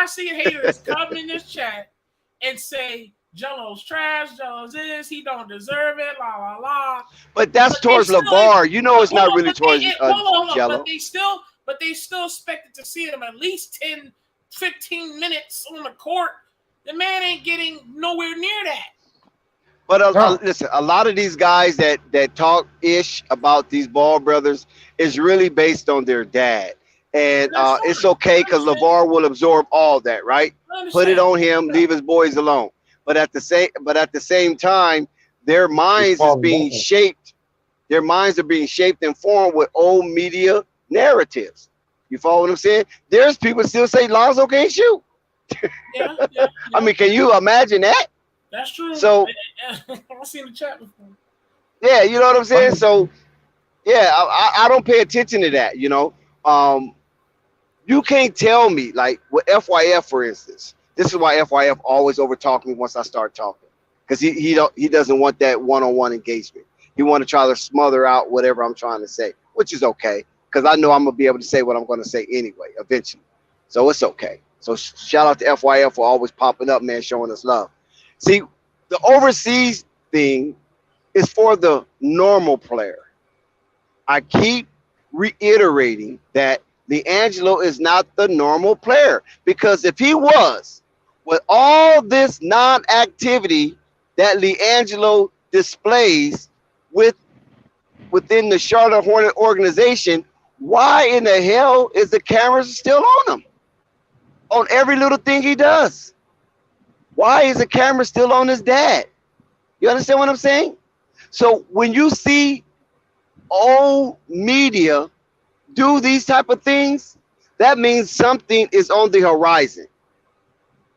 see haters come in this chat and say Jello's trash, Jello's this, he don't deserve it, la la la. But that's towards LeVar. You know it's not really towards Jello. But they still expected to see him at least 10, 15 minutes on the court. The man ain't getting nowhere near that. But listen, a lot of these guys that talk ish about these Ball brothers is really based on their dad. And it's okay because LeVar will absorb all that, right? Put it on him, leave his boys alone. But at the same time, their minds is being shaped. Their minds are being shaped and formed with old media narratives. You follow what I'm saying? There's people still say Lonzo can't shoot. Yeah. I mean, can you imagine that? That's true. So I've seen the chat before. Yeah, you know what I'm saying? So yeah, I don't pay attention to that, you know. You can't tell me, like with FYF, for instance. This is why FYF always overtalk me once I start talking, because he doesn't want that one-on-one engagement. He want to try to smother out whatever I'm trying to say, which is okay, because I know I'm gonna be able to say what I'm going to say anyway, eventually. So it's okay. So shout out to FYF for always popping up, man, showing us love. See, the overseas thing is for the normal player. I keep reiterating that Liangelo is not the normal player, because if he was, with all this non-activity that Liangelo displays within the Charlotte Hornet organization, why in the hell is the cameras still on him? On every little thing he does. Why is the camera still on his dad? You understand what I'm saying? So when you see old media do these type of things, that means something is on the horizon.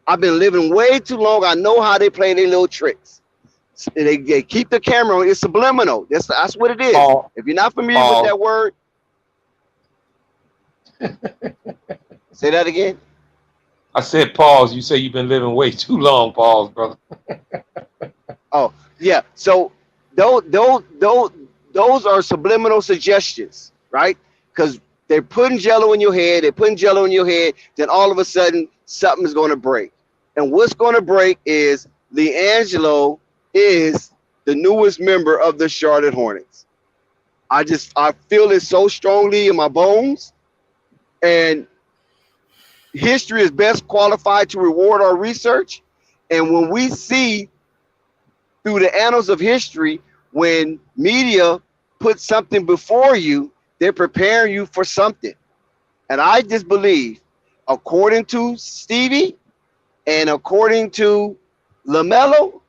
I've been living way too long. I know how they play their little tricks. They keep the camera on. It's subliminal. That's what it is. If you're not familiar with that word, say that again. I said pause. You say you've been living way too long. Pause, brother. Oh yeah. So those are subliminal suggestions, right? Because they're putting Jello in your head. They're putting Jello in your head. Then all of a sudden, something is going to break. And what's going to break is Liangelo is the newest member of the Charlotte Hornets. I feel it so strongly in my bones. And history is best qualified to reward our research. And when we see through the annals of history, when media puts something before you, they're preparing you for something. And I just believe, according to Stevie and according to Lamelo,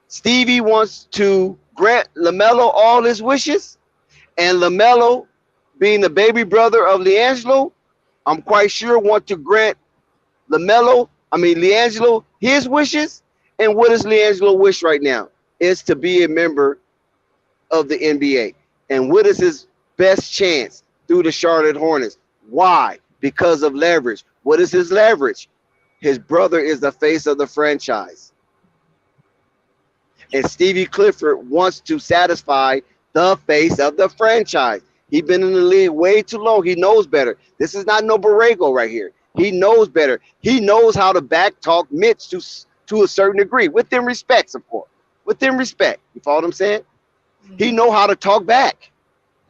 Stevie wants to grant Lamelo all his wishes. And Lamelo, being the baby brother of Liangelo, I'm quite sure want to grant Liangelo his wishes. And what does Liangelo wish right now? Is to be a member of the NBA. And what is his best chance? Through the Charlotte Hornets. Why? Because of leverage. What is his leverage? His brother is the face of the franchise. And Stevie Clifford wants to satisfy the face of the franchise. He's been in the league way too long. He knows better. This is not no Borrego right here. He knows better. He knows how to back talk Mitch to a certain degree, within respect, of course. Within respect. You follow what I'm saying? He know how to talk back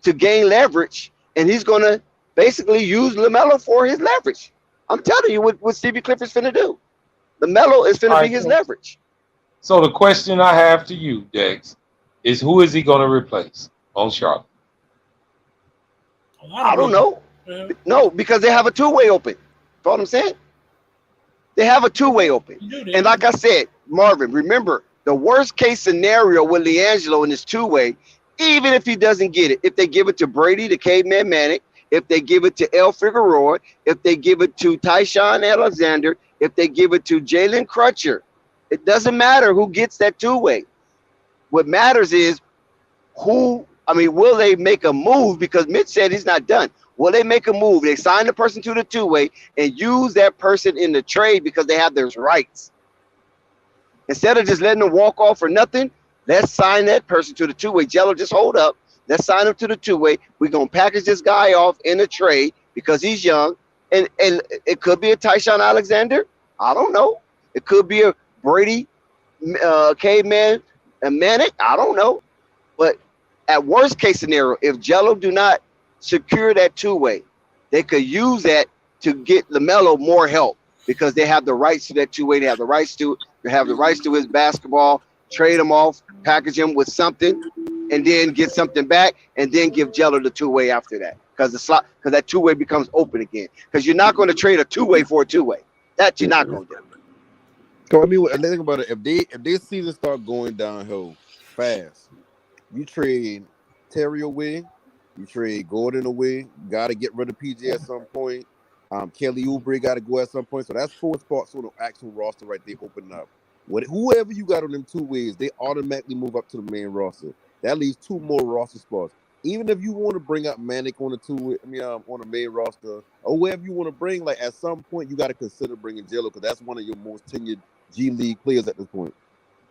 to gain leverage, and he's gonna basically use LaMelo for his leverage. I'm telling you what Stevie Clifford's finna do. LaMelo is All finna be right. his leverage. So the question I have to you, Dex, is who is he going to replace on Charlotte? I don't know. No, because they have a two-way open. You know what I'm saying? They have a two-way open. And like I said, Marvin, remember, the worst case scenario with Liangelo in this two-way, even if he doesn't get it, if they give it to Brady, the caveman Manic, if they give it to El Figueroa, if they give it to Tyshawn Alexander, if they give it to Jalen Crutcher, it doesn't matter who gets that two-way. What matters is will they make a move? Because Mitch said he's not done. Will they make a move? They sign the person to the two-way and use that person in the trade because they have their rights. Instead of just letting them walk off for nothing, let's sign that person to the two-way. Jello, just hold up. Let's sign him to the two-way. We're going to package this guy off in a trade because he's young. And it could be a Tyshawn Alexander. I don't know. It could be a Brady, caveman, and Manic. I don't know. But at worst case scenario, if Jello do not secure that two-way, they could use that to get LaMelo more help because they have the rights to that two-way. They have the rights to his basketball, trade him off, package him with something, and then get something back, and then give Jello the two-way after that. Because that two-way becomes open again. Because you're not going to trade a two-way for a two-way. That you're not going to do. So I mean, think about it. If this season start going downhill fast, you trade Terry away, you trade Gordon away. You got to get rid of PJ at some point. Kelly Oubre got to go at some point. So that's 4 spots on the actual roster right there opening up. Whoever you got on them two ways, they automatically move up to the main roster. That leaves 2 more roster spots. Even if you want to bring up Manic on on the main roster, or wherever you want to bring, like at some point you got to consider bringing Jello because that's one of your most tenured G League players at this point.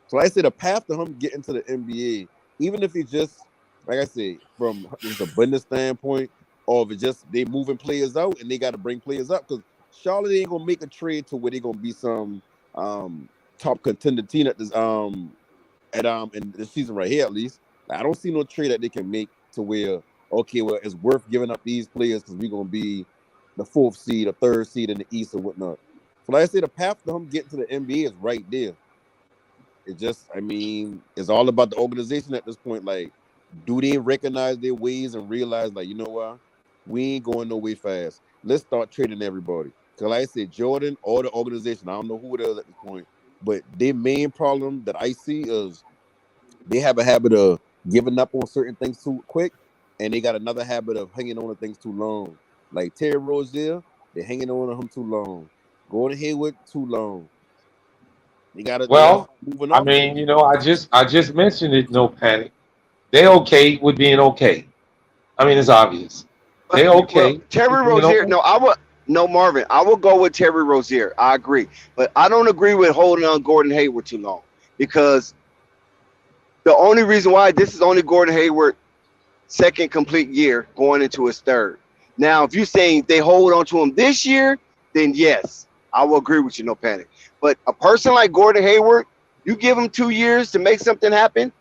So I say the path to him getting to the NBA, even if it's just, like I said, from just a business standpoint, or if it's just they moving players out and they got to bring players up, because Charlotte ain't gonna make a trade to where they gonna be some top contender team at this in this season right here at least. I don't see no trade that they can make to where it's worth giving up these players because we're gonna be the 4th seed, or 3rd seed in the East or whatnot. So like I say, the path to him getting to the NBA is right there. It just, it's all about the organization at this point. Like, do they recognize their ways and realize, like, you know what? We ain't going no way fast. Let's start trading everybody. Because like I said, Jordan or the organization, I don't know who it is at this point, but their main problem that I see is they have a habit of giving up on certain things too quick, and they got another habit of hanging on to things too long. Like Terry Rozier, they're hanging on to him too long. Gordon Hayward, too long. They got moving on. I just mentioned it. No panic. They okay with being okay. It's obvious. They okay. Well, Terry Rozier. Okay? Marvin. I will go with Terry Rozier. I agree, but I don't agree with holding on Gordon Hayward too long because the only reason why this is only Gordon Hayward's 2nd complete year going into his 3rd. Now, if you're saying they hold on to him this year, then yes, I will agree with you. No panic. But a person like Gordon Hayward, you give him 2 years to make something happen.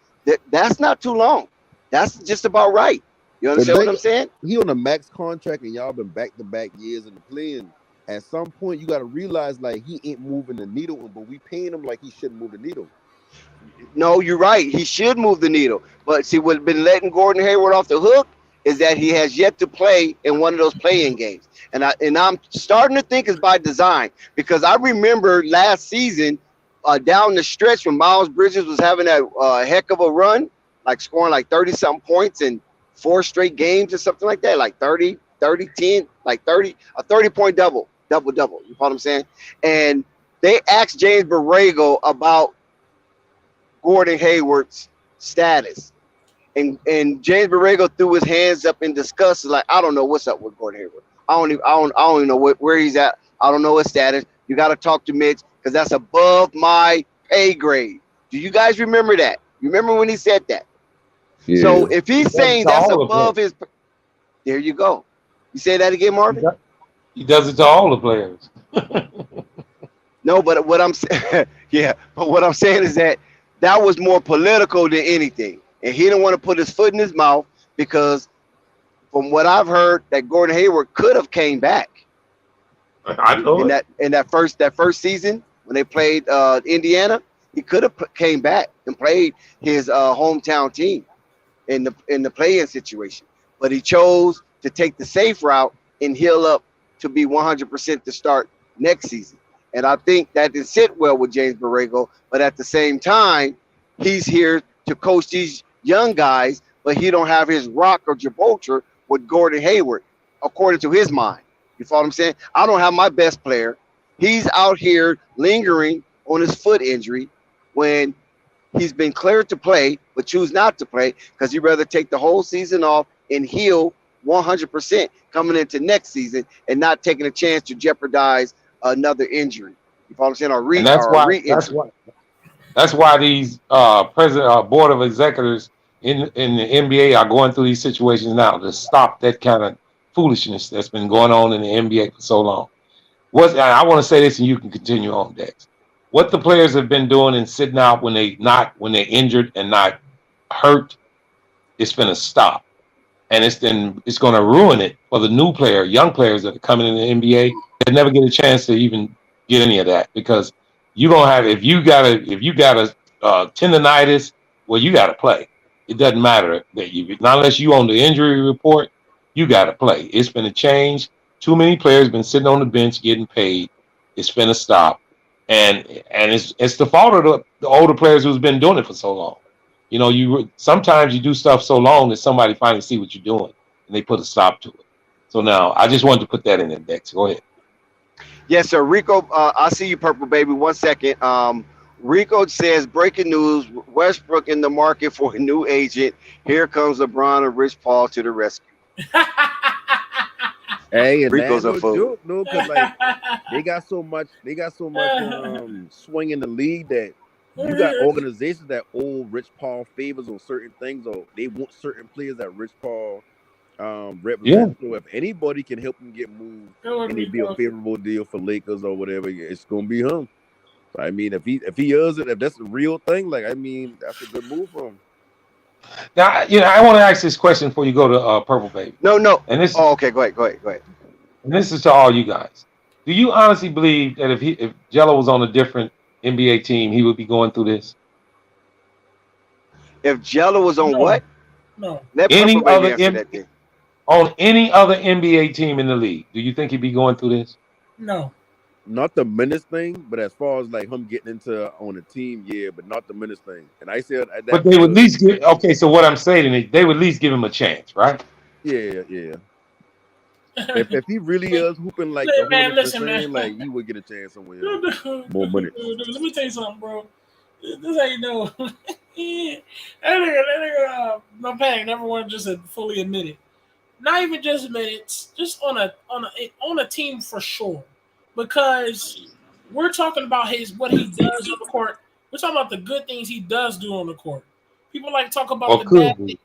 That's not too long. That's just about right. You understand what I'm saying? He on a max contract, and y'all been back-to-back years in the playing. At some point, you got to realize, like, he ain't moving the needle, but we paying him like he shouldn't move the needle. No, you're right. He should move the needle. But see, what's been letting Gordon Hayward off the hook is that he has yet to play in one of those play-in games. And I'm starting to think it's by design, because I remember last season down the stretch when Miles Bridges was having that heck of a run, like scoring like 30-something points in 4 straight games or something like that, like 30, 10, like 30, a 30-point double. You know what I'm saying? And they asked James Borrego about Gordon Hayward's status. And James Borrego threw his hands up in disgust, like, I don't know what's up with Gordon Hayward. I don't even know where he's at. I don't know his status. You got to talk to Mitch because that's above my pay grade. Do you guys remember that? You remember when he said that? Yeah. So if he's saying that's above his, there you go. You say that again, Marvin? He does it to all the players. No, but what I'm saying, yeah, but what I'm saying is that that was more political than anything, and he didn't want to put his foot in his mouth because, from what I've heard, that Gordon Hayward could have came back I know in it. that first season when they played Indiana. He could have came back and played his hometown team in the play-in situation, but he chose to take the safe route and heal up to be 100% to start next season. And I think that didn't sit well with James Borrego, but at the same time, he's here to coach these young guys, but he don't have his rock or Gibraltar with Gordon Hayward, according to his mind. You follow what I'm saying? I don't have my best player. He's out here lingering on his foot injury when he's been cleared to play, but choose not to play because he'd rather take the whole season off and heal 100% coming into next season and not taking a chance to jeopardize another injury. You follow what I'm saying? Or And that's why re-injury. that's why these president board of executives in the NBA are going through these situations now to stop that kind of foolishness that's been going on in the NBA for so long. I want to say this, and you can continue on, Dex. What the players have been doing and sitting out when they're injured and not hurt, it's been a stop, and it's going to ruin it for the young players that are coming in the NBA. They never get a chance to even get any of that because you're gonna have if you got a tendonitis, well, you got to play. It doesn't matter that not unless you on the injury report, you got to play. It's been a change. Too many players been sitting on the bench getting paid. It's been a stop, and it's the fault of the older players who's been doing it for so long. You know, sometimes you do stuff so long that somebody finally see what you're doing and they put a stop to it. So now I just wanted to put that in the Dex. Go ahead. Yes, sir. Rico, I see you, Purple Baby. 1 second. Rico says, breaking news, Westbrook in the market for a new agent. Here comes LeBron and Rich Paul to the rescue. Hey, and Rico's that's a no fool. joke, no, because like they got so much swing in the league that you got organizations that owe Rich Paul favors on certain things, or they want certain players that Rich Paul represents. So if anybody can help him get moved and it be a favorable deal for Lakers or whatever, it's gonna be him. So, I mean, if he does it, if that's the real thing, like I mean, that's a good move for him. Now, I want to ask this question before you go to Purple Baby. No. And this, okay. Go ahead. And this is to all you guys. Do you honestly believe that if Jello was on a different NBA team, he would be going through this? If Jello was on what? No. Let Any Purple Baby other answer that thing. on any other NBA team in the league, do you think he'd be going through this? No. Not the minutes thing, but as far as like him getting into on a team, yeah, but not the minutes thing. And I said that. But they would at least give. Okay, so what I'm saying is they would at least give him a chance, right? Yeah. If he really is hooping like the man, listen, man, man. like he would get a chance somewhere. More minutes. Let me tell you something, bro. This how you know. that nigga, no pang, never want to just fully admit it. Not even just minutes, just on a team for sure. Because we're talking about what he does on the court. We're talking about the good things he does do on the court. People like to talk about the bad things.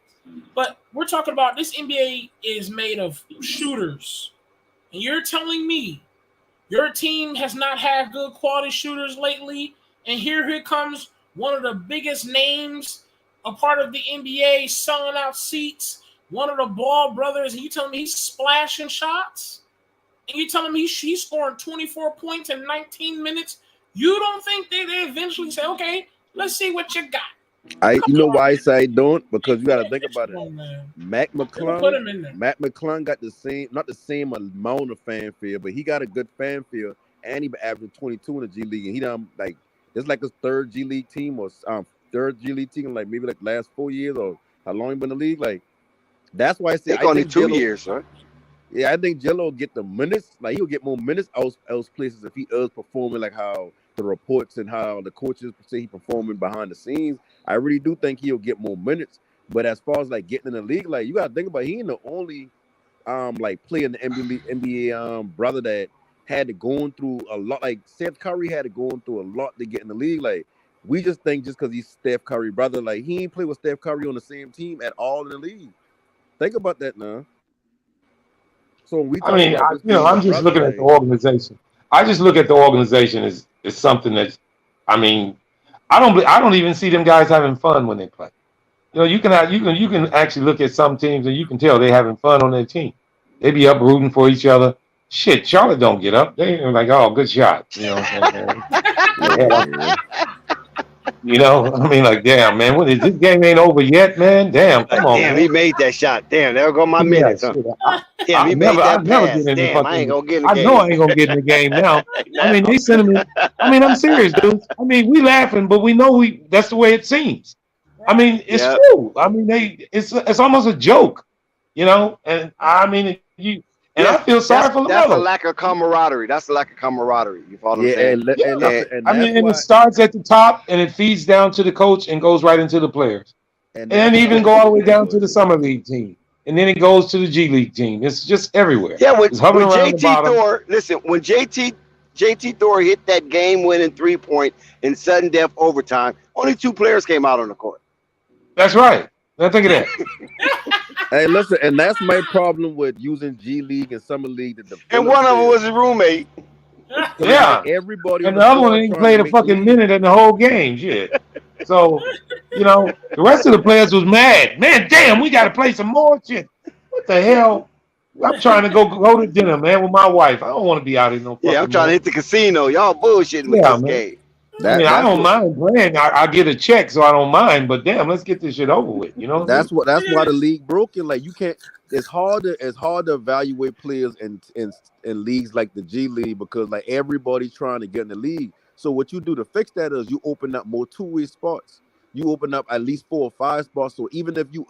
But we're talking about this NBA is made of shooters. And you're telling me your team has not had good quality shooters lately, and here comes one of the biggest names, a part of the NBA, selling out seats, one of the Ball brothers, and you telling me he's splashing shots? And you telling me he's scoring 24 points in 19 minutes? You don't think they eventually say, okay, let's see what you got? You know why I say I don't? Because you got to think about it. Matt McClung got the same, not the same amount of fanfare, but he got a good fanfare, and he been averaging 22 in the G League, and he done like it's like his third G League team or third G League team, like maybe like last 4 years or how long he been in the league. Like that's why I say I only think 2 years, right? Yeah, I think Jello will get the minutes. Like he'll get more minutes else places if he is performing like how the reports and how the coaches say he performing behind the scenes. I really do think he'll get more minutes. But as far as like getting in the league, like you gotta think about he ain't the only like player in the NBA brother that had to going through a lot. Like Steph Curry had to going through a lot to get in the league. Like we just think just because he's Steph Curry brother, like he ain't play with Steph Curry on the same team at all in the league. Think about that now. So when we I talk mean, about this being a I'm just brother, looking at the like, organization. I just look at the organization as something that's. I mean, I don't even see them guys having fun when they play. You can actually look at some teams and you can tell they're having fun on their team. They be up rooting for each other. Shit, Charlotte don't get up. They're like, oh, good shot. You know what I'm saying? yeah. I mean, like, damn, man, what is this game ain't over yet, man? Damn, come Like, on, damn, he man. made that shot. Damn, there go my Yeah, minutes, huh? shit. Damn, he made I that never pass. get in the Damn, I ain't fucking. gonna get in the I know game. I ain't gonna get in the game now. I mean, they sending me. I mean, I'm serious, dude. I mean, we laughing, but we know that's the way it seems. I mean, it's Yeah. true. I mean, it's almost a joke, And I mean, I Yes, feel sorry for that's a LaMelo. lack of camaraderie. That's a lack of camaraderie. You follow what I'm Yeah, saying? and Yeah, listen, And and I that's mean, and it why, starts at the top and it feeds down to the coach and goes right into the players, and and that's why. even go all the way down Go to the ahead. summer league team, and then it goes to the G League team. It's just everywhere. yeah, It's hovering when around the JT bottom. Thor, listen, when JT Thor hit that game-winning 3-point in sudden death overtime, only 2 players came out on the court. That's right. Now think of that. Hey, listen, and that's my problem with using G League and Summer League to And develop one of them was players. his roommate. Because it's like Yeah. everybody on And the the other one squad didn't trying to play a make the fucking league. minute in the whole game. Shit. So, the rest of the players was mad. Man, damn, we got to play some more shit. What the hell? I'm trying to go to dinner, man, with my wife. I don't want to be out here no Yeah, I'm fucking trying to more. hit the casino. Y'all bullshitting with Yeah, this man. game. I mean, I That's don't what mind playing. I get a check, so I don't mind. But damn, let's get this shit over with. You know what I mean? that's why the league broken. Like you can't. It's hard to evaluate players in leagues like the G League because like everybody's trying to get in the league. So what you do to fix that is you open up more two-way spots. You open up at least 4 or 5 spots. So even if you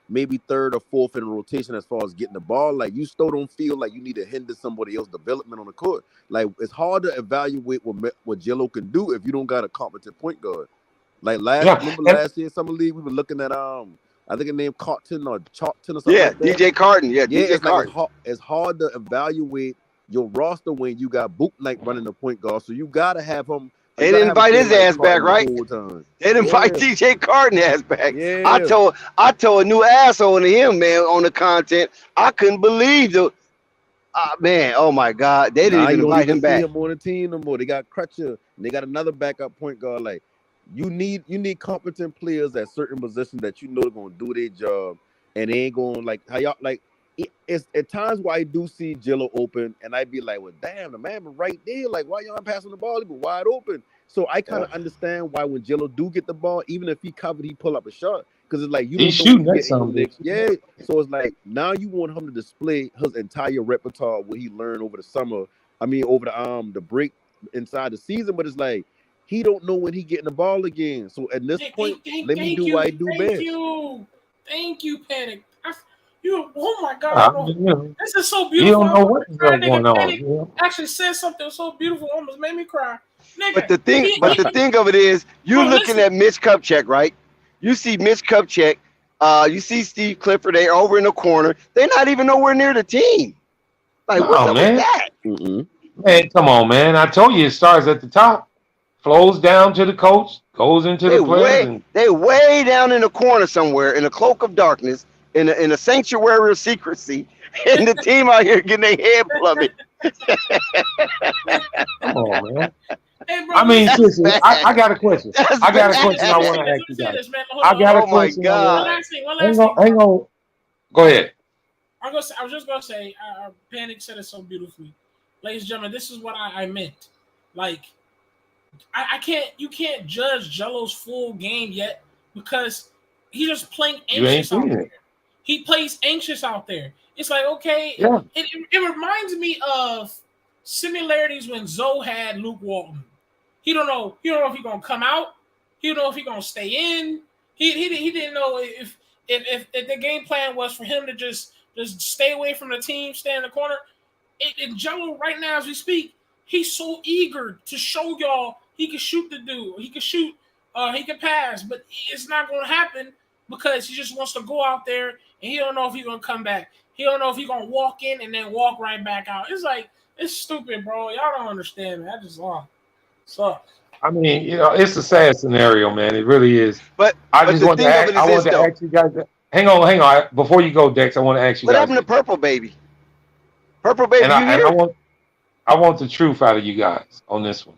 maybe third or fourth in the rotation as far as getting the ball, like you still don't feel like you need to hinder somebody else's development on the court. Like it's hard to evaluate what Jello can do if you don't got a competent point guard. Like Yeah. remember And last year Summer League we were looking at I think it named Carton or Charlton or something Yeah, like that. DJ Carton. Yeah, Yeah, DJ it's like Carton. it's hard to evaluate your roster when you got Boot Knight running the point guard. So you gotta have him. You They gotta didn't have a invite player his like ass back, Carton the right? whole time. They didn't invite Yeah, DJ Carton ass back. yeah. I told a new asshole to him, man, on the content. I couldn't believe man, oh my God. They didn't Now even you don't invite even him see back. him on the team no more. They got Crutcher and they got another backup point guard. Like you need competent players at certain positions that you know they're gonna do their job and they ain't gonna like how y'all like it's at times where I do see Jello open and I be like, well, damn, the man was right there. Like, why y'all not passing the ball? He was wide open. So I kind Yeah. of understand why when Jello do get the ball, even if he covered, he pull up a shot. Because it's like you he's don't know what shooting you that get in your some bitch. next. Yeah. So it's like now you want him to display his entire repertoire, what he learned over the summer. I mean, over the break inside the season, but it's like he don't know when he getting the ball again. So at this point, let me Thank do what I you, do best. thank you, Panic. Oh my God, I bro, mean, this is so you beautiful. don't I know want what to the cry, hell nigga. going on. Panic actually said something so beautiful, almost made me cry, But nigga. the thing of it is, you're Bro, looking listen. at Mitch Kupchak, right? You see Mitch Kupchak, you see Steve Clifford, they're over in the corner. They're not even nowhere near the team. Like, what's No, up with man. that? Man, come on, man. I told you it starts at the top, flows down to the coach, goes into the players, and They way down in the corner somewhere in a cloak of darkness, in a sanctuary of secrecy, and the team out here getting their head plummeted. come on, man. Hey, bro, I mean, listen. seriously, That's I bad. got a question. That's I got a bad. question I want to Let ask me you say guys. this, man. Hold I on, got hold a Oh on. my question I want God. One to. last thing. Hang on. Go ahead. I was just gonna say, Panic said it so beautifully, ladies and gentlemen. This is what I meant. Like, you can't judge Jello's full game yet because he's just playing You ain't anxious out seen there. it. He plays anxious out there. It's like, okay, Yeah. it reminds me of similarities when Zoe had Luke Walton. He don't know if he's gonna come out. He don't know if he's gonna stay in. He didn't know if the game plan was for him to just stay away from the team, stay in the corner. In Jello right now as we speak, he's so eager to show y'all he can shoot the dude. He can shoot. He can pass, but it's not going to happen because he just wants to go out there and he don't know if he's going to come back. He don't know if he's going to walk in and then walk right back out. It's like, it's stupid, bro. Y'all don't understand, man. I just sucks. I mean, it's a sad scenario, man. It really is. But I just the want to thing of ask. it I is want this to though. ask you guys. Hang on. Before you go, Dex, I want to ask you What guys. happened to Purple Baby? Purple Baby, And you I here? want the truth out of you guys on this one.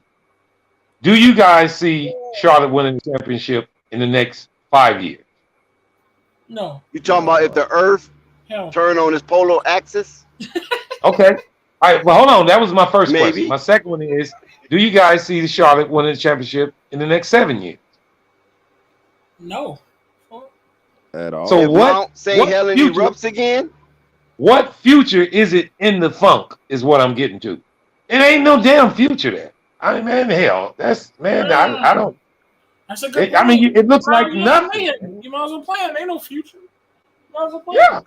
Do you guys see Charlotte winning the championship in the next 5 years? No. You talking about if the Earth Hell. turn on its polar axis? Okay. All right. Well, hold on. That was my first question. Maybe. My second one is: do you guys see the Charlotte winning the championship in the next 7 years? No. At all. So If Mount St. Helen erupts again? What future is it in the funk? Is what I'm getting to. It ain't no damn future there. I mean, man, hell, that's man. I don't. That's a good point. I mean, it looks like You might nothing. as well play him. Ain't no future. You might as well play Yeah. him.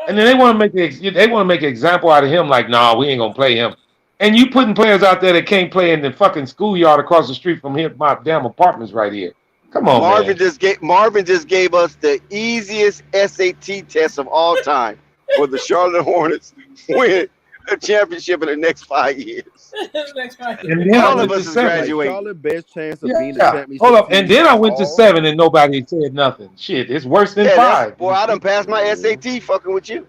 And then they want to make an example out of him. Like, nah, we ain't gonna play him. And you putting players out there that can't play in the fucking schoolyard across the street from here, my damn apartments right here. Come on, Marvin man. Marvin just gave us the easiest SAT test of all time for the Charlotte Hornets win a championship in the next 5 years. And then all I of went us to is 7. graduating. Charlotte best chance of Yeah. being the championship. Hold up. team And then I went to all. 7 and nobody said nothing. Shit, it's worse than 5. Boy, I done passed my SAT fucking with you.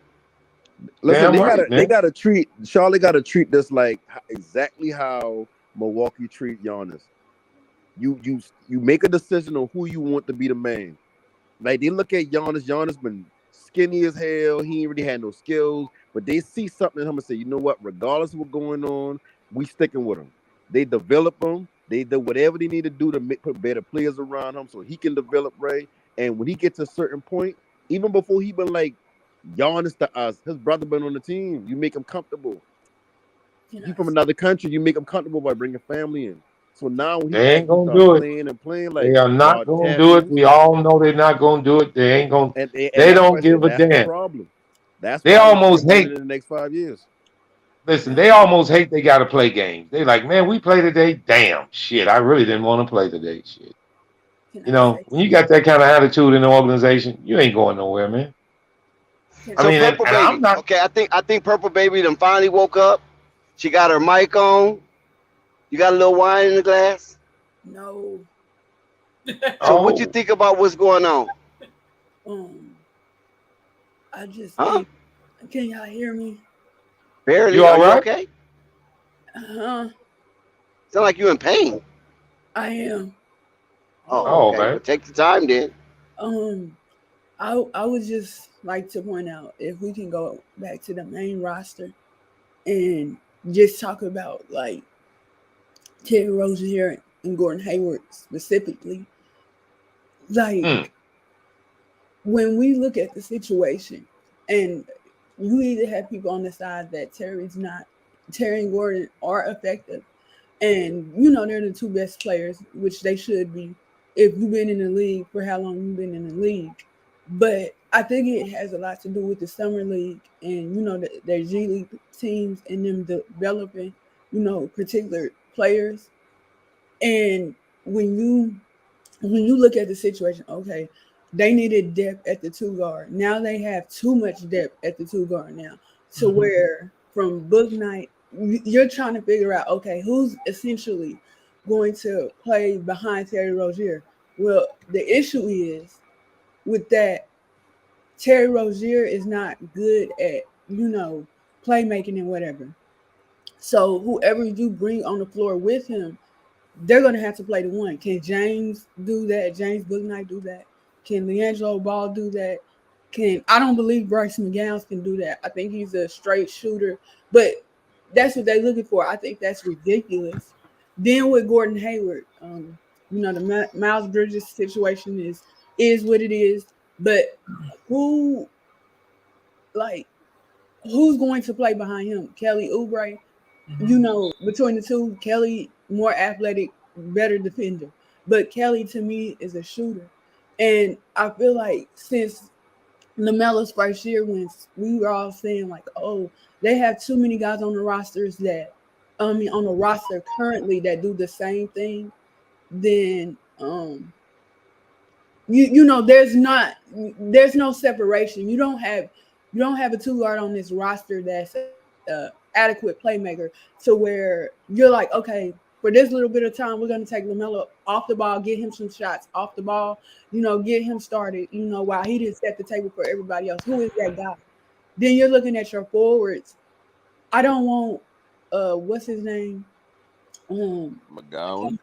Listen, Damn they gotta treat Charlotte gotta treat this like exactly how Milwaukee treat Giannis. You make a decision on who you want to be the man. Like they look at Giannis. Giannis been skinny as hell. He ain't really had no skills, but they see something in him and say, you know what? Regardless of what's going on, we sticking with him. They develop him. They do whatever they need to do to put better players around him so he can develop right. And when he gets to a certain point, even before he been like Giannis to us, his brother been on the team. You make him comfortable. He from another country. You make him comfortable by bringing family in. So now when he They ain't actually gonna starts do it. playing and playing, They like are not y'all gonna tap do it. in, We all know they're not gonna do it. They ain't gonna. and They that's why don't I give said a that's the damn. problem. That's They why they can't almost win it hate. in the next 5 years. Listen, they almost hate they got to play games. They like, man, we play today. Damn, shit, I really didn't want to play today. Shit, you know, when you got that kind of attitude in the organization, you ain't going nowhere, man. I So mean, Purple and I'm Baby. not. Okay, I think Purple Baby done finally woke up. She got her mic on. You got a little wine in the glass? No. So what you Oh, think about what's going on? I just Huh? think. Can y'all hear me? Barely. you Are all you right? okay? Sound like you in pain. I am. Oh, Oh, okay. man. Well, take the time then. I would just like to point out if we can go back to the main roster and just talk about like Terry Rozier and Gordon Hayward specifically. Like when we look at the situation, and you either have people on the side that Terry and Gordon are effective, and you know they're the two best players, which they should be if you've been in the league for how long you've been in the league. But I think it has a lot to do with the summer league and you know their G League teams and them developing, you know, particular players. And when you look at the situation, okay, they needed depth at the two guard. Now they have too much depth at the two guard now. So where from book night, you're trying to figure out, okay, who's essentially going to play behind Terry Rozier? Well, the issue is with that, Terry Rozier is not good at, you know, playmaking and whatever. So whoever you bring on the floor with him, they're going to have to play the one. Can James do that? James Booknight do that? Can Liangelo Ball do that? I don't believe Bryce McGowan can do that. I think he's a straight shooter, but that's what they're looking for. I think that's ridiculous. Then with Gordon Hayward, you know, the Miles Bridges situation is what it is, but who's going to play behind him? Kelly Oubre, you know, between the two, Kelly more athletic, better defender. But Kelly to me is a shooter. And I feel like since Lamelo's first year, when we were all saying like, oh, they have too many guys on the rosters on the roster currently that do the same thing, then you know there's no separation. You don't have a two guard on this roster that's adequate playmaker to where you're like, okay, for this little bit of time, we're going to take LaMelo off the ball, get him some shots off the ball, you know, get him started, you know, while he didn't set the table for everybody else. Who is that guy? Then you're looking at your forwards. I don't want what's his name? McGowan.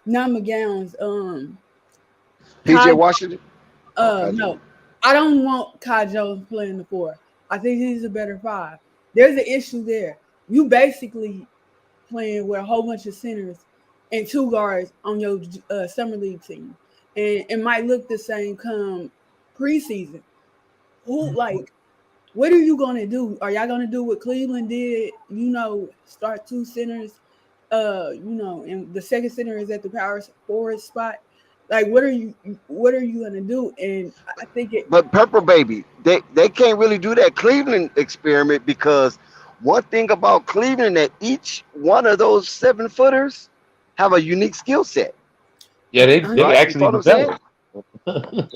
Not McGowan's. PJ Kai. Washington. No, I don't want Kai Jones playing the 4. I think he's a better 5. There's an issue there. You basically playing with a whole bunch of centers and 2 guards on your summer league team, and it might look the same come preseason. What are you gonna do? Are y'all gonna do what Cleveland did? Start 2 centers, and the second center is at the power forward spot. Like, what are you gonna do? And I think But Pepper Baby, they can't really do that Cleveland experiment, because one thing about Cleveland, that each one of those 7-footers have a unique skill set. Yeah, they Right? actually You know what I'm saying? developed.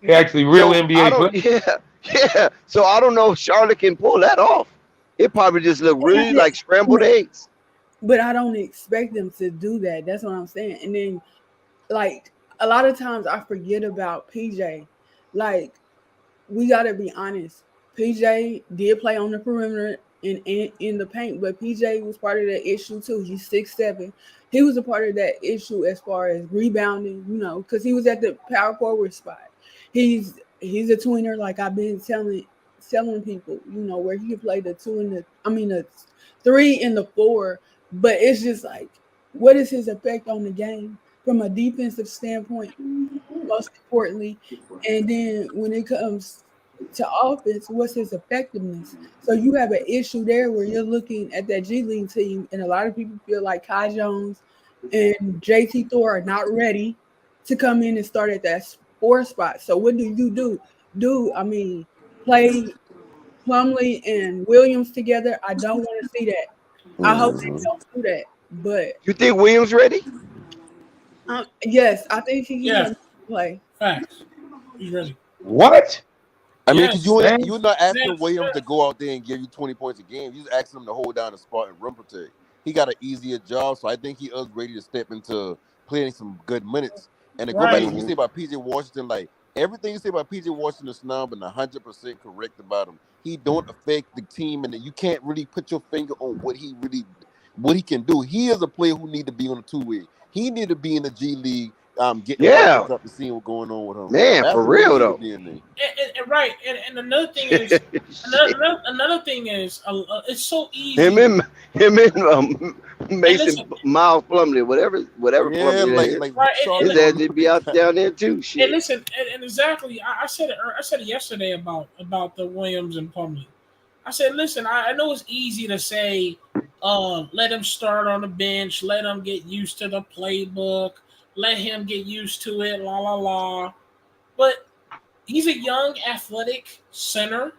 They're actually real NBA players. Yeah. So I don't know if Charlotte can pull that off. It probably just look really like scrambled eggs. But I don't expect them to do that. That's what I'm saying. And then, like, a lot of times I forget about PJ. Like, we got to be honest. PJ did play on the perimeter in the paint, but PJ was part of that issue too. He's 6'7". He was a part of that issue as far as rebounding, because he was at the power forward spot. He's a tweener, like I've been telling people, where he can play the 3 and the 4. But it's just like, what is his effect on the game from a defensive standpoint, most importantly? And then when it comes to offense, what's his effectiveness? So you have an issue there where you're looking at that G League team, and a lot of people feel like Kai Jones and JT Thor are not ready to come in and start at that 4 spot. So what do? Play Plumlee and Williams together? I don't want to see that. I hope they don't do that. But you think Williams ready? Yes, I think he can play. Facts. He's ready. What? I mean, because Yes, you're not asking Yes, Williams yes. to go out there and give you 20 points a game. You're just asking him to hold down the spot and rim protect. He got an easier job, so I think he is ready to step into playing some good minutes. And to go back to Right. what you say about PJ Washington, like everything you say about PJ Washington is snub and 100% correct about him. He don't affect the team, and you can't really put your finger on what he can do. He is a player who need to be on a 2-way. He need to be in the G League, getting practice up to seeing what's going on with him. Man, That's for where he real need to though. be in there. And right. And another thing is, another thing is, it's so easy. Him and Mason listen. Miles Plumlee, whatever Yeah, Plumlee that is. like Right, Charlotte. His ass would be out down there too. And Shit. listen, and exactly, I said it yesterday about the Williams and Plumlee. I said, listen, I know it's easy to say, let him start on the bench, let him get used to the playbook, let him get used to it, la la la. But he's a young, athletic center,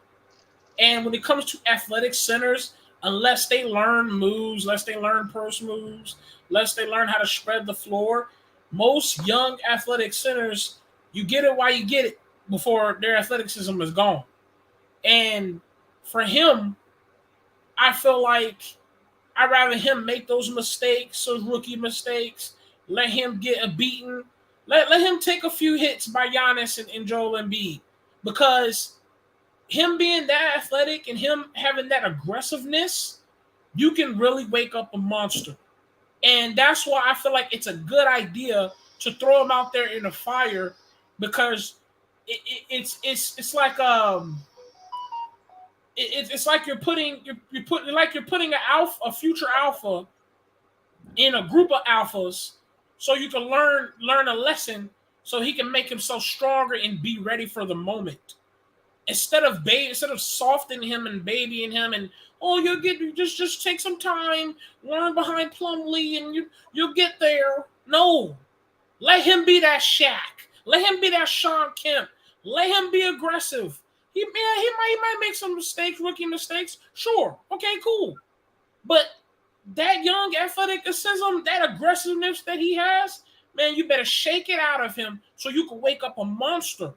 and when it comes to athletic centers, unless they learn moves, unless they learn purse moves, unless they learn how to spread the floor, most young athletic centers, you get it while you get it before their athleticism is gone. And for him, I feel like I'd rather him make those mistakes, those rookie mistakes, let him get a beating, let him take a few hits by Giannis and Joel Embiid, because him being that athletic and him having that aggressiveness, you can really wake up a monster. And that's why I feel like it's a good idea to throw him out there in the fire, because it's like it's like you're putting a future alpha in a group of alphas, so you can learn a lesson, so he can make himself stronger and be ready for the moment. Instead of softening him and babying him, and you just take some time, learn behind Plumlee, and you'll get there. No, let him be that Shaq. Let him be that Sean Kemp. Let him be aggressive. He might make some mistakes, rookie mistakes. Sure, okay, cool. But that young athleticism, that aggressiveness that he has, man, you better shake it out of him so you can wake up a monster.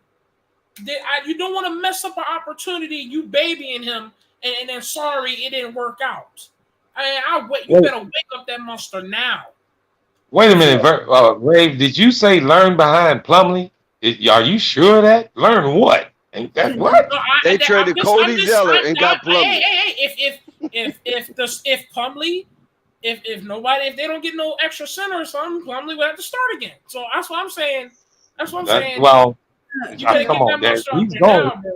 You don't want to mess up an opportunity, you babying him, and then sorry it didn't work out. You better wake up that monster now. Wait a minute, Rave. Did you say learn behind Plumlee? Are you sure of that? Learn what? Ain't that Can I? what? No, They I'm traded just, Cody Zeller and got hey, Plumlee. if Plumlee, if nobody, if they don't get no extra center or something, Plumlee would have to start again. So that's what I'm saying. That's what I'm saying. Well, You better come get on, that Dad. monster out He's there going. now, bro.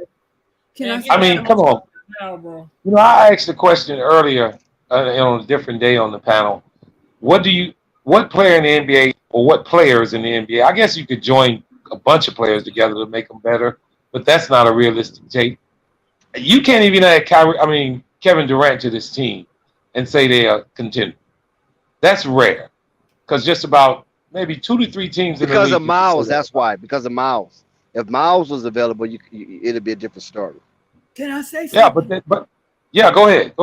Can Man, I get I say mean, that come something? monster on. out there now, bro. You know, I asked a question earlier on a different day on the panel. What player in the NBA or what players in the NBA? I guess you could join a bunch of players together to make them better, but that's not a realistic take. You can't even add Kevin Durant to this team and say they are contender. That's rare because just about maybe 2 to 3 teams in the Because of league you can say Miles, that that's about. why. Because of Miles. If Miles was available, it'd be a different story. Can I say Yeah, something? but yeah, go ahead.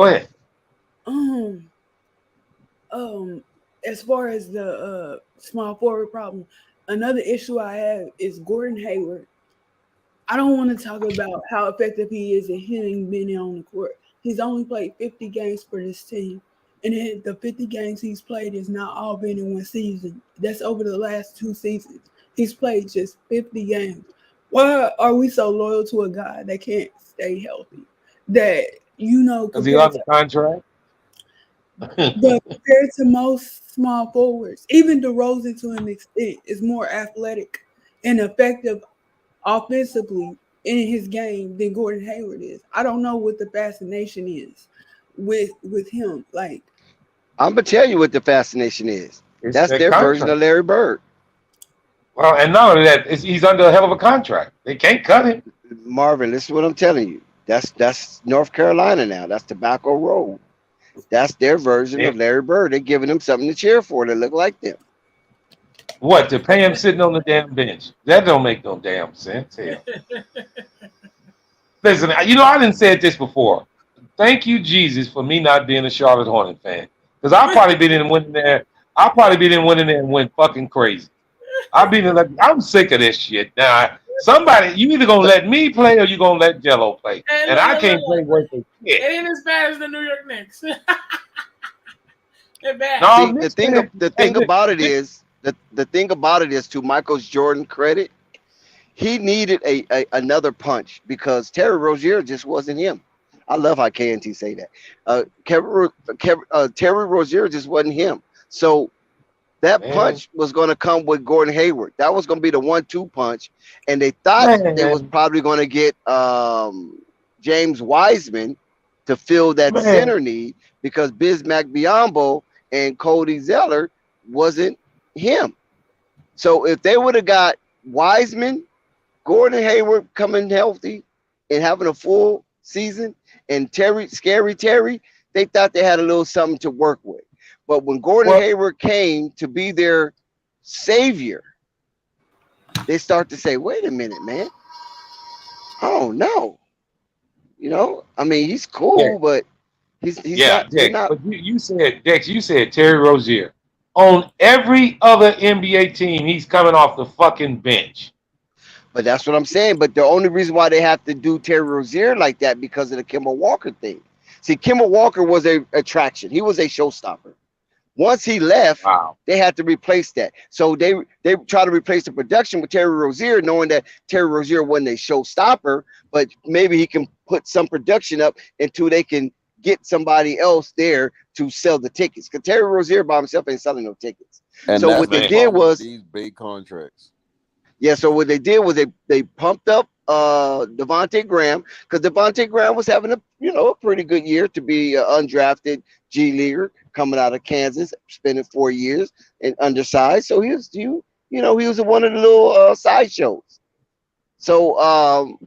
Um, as far as the small forward problem, another issue I have is Gordon Hayward. I don't want to talk about how effective he is at hitting Benny on the court. He's only played 50 games for this team. And then the 50 games he's played is not all been in one season. That's over the last 2 seasons. He's played just 50 games. Why are we so loyal to a guy that can't stay healthy? That, Is he on the contract? compared to most small forwards, even DeRozan to an extent is more athletic and effective offensively in his game than Gordon Hayward is. I don't know what the fascination is with him. Like, I'm gonna tell you what the fascination is. It's That's that their version contract. of Larry Bird. Well, and not only that, he's under a hell of a contract. They can't cut him. Marvin, listen to what I'm telling you. That's North Carolina now. That's Tobacco Road. That's their version Yeah. of Larry Bird. They're giving him something to cheer for that look like them. What, to pay him sitting on the damn bench? That don't make no damn sense. Hell. Listen, I didn't say this before. Thank you, Jesus, for me not being a Charlotte Hornet fan. Because I'll probably be in winning there. I'll probably be in winning there and went fucking crazy. I'm sick of this shit. Now, somebody, you either gonna let me play or you gonna let Jello play. Hey, And I can't play worth a It shit. ain't as bad as the New York Knicks. They're bad. No, See, the thing about it is the thing about it is, to Michael Jordan credit, he needed another punch because Terry Rozier just wasn't him. I love how KNT say that. Terry Rozier just wasn't him. So that punch was going to come with Gordon Hayward. That was going to be the 1-2 punch, and they thought they was probably going to get James Wiseman to fill that center need because Bismack Biyombo and Cody Zeller wasn't him. So if they would have got Wiseman, Gordon Hayward coming healthy and having a full season, and Scary Terry, they thought they had a little something to work with. But when Gordon Hayward came to be their savior, they start to say, wait a minute, man. I don't know. I mean, he's cool, but he's not. But you said, Dex, you said Terry Rozier. On every other NBA team, he's coming off the fucking bench. But that's what I'm saying. But the only reason why they have to do Terry Rozier like that because of the Kemba Walker thing. See, Kemba Walker was a attraction. He was a showstopper. Once he left, they had to replace that. So they try to replace the production with Terry Rozier, knowing that Terry Rozier wasn't a showstopper, but maybe he can put some production up until they can get somebody else there to sell the tickets. Because Terry Rozier by himself ain't selling no tickets. And so what they did was these big contracts. Yeah, so what they did was they pumped up Devontae Graham because Devontae Graham was having a pretty good year to be an undrafted G leaguer coming out of Kansas, spending 4 years and undersized. So he was one of the little sideshows. So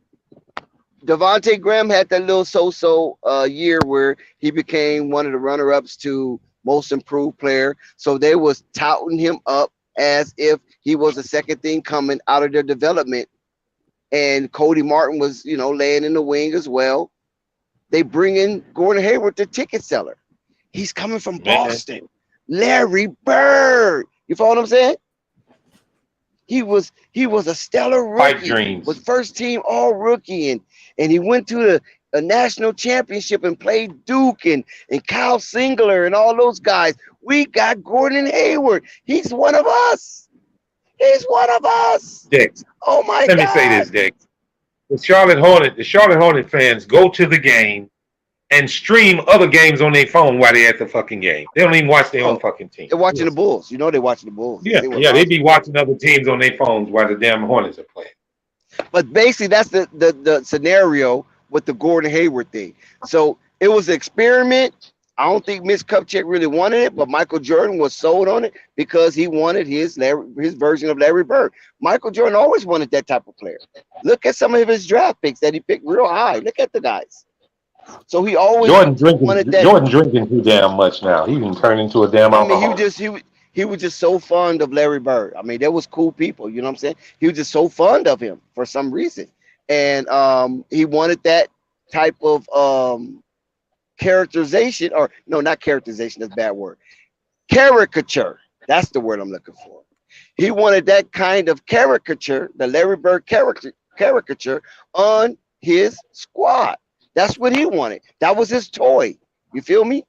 Devontae Graham had that little so-so year where he became one of the runner-ups to most improved player. So they was touting him up as if he was a second thing coming out of their development. And Cody Martin was, laying in the wing as well. They bring in Gordon Hayward, the ticket seller. He's coming from Boston. Larry Bird. You follow what I'm saying? He was a stellar rookie. Was first team all rookie. And he went to a national championship and played Duke and Kyle Singler and all those guys. We got Gordon Hayward. He's one of us. He's one of us. Dex. Oh my God. Let me say this, Dex. the Charlotte Hornet fans go to the game and stream other games on their phone while they're at the fucking game. They don't even watch their own Oh, fucking team. they're watching the Bulls. You know they're watching the Bulls. They Yeah, see what yeah, they Lonzo be doing. watching other teams on their phones while the damn Hornets are playing. But basically, that's the scenario with the Gordon Hayward thing. So it was an experiment. I don't think Mitch Kupchak really wanted it, but Michael Jordan was sold on it because he wanted his version of Larry Bird. Michael Jordan always wanted that type of player. Look at some of his draft picks that he picked real high. Look at the guys. So he always wanted that. Jordan drinking too damn much now. He can turn into a damn I mean, alcoholic. he was just so fond of Larry Bird. I mean, there was cool people, you know what I'm saying? He was just so fond of him for some reason. And he wanted that type of characterization, or no, not characterization, that's a bad word. Caricature. That's the word I'm looking for. He wanted that kind of caricature, the Larry Bird caricature on his squad. That's what he wanted. That was his toy. You feel me?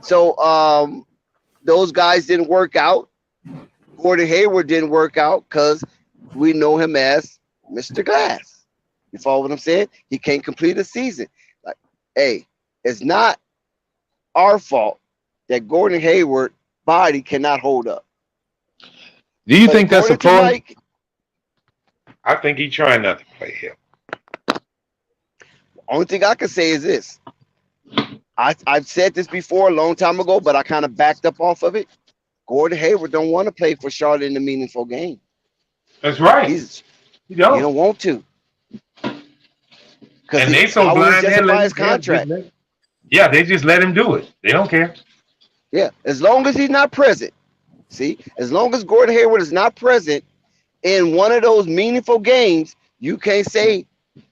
So those guys didn't work out. Gordon Hayward didn't work out because we know him as Mr. Glass. You follow what I'm saying? He can't complete a season. Like, hey, it's not our fault that Gordon Hayward body cannot hold up. Do you think that's a pro? Mike, I think he's trying not to play him. only thing I can say is this. I've said this before a long time ago, but I kind of backed up off of it. Gordon Hayward don't want to play for Charlotte in a meaningful game. That's right. He don't want to. And they so blind justify his contract. Yeah, they just let him do it. They don't care. Yeah, as long as he's not present. See, as long as Gordon Hayward is not present in one of those meaningful games, you can't say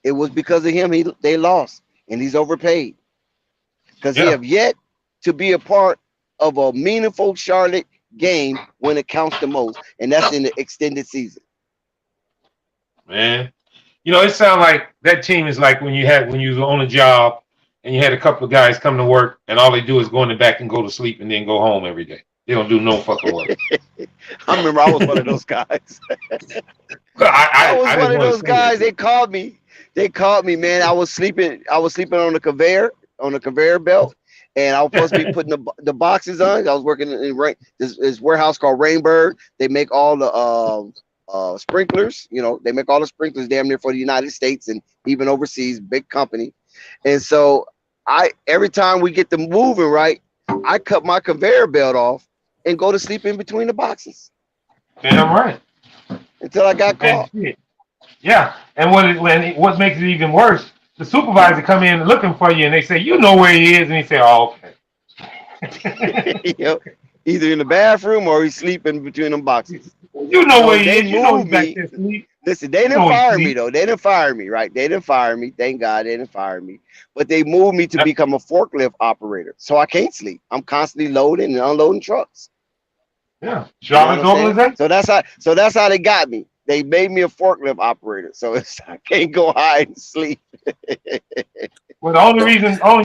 it was because of him they lost and he's overpaid. Because he have yet to be a part of a meaningful Charlotte game when it counts the most, and that's in the extended season. Man, you know, it sounds like that team is like when you was on a job and you had a couple of guys come to work and all they do is go in the back and go to sleep and then go home every day. They don't do no fucking work. I remember I was one of those guys. I was one of those guys. They called me. Man. I was sleeping on the conveyor belt, and I was supposed to be putting the boxes on. I was working in this warehouse called Rainbird. They make all the sprinklers. You know, they make all the sprinklers damn near for the United States and even overseas. Big company. And so every time we get them moving right, I cut my conveyor belt off and go to sleep in between the boxes. Damn right. Until I got caught. Yeah, and what makes it even worse, the supervisor come in looking for you and they say, you know where he is, and he say, oh, okay. You know, either in the bathroom or he's sleeping between them boxes. You know where he is. You know he's back there sleep. Listen, they didn't fire me though. They didn't fire me, right? They didn't fire me. Thank God they didn't fire me. But they moved me to become a forklift operator, so I can't sleep. I'm constantly loading and unloading trucks. Yeah, Charlotte's organization. So that's how they got me. They made me a forklift operator, so I can't go hide and sleep. Well, the only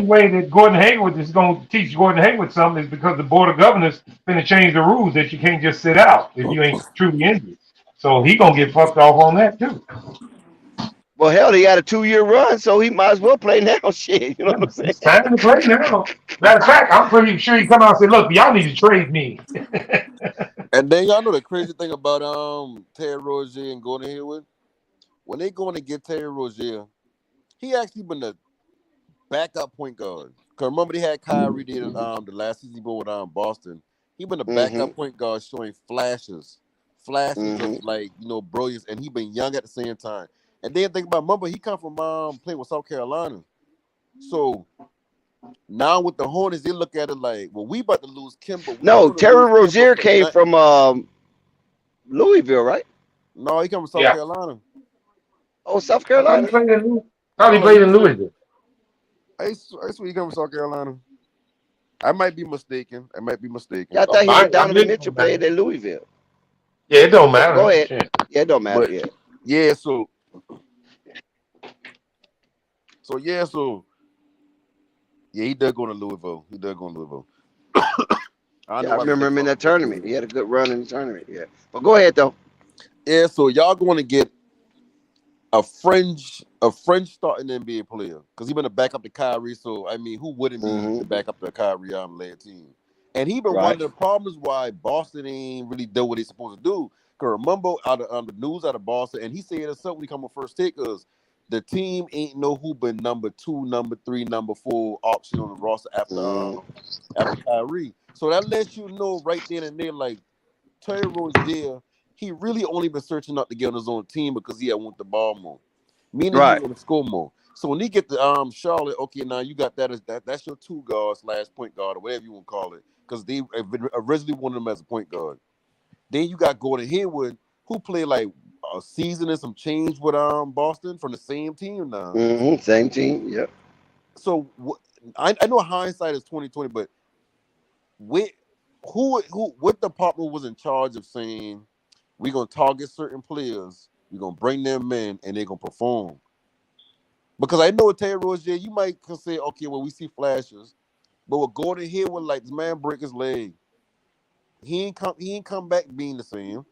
way that Gordon Hayward is going to teach Gordon Hayward something is because the Board of Governors is going to change the rules that you can't just sit out if you ain't truly injured. So he going to get fucked off on that too. Well, hell, he had a 2-year run, so he might as well play now. Shit, you know what I'm saying? It's time to play now. Matter of fact, I'm pretty sure he come out and say, look, y'all need to trade me. And then y'all know the crazy thing about Terry Rozier and Gordon Hayward? When they going to get Terry Rozier, he actually been the backup point guard. Because remember they had Kyrie did the last season with Boston. He been the backup point guard showing flashes of like, you know, brilliance, and he been young at the same time. And then think about, remember, he come from playing with South Carolina. So now with the Hornets, they look at it like, well, we about to lose Kimba. No, Terry Rozier came from Louisville, right? No, he come from South Carolina. Oh, South Carolina? How he played in Louisville? I swear he come from South Carolina. I might be mistaken. Yeah, I thought he and Donovan Mitchell played at Louisville. Yeah, it don't matter. Go ahead. Yeah, it don't matter. But, yeah, so he did go to Louisville. I remember him in that tournament. He had a good run in the tournament. Yeah, but go ahead though. Yeah, so y'all going to get a fringe starting NBA player because he been a backup to Kyrie. So I mean, who wouldn't be the backup to a Kyrie led team? And he been one of Right. the problems why Boston ain't really done what they supposed to do. Cause remember out of the news out of Boston, and he said it's something when he come on first take because the team ain't know who been number 2, number 3, number 4 option on the roster after Kyrie. So that lets you know right then and there, like Terry Rozier, he really only been searching out to get on his own team because he had want the ball more, meaning he Right. want to score more. So when he get to Charlotte, okay, now you got that as that's your 2 guard / point guard or whatever you want to call it, because they originally wanted him as a point guard. Then you got Gordon Hayward, who played like a season and some change with Boston from the same team now. Same team. Yep. So I know hindsight is 2020, but with what department was in charge of saying we're gonna target certain players, we're gonna bring them in, and they're gonna perform? Because I know with Terry Rozier, you might say, okay, well, we see flashes, but with Gordon Hayward, like this man break his leg, he ain't come back being the same.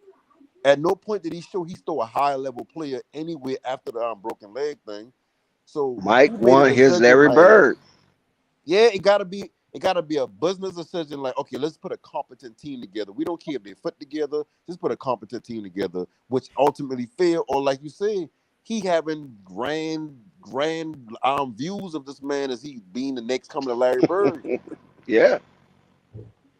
At no point did he show he's still a high level player anywhere after the broken leg thing. So Mike he made a won his decision Larry like, Bird. yeah, it gotta be a business decision. Like, okay, let's put a competent team together. We don't care if they fit together. Just put a competent team together, which ultimately failed. Or like you say, he having grand views of this man as he being the next coming to Larry Bird. Yeah.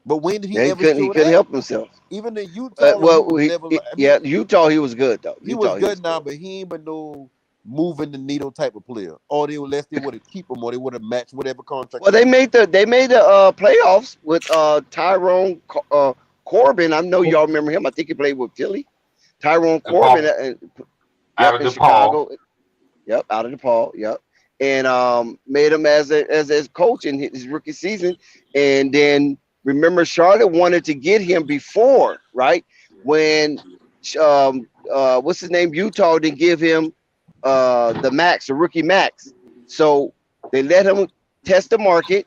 But when did he Yeah, he ever couldn't show that? help himself. Even in Utah, like, he was never. Yeah, Utah, he was good though. He was good now, but he ain't been no moving the needle type of player. Or they would have keep him, or they would have matched whatever contract. Well, they made the playoffs with Tyrone Corbin. I know y'all remember him. I think he played with Philly. Tyrone Corbin, Out of in DePaul. Chicago. Yep, out of DePaul. Yep, and made him as his coach in his rookie season. And then remember, Charlotte wanted to get him before, right? When what's his name? Utah didn't give him the rookie max. So they let him test the market.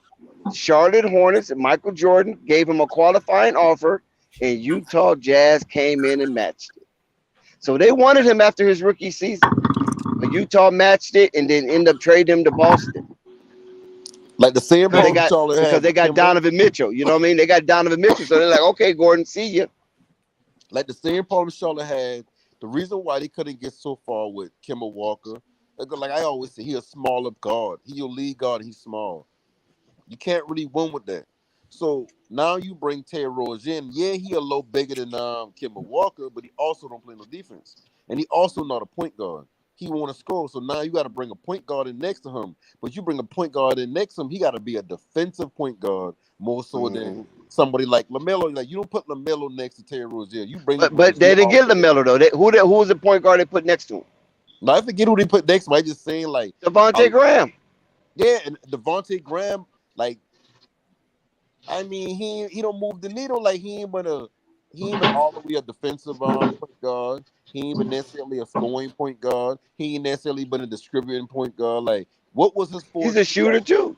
Charlotte Hornets and Michael Jordan gave him a qualifying offer, and Utah Jazz came in and matched it. So they wanted him after his rookie season, but Utah matched it and then ended up trading him to Boston. Like the same problem because they got Donovan Mitchell. You know what I mean? They got Donovan Mitchell, so they're like, okay, Gordon, see you. Like the same problem Charlotte had. The reason why they couldn't get so far with Kemba Walker, like I always say, he a smaller guard. He your lead guard. He's small. You can't really win with that. So now you bring Terry Rozier in. Yeah, he a little bigger than Kemba Walker, but he also don't play no defense, and he also not a point guard. He want to score. So now you got to bring a point guard in next to him. But you bring a point guard in next to him, he got to be a defensive point guard more so than somebody like Lamelo. Like, you don't put Lamelo next to Terry Rozier. You bring. But they didn't get Lamelo though. Who was the point guard they put next to him? Now I forget who they put next to him. I just saying like Devontae Graham. Yeah, and Devontae Graham, like, I mean, he don't move the needle. Like, he ain't been all the way a defensive point guard. He ain't been necessarily a scoring point guard. He ain't necessarily been a distributing point guard. Like, what was his forte? He's a shooter too.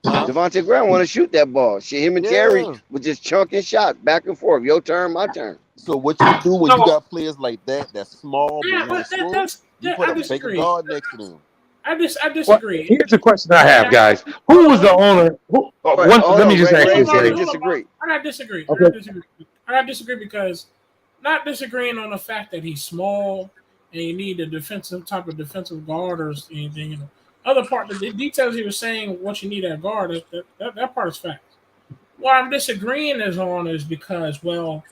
Devontae Graham want to shoot that ball. Shit, him and Terry was just chunking shots back and forth. Your turn, my turn. So what you do when you got players like that, that's small but want to score, you put a bigger guard next to them. I disagree. Here's the question I have, guys. Who was the owner? Let me just ask this. I gotta disagree. I gotta disagree because not disagreeing on the fact that he's small and you need a defensive guard or anything. You know, other part, the details he was saying, what you need at guard, that part is fact. What I'm disagreeing is because, well,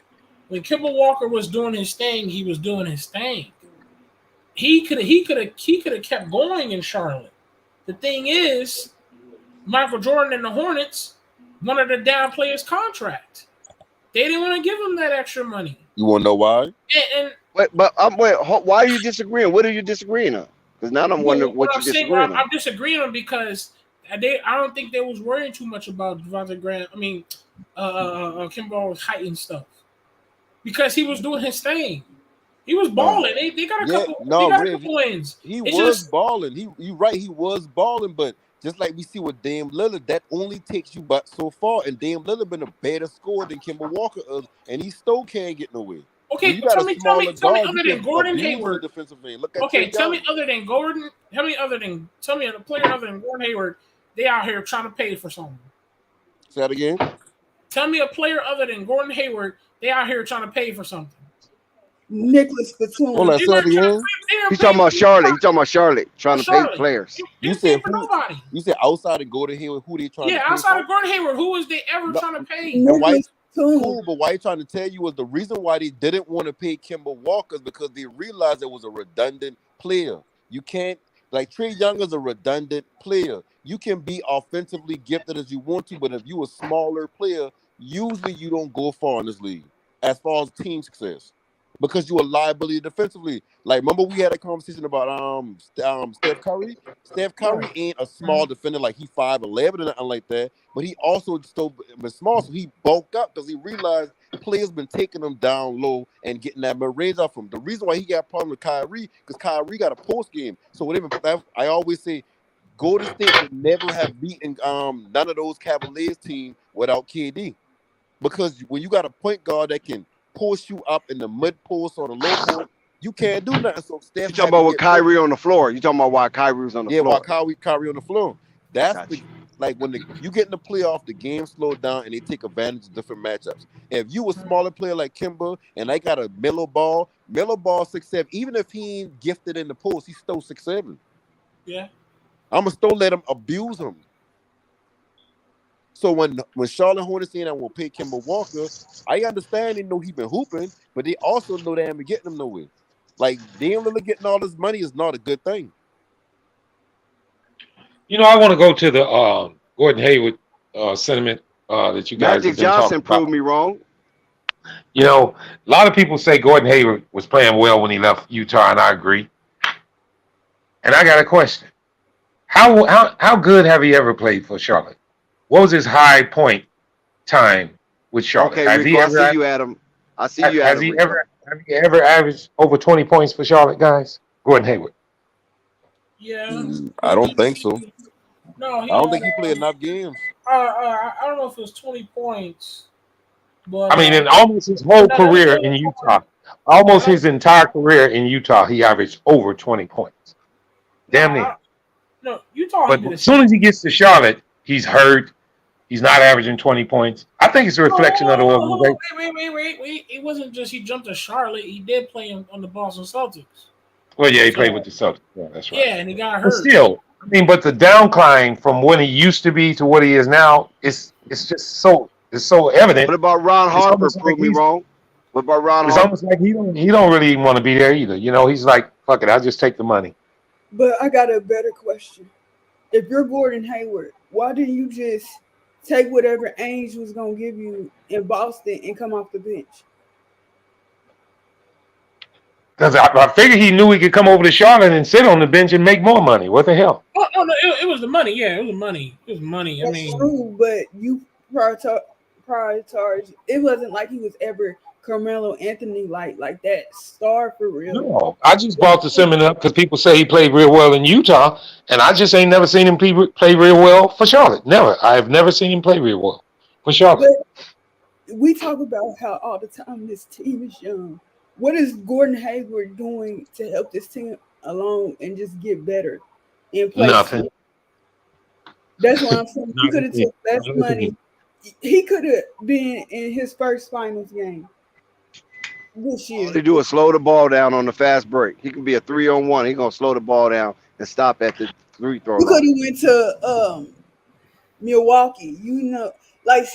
when Kemba Walker was doing his thing, he was doing his thing. He could have kept going in Charlotte. The thing is, Michael Jordan and the Hornets wanted to downplay his contract. They didn't want to give him that extra money. You want to know why? Why are you disagreeing? What are you disagreeing on? Because now I'm wondering what you're disagreeing on. I'm disagreeing on because I don't think they was worrying too much about Devontae Graham. I mean, Kemba's height and stuff, because he was doing his thing. He was balling. They got a couple wins. He was balling. You right. He was balling, but just like we see with Dame Lillard, that only takes you but so far. And Dame Lillard been a better scorer than Kemba Walker is, and he still can't get nowhere. Okay, you got tell a me smaller tell me guard, you other than can Gordon abuse the Hayward. defensive end. Look at Okay, Trey tell me Young. other than Gordon. Tell me a player other than Gordon Hayward. They out here trying to pay for something. Say that again. Tell me a player other than Gordon Hayward. They out here trying to pay for something. Nicholas Hold Batum. on, They say that weren't trying to again. pay. They were He's talking paying about Charlotte. He's talking about Charlotte for trying to pay Charlotte. players. They You didn't pay said for who? nobody. You said outside of Gordon Hayward, who they trying to Yeah, pay outside for? of Gordon Hayward, who was they ever No, trying to pay? and why? Nicholas Batum. Cool, but why you trying to tell you was the reason why they didn't want to pay Kimber Walker is because they realized it was a redundant player. You can't, like, Trey Young is a redundant player. You can be offensively gifted as you want to, but if you a smaller player, usually you don't go far in this league as far as team success because you're a liability defensively. Like, remember we had a conversation about Steph Curry. Steph Curry ain't a small defender, like he 5'11" or nothing like that, but he also still was small, so he bulked up because he realized players been taking him down low and getting that mid-range off him. The reason why he got problem with Kyrie, because Kyrie got a post game. So whatever, I always say Golden State would never have beaten none of those Cavaliers team without KD. Because when you got a point guard that can push you up in the mid post or the low post, you can't do nothing. So You Steph talking had to about with get better. Kyrie on the floor. You talking about why Kyrie was on the Yeah, while floor. Kyrie on the floor. That's Got the you. like when you get in the playoff, the game slowed down and they take advantage of different matchups. If you a smaller player like Kimber and they got a Melo Ball 6'7", even if he ain't gifted in the post, he's still 6'7". Yeah. I'ma still let him abuse him. So when Charlotte Hornets saying I will pay Kimber Walker, I understand they know he been hooping, but they also know they haven't getting him nowhere. Like Dame Lillard getting all this money is not a good thing. You know, I want to go to the Gordon Hayward sentiment that you guys Magic have been talking Johnson proved about. me wrong. You know, a lot of people say Gordon Hayward was playing well when he left Utah, and I agree. And I got a question: How good have he ever played for Charlotte? What was his high point time with Charlotte? Okay, Rico, I see you, Adam. I see you, Has Adam, he Rico. ever averaged over 20 points for Charlotte, guys? Gordon Hayward. Yeah. I don't think so. No, he I don't had. think he played enough games. I don't know if it was 20 points, but I mean, in almost his whole career in Utah, almost his entire career in Utah, he averaged over 20 points. Damn near. No, Utah. But as soon as he gets to Charlotte, he's hurt. He's not averaging 20 points. I think it's a reflection of the organization. Wait. It wasn't just he jumped to Charlotte. He did play on the Boston Celtics. Well, yeah, he played with the Celtics. Yeah, that's right. Yeah, and he got But hurt. still, I mean, but the downcline from when he used to be to what he is now is just so evident. What about Ron It's Harper almost like proved me wrong? What about Ron It's Harper? almost like he don't really want to be there either. You know, he's like, fuck it, I'll just take the money. But I got a better question. If you're Gordon Hayward, why didn't you just take whatever Ainge was going to give you in Boston and come off the bench? Because I figured he knew he could come over to Charlotte and sit on the bench and make more money. What the hell? Oh no, it was the money. Yeah, it was the money. It was money. I mean, true, but you prioritized. It wasn't like he was ever Carmelo Anthony like that star for real. No, I just brought the sentiment up because people say he played real well in Utah, and I just ain't never seen him play real well for Charlotte. Never. I have never seen him play real well for Charlotte. But we talk about how all the time this team is young. What is Gordon Hayward doing to help this team along and just get better and play? Nothing. That's what I'm saying. He could have took less money. He could have been in his first finals game this year. All they do is slow the ball down on the fast break. He can be a 3-on-1. He's gonna slow the ball down and stop at the free throw You could line. have went to Milwaukee. You know, like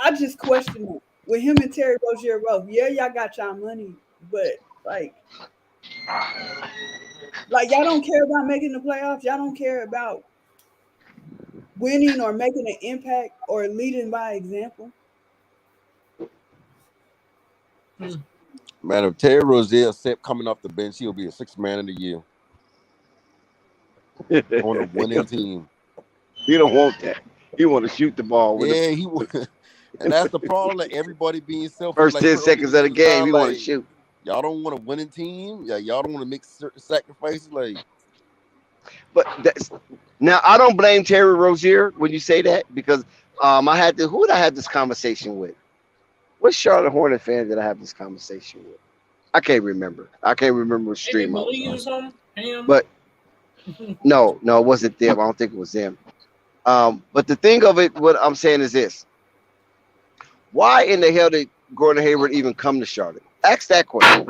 I just question him. With him and Terry Rozier both, yeah, y'all got y'all money, but like y'all don't care about making the playoffs. Y'all don't care about winning or making an impact or leading by example. Man, if Terry Rozier kept coming off the bench, he'll be a sixth man of the year on a winning team. He don't want that. He want to shoot the ball with Yeah, he would. And that's the problem. Like everybody being selfish. first like 10 seconds of the game. He want like, to shoot. Y'all don't want a winning team. Yeah, y'all don't want to make certain sacrifices. Like, But now I don't blame Terry Rozier when you say that because who did I have this conversation with? What Charlotte Hornet fan did I have this conversation with? I can't remember. I can't remember what Maybe stream I was Malik or on. something. Ham. But no, it wasn't them. I don't think it was them. But the thing of it, what I'm saying is this: why in the hell did Gordon Hayward even come to Charlotte? Ask that question.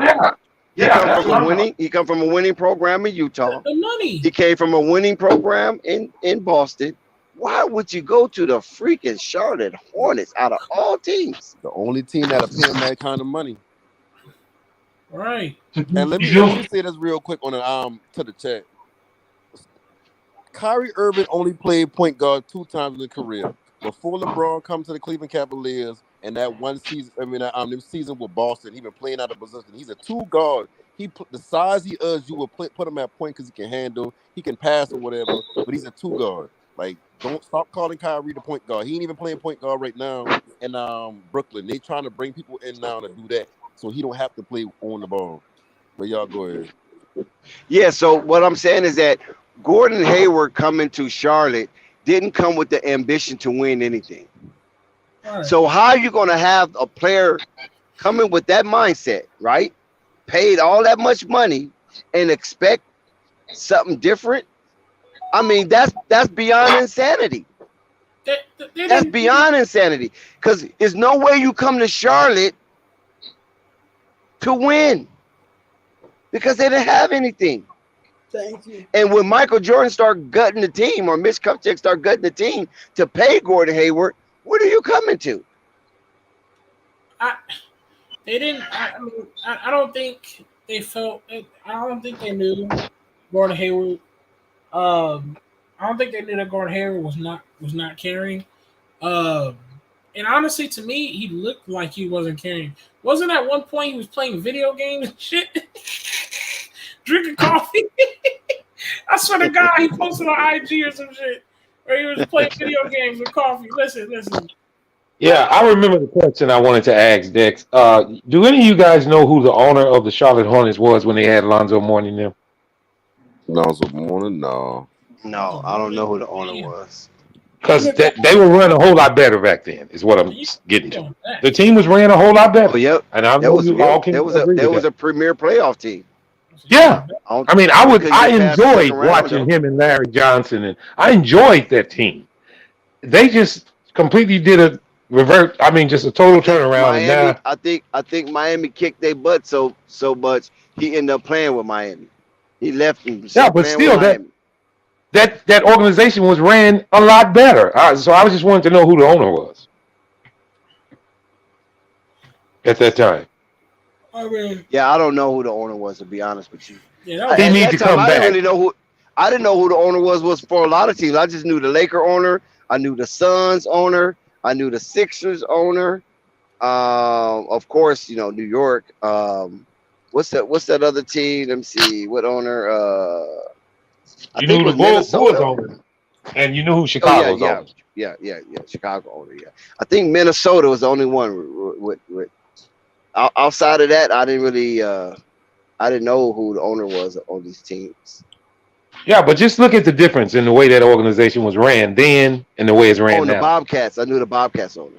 He come from a winning program in Utah. The money. He came from a winning program in Boston. Why would you go to the freaking Charlotte Hornets out of all teams? The only team that'll pay him that kind of money. Right. And let me say this real quick on the to the chat. Kyrie Irving only played point guard 2 times in his career. Before LeBron come to the Cleveland Cavaliers and that one season, this season with Boston, he been playing out of position. He's a 2 guard. He put the size he is, you would put him at point because he can handle, he can pass or whatever. But he's a 2 guard. Like, don't stop calling Kyrie the point guard. He ain't even playing point guard right now in Brooklyn. They trying to bring people in now to do that, so he don't have to play on the ball. But y'all go ahead. Yeah. So what I'm saying is that Gordon Hayward coming to Charlotte didn't come with the ambition to win anything. Right. So how are you going to have a player coming with that mindset, right? Paid all that much money and expect something different? I mean, that's beyond insanity. That's beyond insanity. Because there's no way you come to Charlotte to win. Because they didn't have anything. Thank you. And when Michael Jordan started gutting the team, or Mitch Kupchak started gutting the team to pay Gordon Hayward, what are you coming to? They didn't. I don't think they felt. I don't think they knew Gordon Hayward. I don't think they knew that Gordon Hayward was not carrying. And honestly, to me, he looked like he wasn't carrying. Wasn't at one point he was playing video games and shit, drinking coffee? I swear to God, he posted on IG or some shit where he was playing video games with coffee. Listen. Yeah, I remember the question I wanted to ask, Dex. Do any of you guys know who the owner of the Charlotte Hornets was when they had Lonzo Mourning them? Lonzo Mourning? No. No, I don't know who the owner was. Because they were running a whole lot better back then, is what I'm getting to. The team was running a whole lot better. Oh, yep. And I know you all can agree There with was that. a premier playoff team. Yeah. I mean, I enjoyed watching him and Larry Johnson, and I enjoyed that team. They just completely did a revert. I mean, just a total turnaround. Miami, and now, I think Miami kicked their butt so much he ended up playing with Miami. He left him. Yeah, but still, that organization was ran a lot better. So I just wanted to know who the owner was at that time. Yeah, I don't know who the owner was, to be honest with you. Yeah, he needs to come back. I didn't know who the owner was for a lot of teams. I just knew the Laker owner. I knew the Suns owner. I knew the Sixers owner. Of course, New York. What's that other team? Let me see. What owner? You knew the Bulls owner, and you knew who Chicago's owner. Yeah. Chicago owner. Yeah, I think Minnesota was the only one with outside of that. I didn't really. I didn't know who the owner was on these teams. Yeah, but just look at the difference in the way that organization was ran then and the way it's ran now. The Bobcats. I knew the Bobcats owner.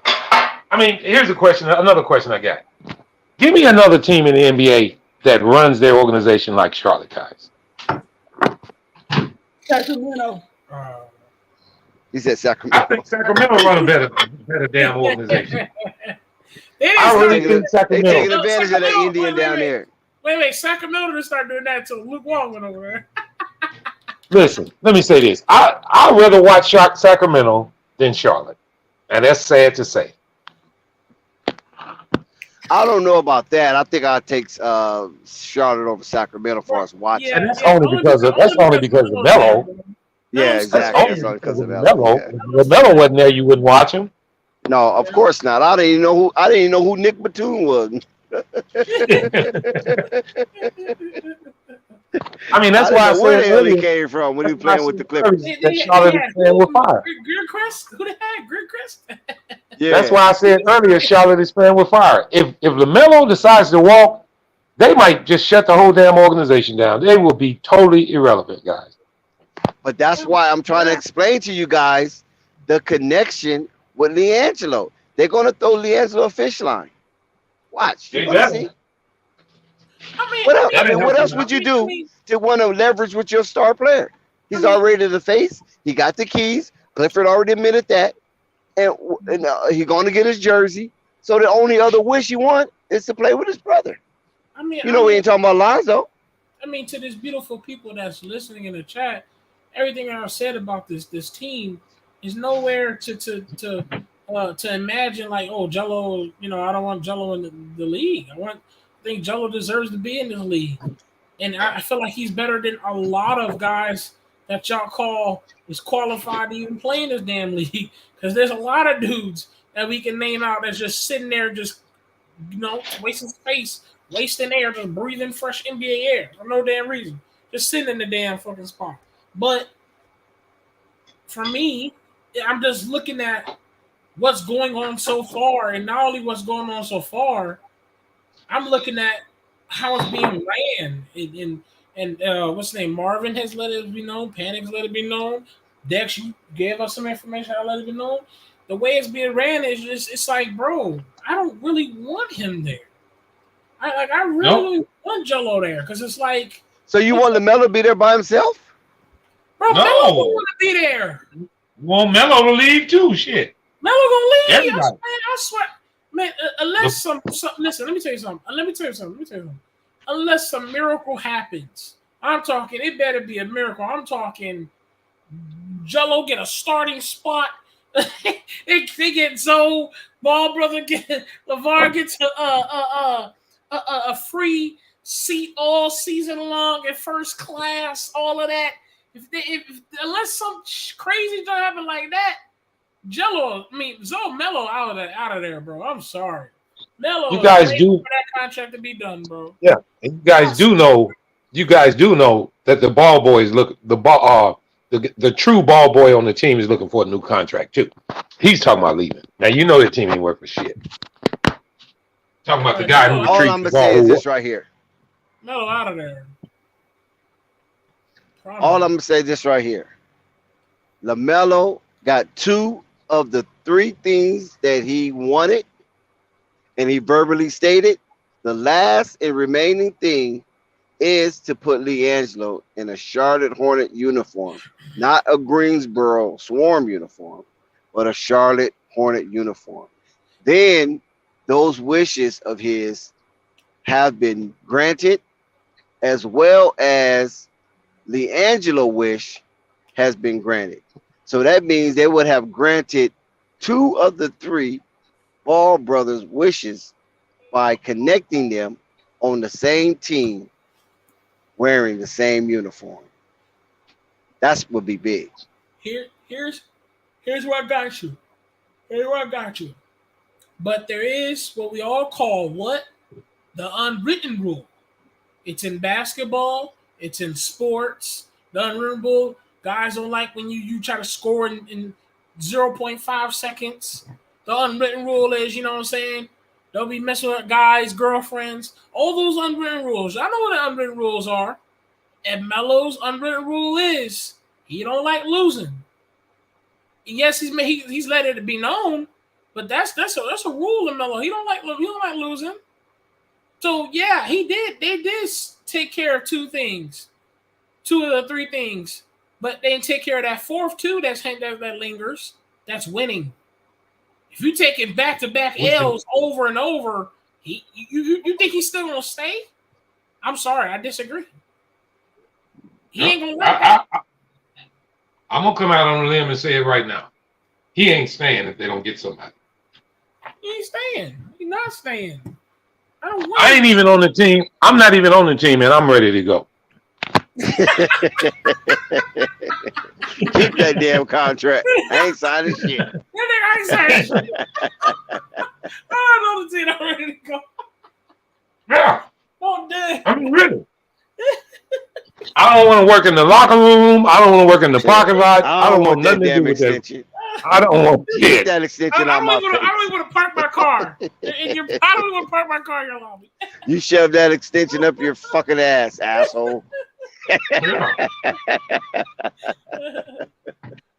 I mean, here's another question I got. Give me another team in the NBA that runs their organization like Charlotte guys. Sacramento. He said Sacramento. I think Sacramento run a better damn organization. I really think Sacramento. They taking advantage of that Indian down there. Wait. Sacramento didn't start doing that until Luke Wong went over there. Listen, let me say this. I'd rather watch Sacramento than Charlotte. And that's sad to say. I don't know about that. I think I'd take Charlotte over Sacramento for us watching. And that's only because of Melo. Yeah, exactly. That's only because of Melo. If Melo wasn't there, you wouldn't watch him. No, of course not. I didn't even know who Nick Batum was. I mean, that's why I said where the hell he came from when he was playing with the Clippers. That Charlotte is playing with fire. Gilchrist? Who the heck? Gilchrist? Yeah. That's why I said earlier, Charlotte is playing with fire. If LaMelo decides to walk, they might just shut the whole damn organization down. They will be totally irrelevant, guys. But that's why I'm trying to explain to you guys the connection with Liangelo. They're gonna throw Liangelo a fish line. Watch, you're gonna see. Exactly. What else? That ain't What helping else now. would you do to want to leverage with your star player? He's already the face. He got the keys. Clifford already admitted that, and he's going to get his jersey. So the only other wish you want is to play with his brother. We ain't talking about Lonzo. I mean, to these beautiful people that's listening in the chat, everything I've said about this team is nowhere to imagine like, oh, Jello. I don't want Jello in the league. I think Jello deserves to be in this league, and I feel like he's better than a lot of guys that y'all call is qualified to even play in this damn league. Because there's a lot of dudes that we can name out that's just sitting there, just wasting space, wasting air, just breathing fresh NBA air for no damn reason, just sitting in the damn fucking spot. But for me, I'm just looking at what's going on so far, and not only what's going on so far, I'm looking at how it's being ran. And what's his name? Marvin has let it be known. Panic's let it be known. Dex, you gave us some information. I let it be known. The way it's being ran is just, it's like, bro, I don't really want him there. I really want Jello there because it's like. So you want Lamelo to be there by himself? Bro, Melo don't want to be there. You want Melo to leave too? Shit. Melo gonna leave. Everybody. I swear. Man, unless some listen, let me tell you something. Unless some miracle happens, I'm talking. It better be a miracle. I'm talking. Jello get a starting spot. they get Zoe, Ball brother get LeVar gets a free seat all season long at first class. All of that. Unless some crazy thing happen like that. Melo out of there, bro. I'm sorry. Melo, you guys do for that contract to be done, bro. Yeah, and you guys do know that the ball boys the true ball boy on the team is looking for a new contract too. He's talking about leaving. Now you know that team ain't worth for shit. Talking about the guy who all I'm gonna say is this right here. Melo out of there. All I'm gonna say is this right here. LaMelo got 2 of the 3 things that he wanted, and he verbally stated. The last and remaining thing is to put Liangelo in a Charlotte Hornet uniform, not a Greensboro Swarm uniform, but a Charlotte Hornet uniform. Then those wishes of his have been granted, as well as Liangelo wish has been granted. So that means they would have granted 2 of the 3 Ball brothers' wishes by connecting them on the same team, wearing the same uniform. That would be big. Here's where I got you. But there is what we all call the unwritten rule. It's in basketball. It's in sports. The unwritten rule. Guys don't like when you try to score in 0.5 seconds. The unwritten rule is, you know what I'm saying? Don't be messing with guys, girlfriends. All those unwritten rules. I know what the unwritten rules are. And Melo's unwritten rule is he don't like losing. Yes, he's let it be known, but that's a rule in Melo. He don't like losing. So yeah, he did. They did take care of 2 things, 2 of the 3 things. But they didn't take care of that 4th too. That lingers. That's winning. If you take it back-to-back L's over and over, you think he's still gonna stay? I'm sorry, I disagree. He ain't gonna like that. I'm gonna come out on a limb and say it right now. He ain't staying if they don't get somebody. He ain't staying. He's not staying. I ain't even on the team. I'm not even on the team, and I'm ready to go. Keep that damn contract. I ain't signing shit. I ain't signing shit. I'm on the team. I'm ready to go. Yeah. Oh, damn. I'm ready. I don't want to work in the locker room. I don't want to work in the parking lot. I don't want nothing to do with that. I don't want get that extension on my face. I don't even want to park my car. I don't even want to park my car in your lobby. You shove that extension up your fucking ass, asshole.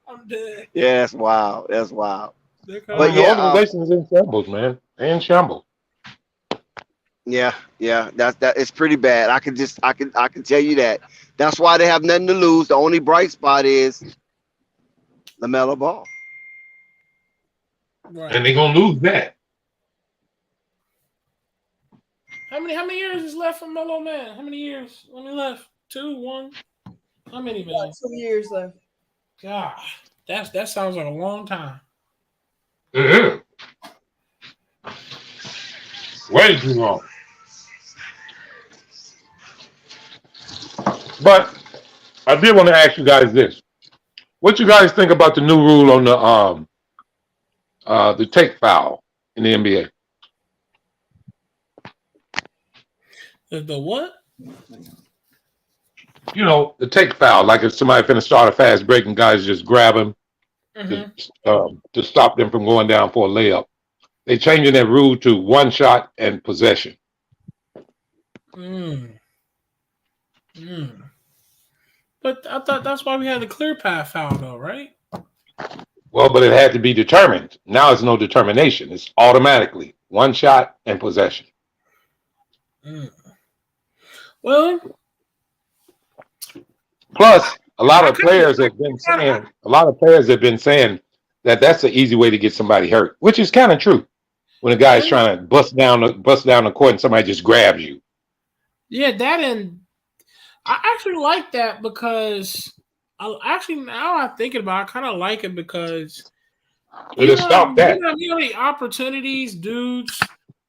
I'm dead. Yeah, that's wild. That's wild. They're I But mean, coming. the yeah, organization is in shambles, man. They in shambles. yeah, that it's pretty bad. I can tell you that. That's why they have nothing to lose. The only bright spot is Lamelo Ball. Right. And they're going to lose that. How many years is left for Melo, man? How many years? How many left? 2, 1? How many, man? Got 2 years left. God, that sounds like a long time. It is. Way too long. But I did want to ask you guys this. What you guys think about the new rule on the take foul in the NBA? The what? You know, the take foul. Like if somebody finna start a fast break and guys just grab him to stop them from going down for a layup. They changing that rule to one shot and possession. But I thought that's why we had the clear path foul, though, right? Well, but it had to be determined. Now it's no determination. It's automatically one shot and possession. Well, plus a lot of players have been saying that that's an easy way to get somebody hurt, which is kind of true. When a guy's trying to bust down the court and somebody just grabs you. Yeah, that and I actually like that because now I'm thinking about it, I kind of like it because it'll stop that. You know the opportunities, dudes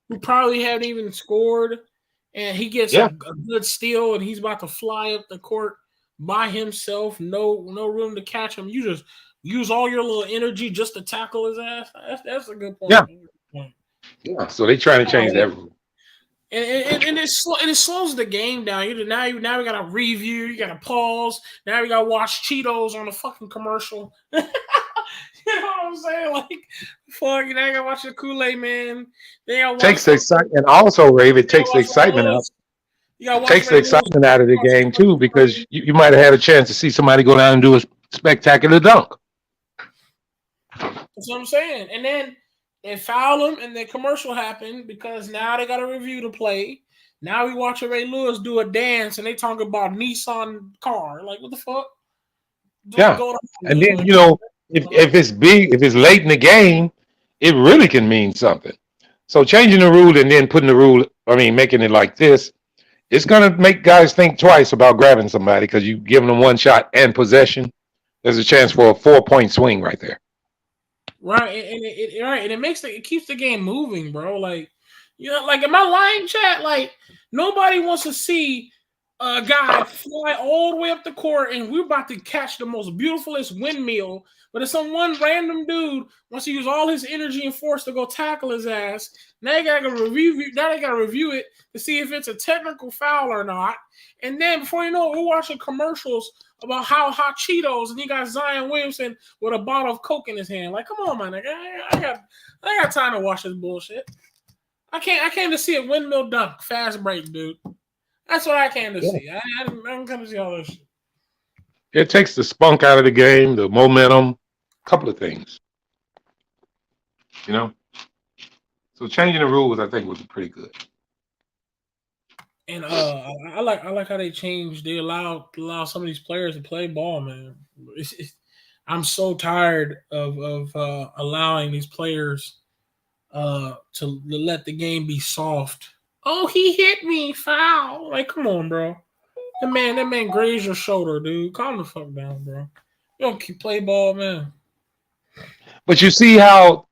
who probably haven't even scored, and he gets a good steal and he's about to fly up the court by himself, no room to catch him. You just use all your little energy just to tackle his ass. That's a good point. Yeah. So they trying to change that rule. And it slows the game down. Now we gotta review, you gotta pause. Now we gotta watch Cheetos on the fucking commercial. You know what I'm saying? Like, fuck, now you gotta watch the Kool-Aid Man. Takes the excitement, and also, Rave, it takes the excitement out. Takes the excitement out of the game too, because you might have had a chance to see somebody go down and do a spectacular dunk. That's what I'm saying. And then they foul him, and the commercial happened because now they got to review the play. Now we watch Ray Lewis do a dance, and they talk about Nissan car. Like, what the fuck? And then if it's big, if it's late in the game, it really can mean something. So changing the rule and then making it like this, it's gonna make guys think twice about grabbing somebody because you giving them one shot and possession. There's a chance for a 4-point swing right there. Right, and it keeps the game moving, bro. Like, like in my line chat, like nobody wants to see a guy fly all the way up the court, and we're about to catch the most beautifulest windmill. But if some one random dude wants to use all his energy and force to go tackle his ass, now they gotta review it to see if it's a technical foul or not. And then before you know it, we're watching commercials about how hot Cheetos, and you got Zion Williamson with a bottle of Coke in his hand. Like, come on, man, I got time to watch this bullshit. I came to see a windmill dunk, fast break, dude. That's what I came to see. I didn't come to see all this shit. It takes the spunk out of the game, the momentum, a couple of things. So changing the rules, I think, was pretty good. And I like how they changed. They allow some of these players to play ball, man. I'm so tired of allowing these players to let the game be soft. Oh, he hit me, foul! Like, come on, bro. That man grazed your shoulder, dude. Calm the fuck down, bro. You don't keep play ball, man. But you see how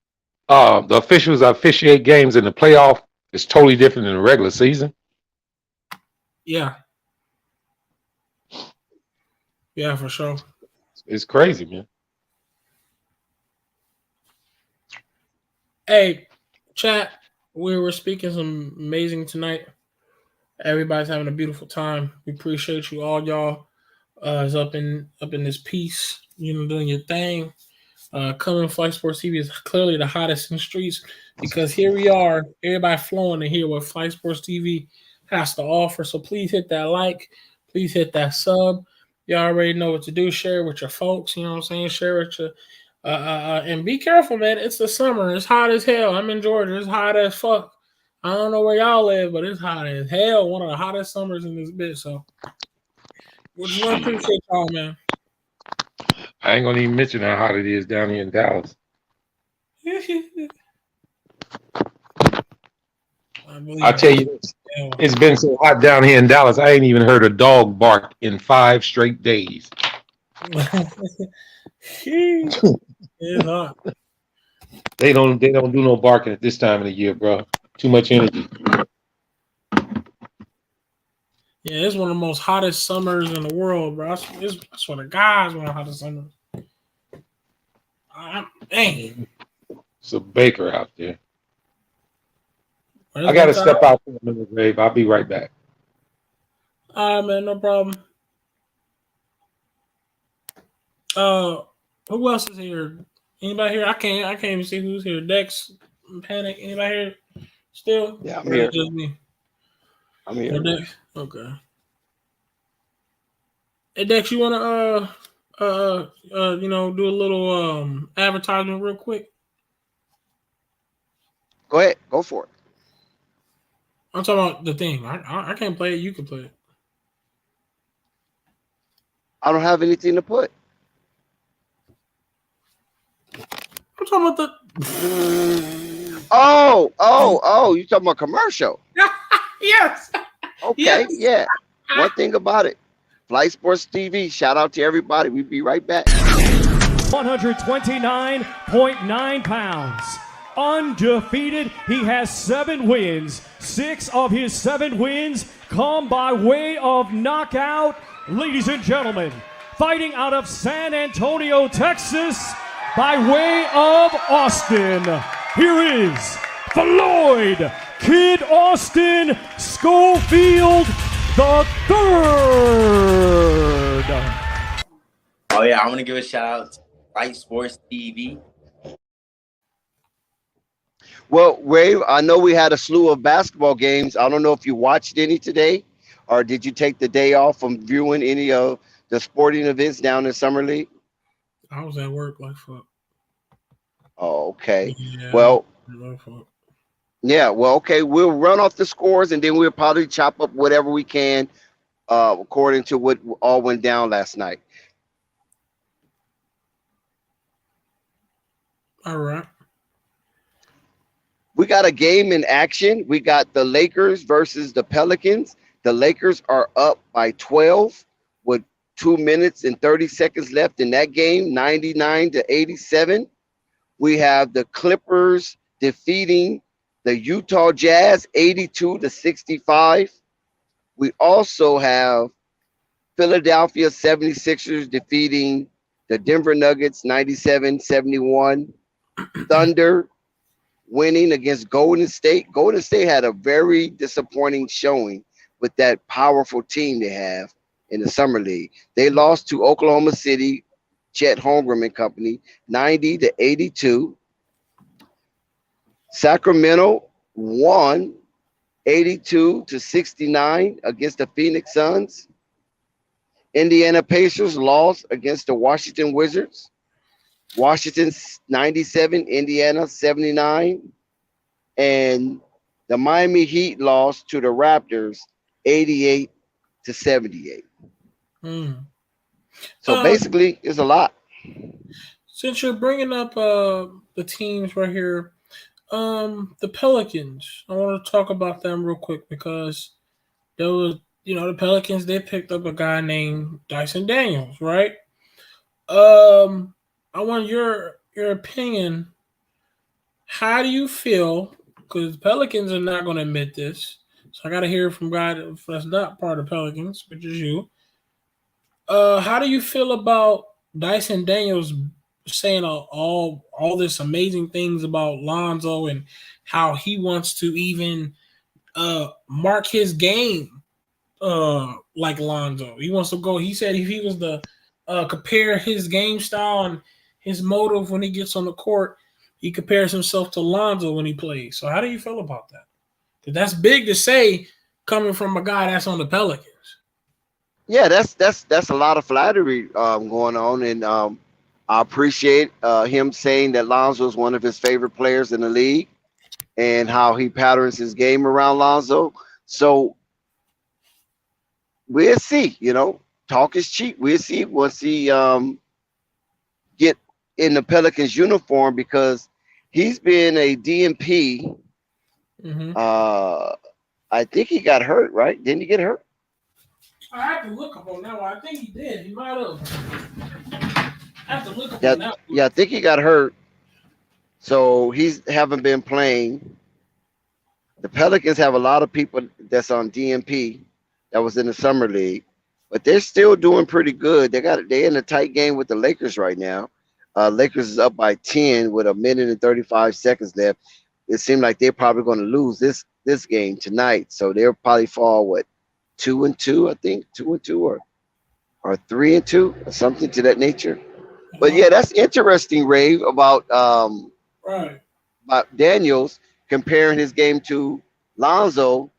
the officials officiate games in the playoff is totally different than the regular season. Yeah, for sure. It's crazy, man. Hey, chat. We were speaking some amazing tonight. Everybody's having a beautiful time. We appreciate you all, y'all. Is up in this piece, doing your thing. Coming Flight Sports TV is clearly the hottest in the streets because here we are, everybody flowing to hear what Flight Sports TV has to offer. So please hit that like, please hit that sub. You already know what to do. Share it with your folks. You know what I'm saying? Share it with And be careful, man. It's the summer. It's hot as hell. I'm in Georgia. It's hot as fuck. I don't know where y'all live, but it's hot as hell. One of the hottest summers in this bitch. So, we just want to appreciate y'all, man. I ain't gonna even mention how hot it is down here in Dallas. I'll tell you this. It's been so hot down here in Dallas, I ain't even heard a dog bark in 5 straight days. It's hot. They don't do no barking at this time of the year, bro. Too much energy. Yeah, it's one of the most hottest summers in the world, bro. I swear to God, it's one of the hottest summers. Dang. It's a baker out there. Well, I got to step out for a minute, Grave. I'll be right back. All right, man, no problem. Who else is here? Anybody here? I can't even see who's here. Dex, Panic. Anybody here? Still? Yeah, I'm Or here. just me? I'm here. Or Dex? Okay. Hey, Dex, you wanna do a little advertisement real quick? Go ahead. Go for it. I'm talking about the thing. I can't play it. You can play it. I don't have anything to put. I'm talking about the. Oh! You talking about commercial? Yes. Okay, Yes. yeah. One thing about it, Flight Sports TV. Shout out to everybody. We'll be right back. 129.9 pounds. Undefeated. He has 7 wins. 6 of his 7 wins come by way of knockout. Ladies and gentlemen, fighting out of San Antonio, Texas, by way of Austin, here is Floyd Kid Austin Schofield the third. Oh yeah, I want to give a shout out to Light Sports TV. Well, Ray, I know we had a slew of basketball games. I don't know if you watched any today, or did you take the day off from viewing any of the sporting events down in Summer League? I was at work like fuck. Oh, okay. Yeah, Well, like fuck. yeah. Well, okay. We'll run off the scores, and then we'll probably chop up whatever we can according to what all went down last night. All right. We got a game in action. We got the Lakers versus the Pelicans. The Lakers are up by 12 with 2 minutes and 30 seconds left in that game, 99-87. We have the Clippers defeating the Utah Jazz 82-65. We also have Philadelphia 76ers defeating the Denver Nuggets 97-71. Thunder winning against Golden State. Golden State had a very disappointing showing with that powerful team they have in the Summer League. They lost to Oklahoma City, Chet Holmgren and company, 90-82. Sacramento won 82-69 against the Phoenix Suns. Indiana Pacers lost against the Washington Wizards. Washington 97, Indiana 79. And the Miami Heat lost to the Raptors 88-78. So basically, it's a lot. Since you're bringing up the teams right here, the Pelicans, I want to talk about them real quick because there was, the Pelicans, they picked up a guy named Dyson Daniels, right? I want your opinion. How do you feel? Because the Pelicans are not going to admit this, so I got to hear from a guy that's not part of the Pelicans, which is you. How do you feel about Dyson Daniels saying all this amazing things about Lonzo and how he wants to even mark his game like Lonzo? He wants to go. He said if he was to compare his game style and his motive when he gets on the court, he compares himself to Lonzo when he plays. So how do you feel about that? Because that's big to say coming from a guy that's on the Pelicans. Yeah, that's a lot of flattery going on, and I appreciate him saying that Lonzo is one of his favorite players in the league and how he patterns his game around Lonzo. So we'll see. Talk is cheap. We'll see once he get in the Pelicans uniform because he's been a DMP. Mm-hmm. I think he got hurt, right? Didn't he get hurt? I have to look up on that one. I think he did. He might have. I have to look up Yeah, on that one. yeah, I think he got hurt. So he's haven't been playing. The Pelicans have a lot of people that's on DMP that was in the summer league, but they're still doing pretty good. They're in a tight game with the Lakers right now. Lakers is up by 10 with a minute and 35 seconds left. It seemed like they're probably going to lose this game tonight. So they'll probably fall 2-2, I think 2-2 or 3-2 or something to that nature. But yeah, that's interesting, Rave, about Right. Daniels comparing his game to Lonzo,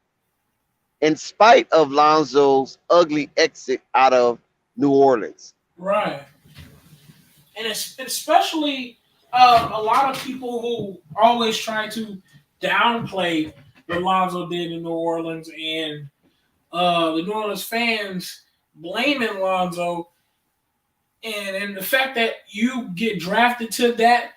in spite of Lonzo's ugly exit out of New Orleans. Right. And it's especially a lot of people who always try to downplay what Lonzo did in New Orleans, and the New Orleans fans blaming Lonzo, and the fact that you get drafted to that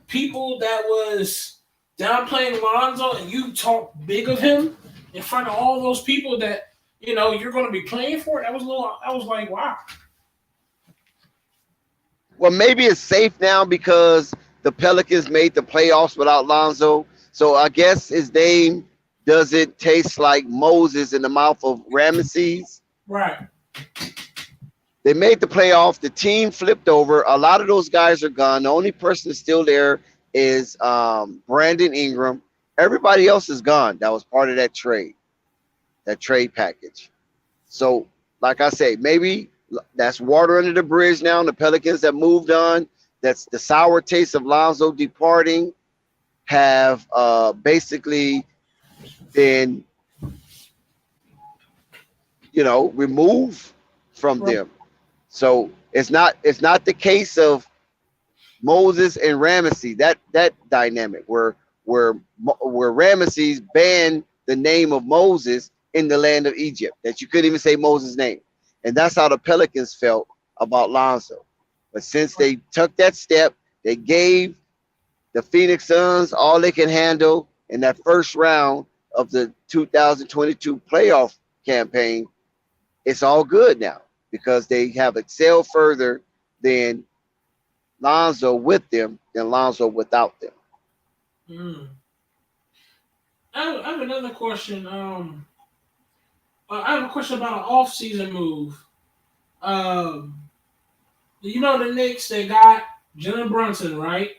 people that was downplaying Lonzo and you talk big of him in front of all those people that you're going to be playing for. That was like, wow. Well, maybe it's safe now because the Pelicans made the playoffs without Lonzo. So I guess his name doesn't taste like Moses in the mouth of Ramesses. Right. They made the playoff. The team flipped over. A lot of those guys are gone. The only person that's still there is Brandon Ingram. Everybody else is gone. That was part of that trade package. So, like I say, maybe that's water under the bridge now. The Pelicans have moved on. That's the sour taste of Lonzo departing have basically been, removed from them. So it's not the case of Moses and Ramesses, that dynamic where Ramesses banned the name of Moses in the land of Egypt, that you couldn't even say Moses' name. And that's how the Pelicans felt about Lonzo. But since they took that step, they gave the Phoenix Suns all they can handle in that first round of the 2022 playoff campaign. It's all good now because they have excelled further than Lonzo with them than Lonzo without them. I have another question. I have a question about an off-season move. The Knicks, they got Jalen Brunson, right?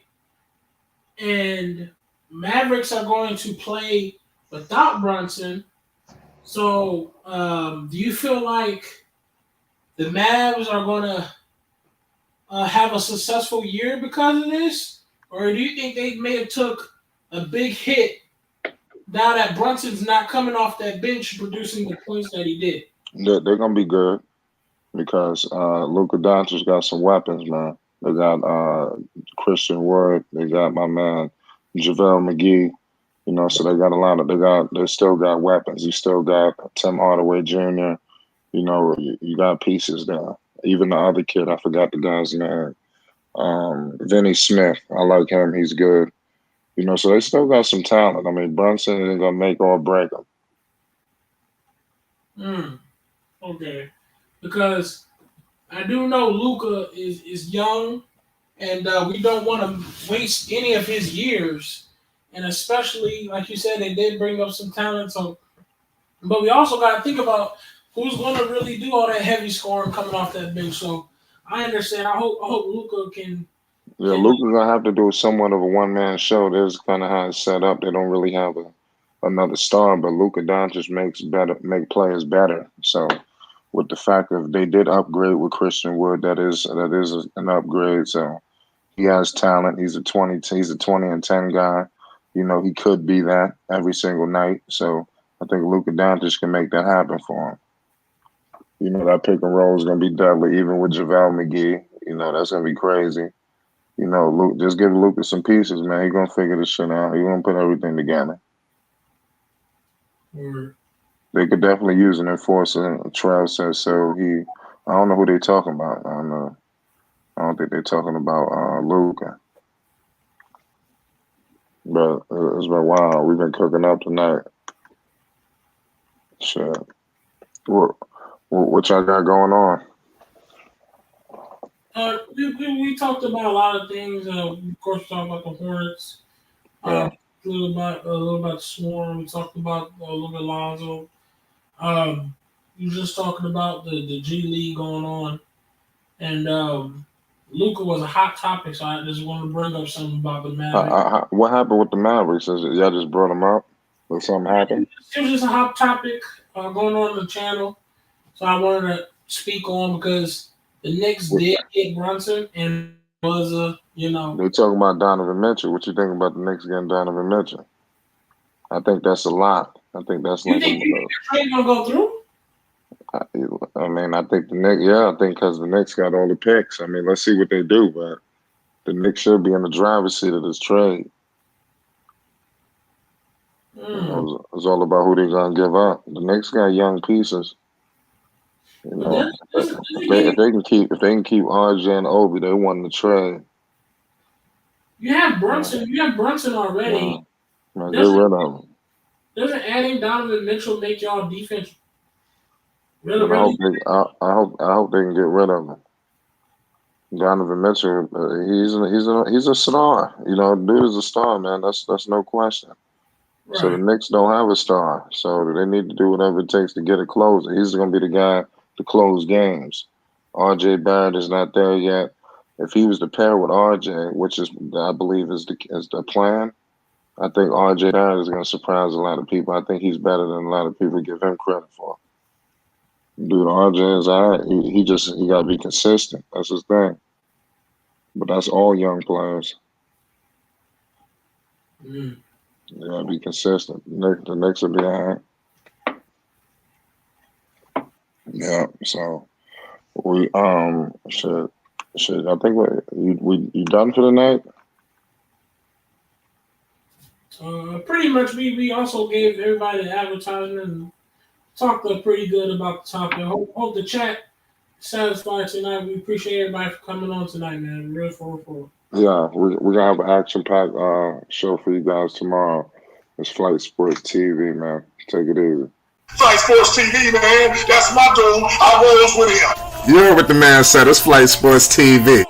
And Mavericks are going to play without Brunson. So, do you feel like the Mavs are going to have a successful year because of this? Or do you think they may have took a big hit now that Brunson's not coming off that bench producing the points that he did? They're going to be good because Luka Doncic got some weapons, man. They got Christian Wood. They got my man JaVale McGee. So they got a lot of they still got weapons. You still got Tim Hardaway Jr. You got pieces there. Even the other kid, I forgot the guy's name. Vinny Smith. I like him. He's good. So they still got some talent. I mean, Brunson isn't gonna make or break them. Okay. Because I do know Luka is young, and we don't want to waste any of his years. And especially, like you said, they did bring up some talent. So, but we also got to think about who's going to really do all that heavy scoring coming off that bench. So I understand. I hope Luka can. Yeah, Luka's gonna have to do somewhat of a one-man show. There's kind of how it's set up. They don't really have another star, but Luka Doncic make players better. So, with the fact that they did upgrade with Christian Wood, that is an upgrade. So, he has talent. He's a 20 and 10 guy. He could be that every single night. So, I think Luka Doncic can make that happen for him. That pick and roll is gonna be deadly, even with JaVale McGee. that's gonna be crazy. Luke, just give Lucas some pieces, man. He gonna figure this shit out. He gonna put everything together. They could definitely use an enforcer. Trav says so. I don't know who they talking about. I don't think they're talking about Luca. But it's been wild. We've been cooking up tonight. Shit. What y'all got going on? We talked about a lot of things. Of course, we talked about the Hornets. Yeah. A little about Swarm. We talked about a little bit Lonzo. You were just talking about the G League going on, and Luca was a hot topic. So I just wanted to bring up something about the Mavericks. What happened with the Mavericks? Y'all just brought them up? Or something happened? It was just a hot topic going on the channel. So I wanted to speak on because the Knicks did get Brunson and was They're talking about Donovan Mitchell. What you think about the Knicks getting Donovan Mitchell? I think that's a lot. I think that's you think the trade gonna go through? I mean, I think the Knicks. Yeah, I think because the Knicks got all the picks. I mean, let's see what they do, but the Knicks should be in the driver's seat of this trade. It's all about who they're gonna give up. The Knicks got young pieces. If they can keep RJ and Obi, they won the trade. You have Brunson. You have Brunson already. Man, get rid of him. Doesn't adding Donovan Mitchell make y'all defense I hope they can get rid of him. Donovan Mitchell, he's a star. Dude is a star, man. That's no question. Right. So the Knicks don't have a star, so they need to do whatever it takes to get a closer. He's going to be the guy to close games. RJ Barrett is not there yet. If he was to pair with RJ, which I believe is the plan, I think RJ Barrett is going to surprise a lot of people. I think he's better than a lot of people give him credit for. Dude, RJ is all right. He got to be consistent. That's his thing. But that's all young players. They got to be consistent. The Knicks will be all right. Yeah, so we should I think we done for the night? Pretty much we also gave everybody the advertisement and talked pretty good about the topic. Hope the chat satisfied tonight. We appreciate everybody for coming on tonight, man. Real for. Yeah, we're gonna have an action-packed show for you guys tomorrow. It's Flight Sports TV, man. Take it easy. Flight Sports TV, man. That's my dude. I rolls with him. You heard what the man said. It's Flight Sports TV.